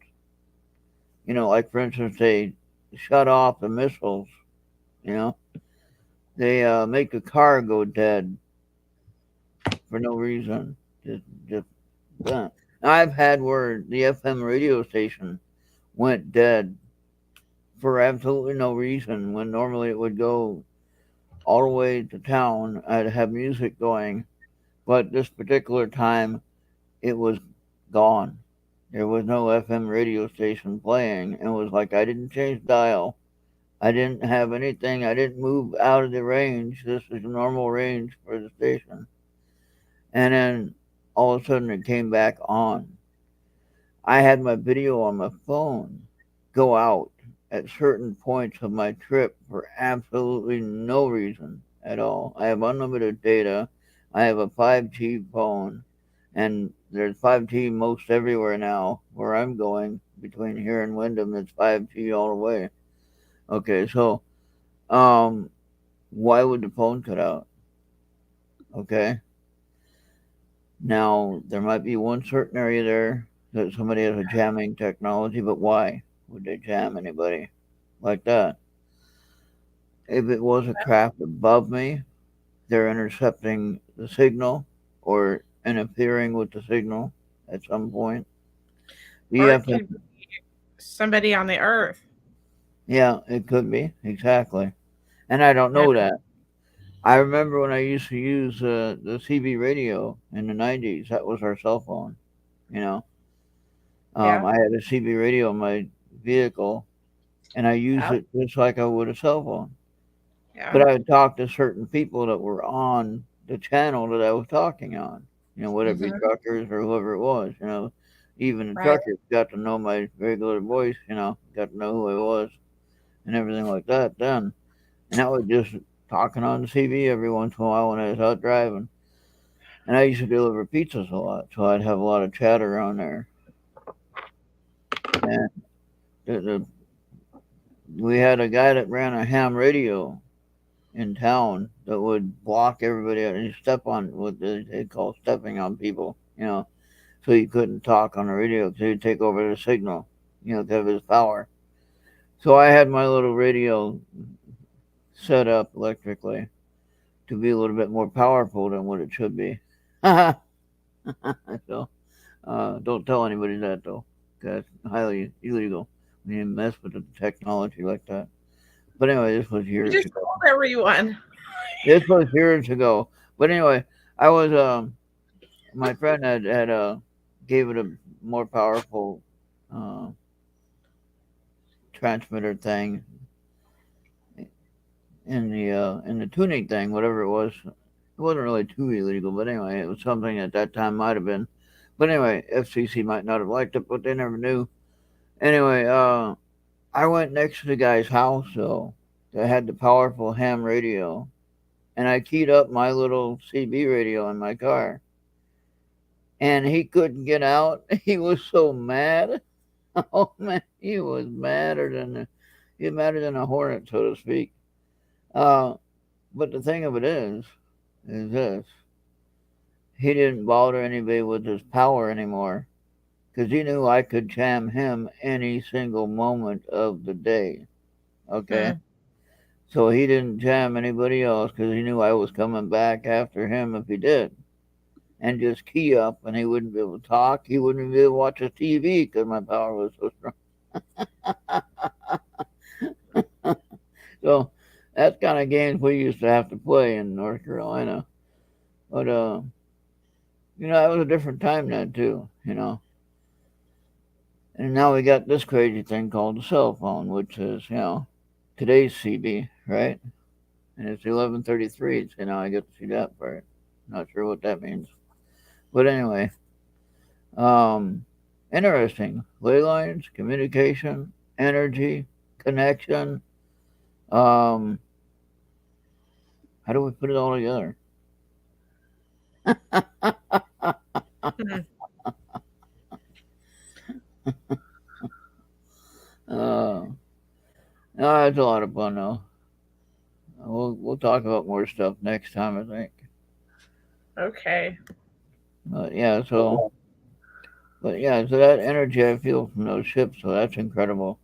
Like for instance, they shut off the missiles. You know, they make a car go dead for no reason. Just that. I've had where the FM radio station went dead for absolutely no reason when normally it would go all the way to town. I'd have music going, but this particular time it was gone. There was no FM radio station playing. It was like I didn't change dial. I didn't have anything. I didn't move out of the range. This is normal range for the station. And then all of a sudden it came back on. I had my video on my phone go out at certain points of my trip for absolutely no reason at all. I have unlimited data. I have a 5G phone, and there's 5G most everywhere now where I'm going between here and Wyndham. It's 5G all the way. Okay, so um, why would the phone cut out? Okay, now there might be one certain area there that somebody has a jamming technology, but why would they jam anybody like that? If it was a craft above me, they're intercepting the signal or interfering with the signal at some point. You Or have it to, could be somebody on the earth. yeah, it could be exactly, and I don't Yeah. know that. I remember when I used to use the CB radio in the '90s. That was our cell phone. You know, Yeah. I had a CB radio in my vehicle, and I used Yeah. it just like I would a cell phone. Yeah. But I would talk to certain people that were on the channel that I was talking on. Whether it be Mm-hmm. truckers or whoever it was. Even the Right. truckers got to know my regular voice. Got to know who I was and everything like that. Then, and I was just talking on the TV every once in a while when I was out driving. And I used to deliver pizzas a lot, so I'd have a lot of chatter on there. And we had a guy that ran a ham radio in town that would block everybody out and step on what they call stepping on people, so he couldn't talk on the radio because he'd take over the signal, because of his power. So I had my little radio set up electrically to be a little bit more powerful than what it should be. So don't tell anybody that though, because it's highly illegal when you mess with the technology like that. But anyway, this was You years just ago. told everyone. This was years ago. But anyway, I was my friend had gave it a more powerful uh, transmitter thing in the tuning thing, whatever it was, It wasn't really too illegal, but anyway, it was something at that time might have been. But anyway, FCC might not have liked it, but they never knew. Anyway, I went next to the guy's house, so that had the powerful ham radio, and I keyed up my little CB radio in my car, and he couldn't get out. He was so mad. Oh man, he was madder than a hornet, so to speak. Uh, but the thing of it is this: he didn't bother anybody with his power anymore because he knew I could jam him any single moment of the day. Okay, Hmm. so he didn't jam anybody else because he knew I was coming back after him if he did. And just key up, and he wouldn't be able to talk. He wouldn't be able to watch his TV because my power was so strong. So that's kind of games we used to have to play in North Carolina. But that was a different time then too. And now we got this crazy thing called the cell phone, which is today's CB, right? And it's 11:33. So now I get to see that part. Not sure what that means, but anyway, um, interesting. Ley lines, communication, energy, connection. Um, how do we put it all together? Hmm. No, it's a lot of fun though. We'll talk about more stuff next time, I think. Okay. But yeah, so that energy I feel from those ships, so that's incredible.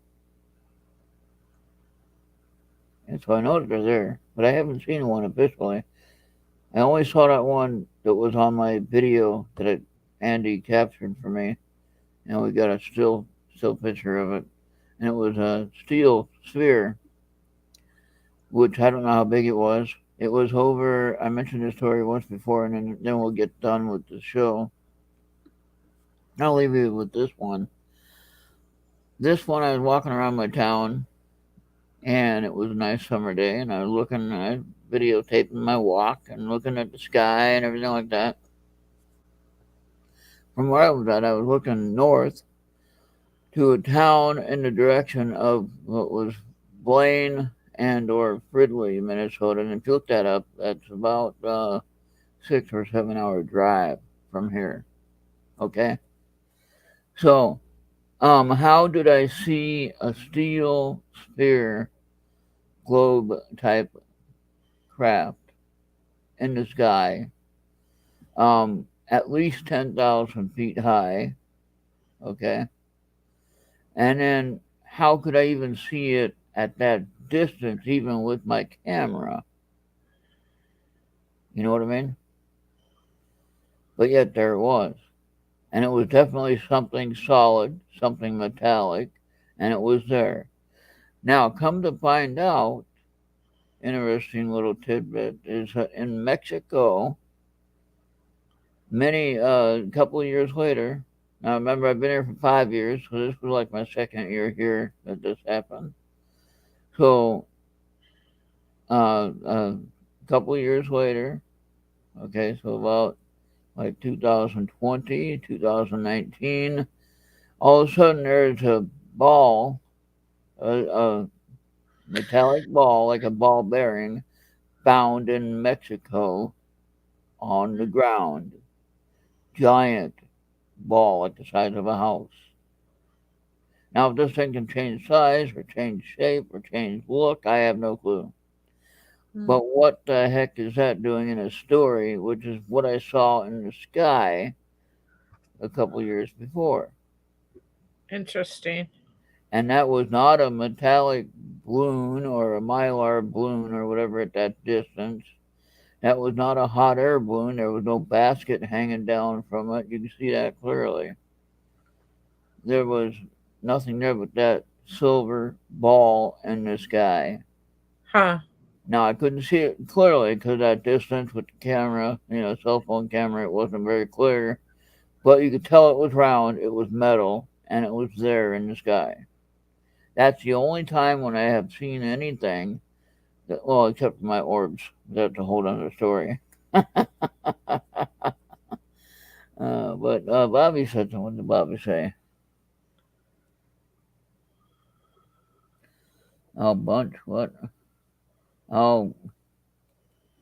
And so I know that they're there, but I haven't seen one officially. I only saw that one that was on my video that Andy captured for me, and we got a still picture of it, and it was a steel sphere, which I don't know how big it was. It was over. I mentioned this story once before, and then we'll get done with the show. I'll leave you with this one. This one, I was walking around my town, and it was a nice summer day, and I was looking, I was videotaping my walk and looking at the sky and everything like that. From where I was looking north to a town in the direction of what was Blaine and or Fridley, Minnesota. And if you look that up, that's about 6 or 7 hour drive from here. Okay, so how did I see a steel sphere globe type craft in the sky, at least 10,000 feet high? Okay, and then how could I even see it at that distance, even with my camera? You know what I mean? But yet there it was. And it was definitely something solid, something metallic, and it was there. Now, come to find out, interesting little tidbit is that in Mexico, many couple of years later. Now, remember, I've been here for 5 years, so this was like my second year here that this happened. So, a couple of years later, okay, so about like 2020, 2019, all of a sudden there's a ball, a metallic ball, like a ball bearing, found in Mexico on the ground. Giant ball like the size of a house. Now, if this thing can change size or change shape or change look, I have no clue. Hmm. But what the heck is that doing in a story, which is what I saw in the sky a couple years before? Interesting. And that was not a metallic balloon or a mylar balloon or whatever at that distance. That was not a hot air balloon. There was no basket hanging down from it. You can see that clearly. There was nothing there but that silver ball in the sky. Huh. Now, I couldn't see it clearly because that distance with the camera, cell phone camera, it wasn't very clear. But you could tell it was round, it was metal, and it was there in the sky. That's the only time when I have seen anything, well, except for my orbs. That's a whole other story. But Bobby said something. What did Bobby say? Oh, bunch. What? Oh,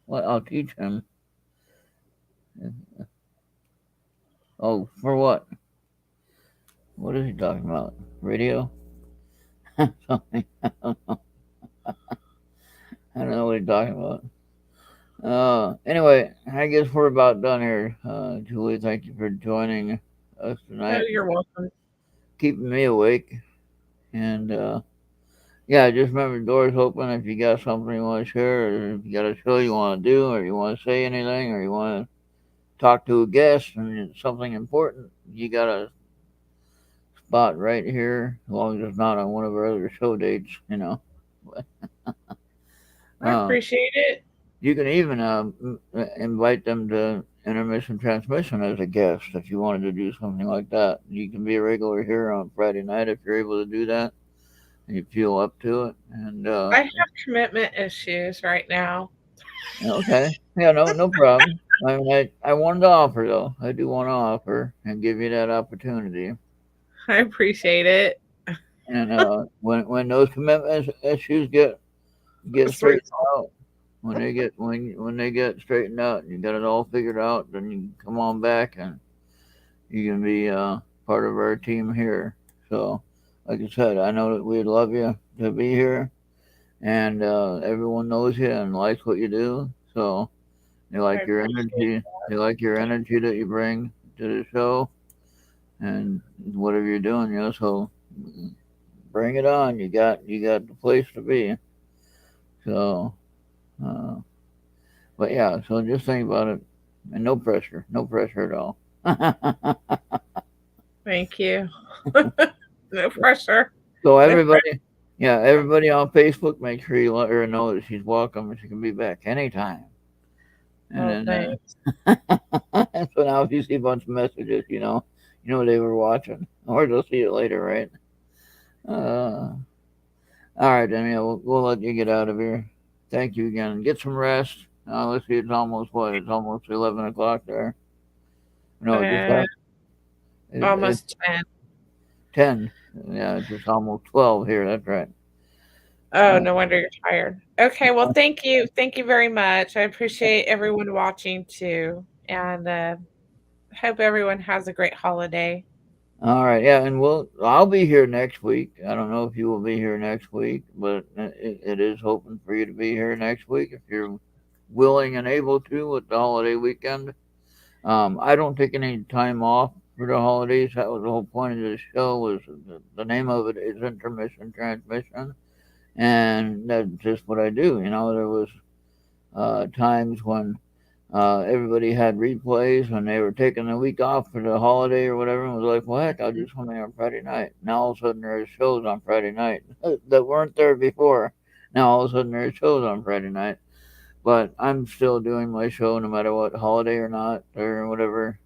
what? I'll teach him. Oh, for what? What is he talking about? Radio? Something. I don't know what he's talking about. Anyway, I guess we're about done here. Julie, thank you for joining us Oh, tonight, you're welcome. keeping me awake. And yeah, just remember the door's open if you got something you want to share, or if you got a show you want to do, or you want to say anything, or you want to talk to a guest and it's something important. You got a spot right here, as long as it's not on one of our other show dates, you know. I Uh, appreciate it. You can even invite them to intermission transmission as a guest if you wanted to do something like that. You can be a regular here on Friday night if you're able to do that and you feel up to it. And I have commitment issues right now. okay, yeah, no problem. I mean, I wanted to offer though. I do want to offer and give you that opportunity. I appreciate it. And when those commitment issues get Sweet. straightened out, when they get straightened out and you got it all figured out, then you come on back and you can be part of our team here. So, like I said, I know that we'd love you to be here, and everyone knows you and likes what you do. So they I like your appreciate energy. They like your energy that you bring to the show and whatever you're doing. So bring it on. You got the place to be. So, uh, but yeah. So just think about it, and no pressure at all. Thank you. No pressure. So No pressure. everybody, yeah, everybody on Facebook, make sure you let her know that she's welcome and she can be back anytime. Oh, And then, thanks. so now if you see a bunch of messages, you know they were watching, or they'll see it later, right? Uh, all right, then, yeah, we'll let you get out of here. Thank you again. Get some rest. Let's see, it's almost what? It's almost 11 o'clock there. No, just Uh, it's almost 10. 10. Yeah, it's just almost 12 here. That's right. Oh, Uh, no wonder you're tired. Okay, well, thank you. Thank you very much. I appreciate everyone watching too. And hope everyone has a great holiday. All right, yeah, and I'll be here next week. I don't know if you will be here next week, but it is hoping for you to be here next week if you're willing and able to with the holiday weekend. I don't take any time off for the holidays. That was the whole point of this show. Was the name of it is Intermission Transmission, and that's just what I do. There was times when everybody had replays and they were taking a week off for the holiday or whatever, and was like, well, heck, I'll do something on Friday night. Now all of a sudden there's shows on Friday night that weren't there before. Now all of a sudden there's shows on Friday night. But I'm still doing my show no matter what, holiday or not, or whatever.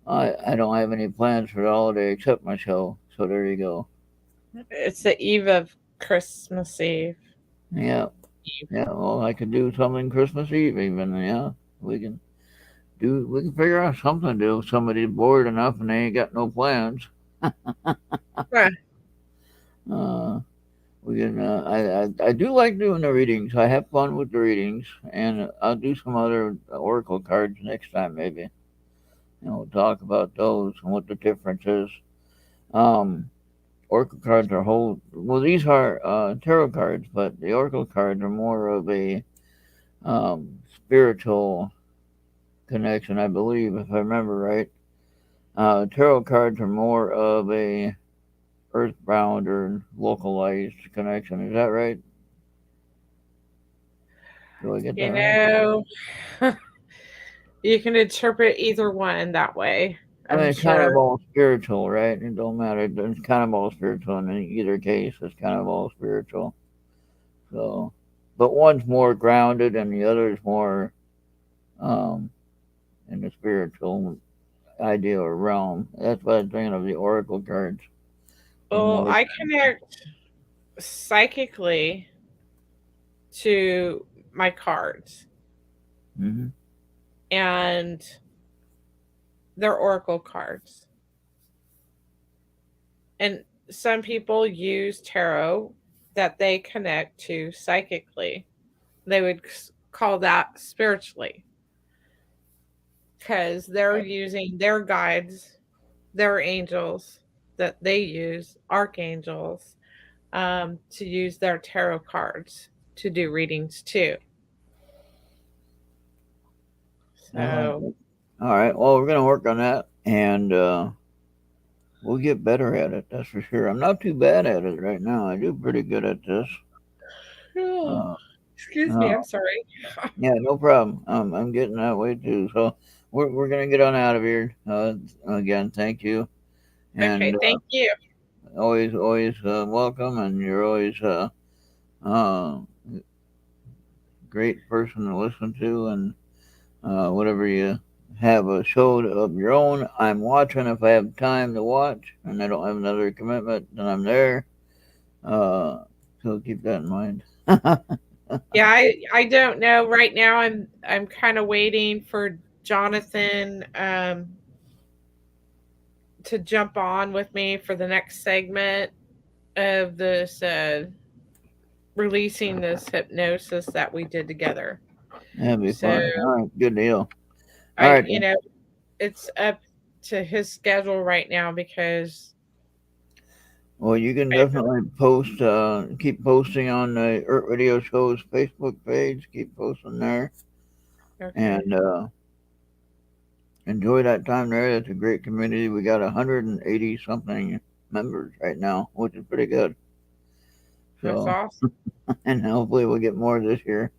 I don't have any plans for the holiday except my show. So there you go. It's the eve of Christmas Eve. Yeah. Yeah, well, I could do something Christmas Eve even. Yeah, we can we can figure out something to do if somebody's bored enough and they ain't got no plans. Yeah. Uh, we can. I do like doing the readings. I have fun with the readings, and I'll do some other oracle cards next time maybe. We'll talk about those and what the difference is. Um, Oracle cards are whole. Well, these are tarot cards, but the oracle cards are more of a spiritual connection, I believe, if I remember right. Tarot cards are more of a earthbound or localized connection. Is that right? Do I get that You right? know, you can interpret either one that way, I mean, I'm it's kind of sure. all spiritual, right? It don't matter. It's kind of all spiritual in either case. It's kind of all spiritual. So, but one's more grounded and the other is more um, in the spiritual idea or realm. That's what I'm thinking of the oracle cards. Well, I connect psychically to my cards. Mm-hmm. and they're oracle cards. And some people use tarot that they connect to psychically. They would call that spiritually because they're using their guides, their angels that they use, archangels, to use their tarot cards to do readings too. All right. So, All right. Well, we're gonna work on that, and we'll get better at it. That's for sure. I'm not too bad at it right now. I do pretty good at this. oh, Uh, excuse me, uh, I'm sorry. yeah, no problem. I'm getting that way too. So we're gonna get on out of here. Again, thank you, Okay, and thank you. always welcome, and you're always uh, great person to listen to, and whatever you have a show of your own, I'm watching if I have time to watch, and I don't have another commitment, then I'm there. Uh, so keep that in mind. Yeah, I don't know right now. I'm kind of waiting for Jonathan to jump on with me for the next segment of this releasing this hypnosis that we did together. That'd be So fun. All right, good deal. All I, right. you know, it's up to his schedule right now because Well, you can I, definitely keep posting on the Errt Radio Show's Facebook page. Keep posting there, okay, and enjoy that time there. That's a great community. We got 180 something members right now, which is pretty good. that's So, awesome. and hopefully we'll get more this year.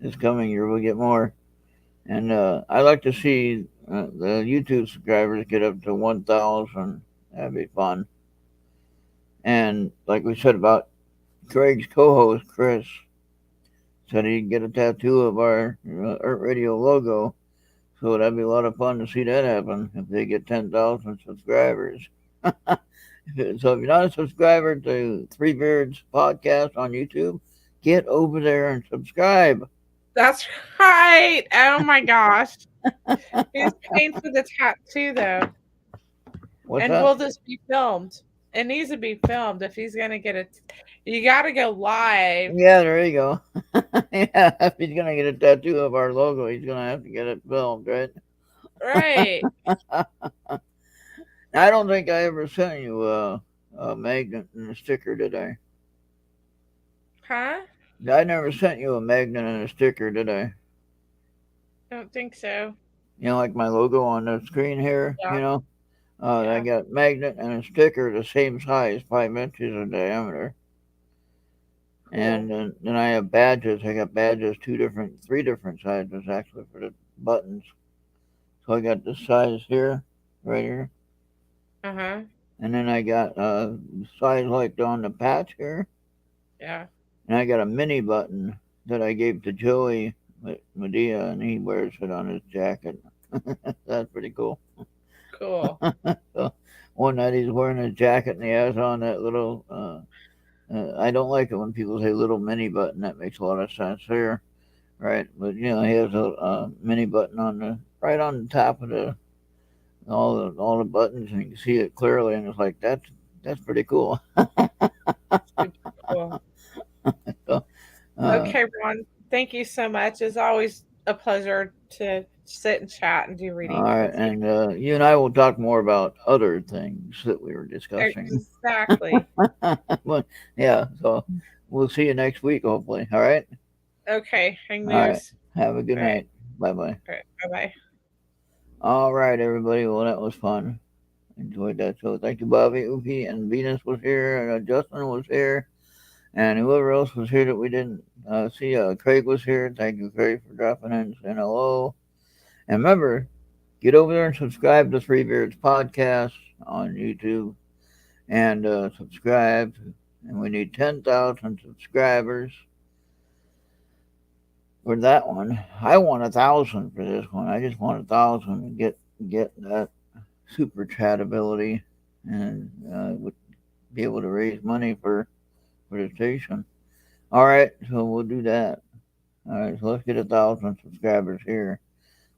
This coming year, we'll get more. And I like to see the YouTube subscribers get up to 1,000. That'd be fun. And like we said about Craig's co-host Chris, said he'd get a tattoo of our Errt Radio logo. So that'd be a lot of fun to see that happen if they get 10,000 subscribers. So if you're not a subscriber to Three Beards Podcast on YouTube, get over there and subscribe. That's right. Oh my gosh, he's paying for the tattoo though, What's and that? will this be filmed? It needs to be filmed if he's gonna get it. You got to go live. Yeah, there you go. Yeah, if he's gonna get a tattoo of our logo, he's gonna have to get it filmed, right? Right. I don't think I ever sent you a magnet and a sticker, did I? Huh? I never sent you a magnet and a sticker, did I? Don't think so. You know, like my logo on the screen here, Yeah. I Yeah. got magnet and a sticker the same size, 5 inches in diameter. Cool. And then I have badges. I got badges, three different sizes actually for the buttons. So I got this size here, right here. Uh-huh. And then I got size like on the patch here. Yeah. And I got a mini button that I gave to Joey Medea, and he wears it on his jacket. That's pretty cool. Cool. So one night he's wearing his jacket and he has on that little. I don't like it when people say little mini button. That makes a lot of sense there, right? But he has a mini button on the right on the top of all the buttons, and you can see it clearly. And it's like that's pretty cool. Super cool. So, uh, Okay, Ron. Thank you so much. It's always a pleasure to sit and chat and do all readings right, with you. and you and I will talk more about other things that we were discussing. Exactly. But yeah, so we'll see you next week, hopefully. All right. Okay. Hang All right. loose. Have a good All right. night. Bye bye. All right. Bye-bye. All right, everybody. Well, that was fun. Enjoyed that show. Thank you, Bobby, Oopie, and Venus was here, and Justin was here, and whoever else was here that we didn't see. Craig was here. Thank you, Craig, for dropping in and saying hello. And remember, get over there and subscribe to Three Beards Podcast on YouTube, and subscribe. And we need 10,000 subscribers for that one. I want 1,000 for this one. I just want 1,000 to get that super chat ability, and would be able to raise money for the station. All right, so we'll do that. All right, so let's get 1,000 subscribers here.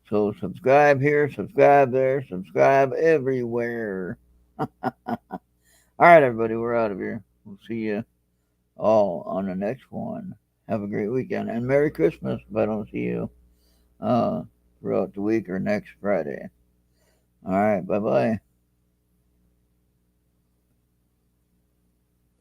So subscribe here, subscribe there, subscribe everywhere. All right, everybody, we're out of here. We'll see you all on the next one. Have a great weekend and Merry Christmas if I don't see you throughout the week or next Friday. All right, bye-bye.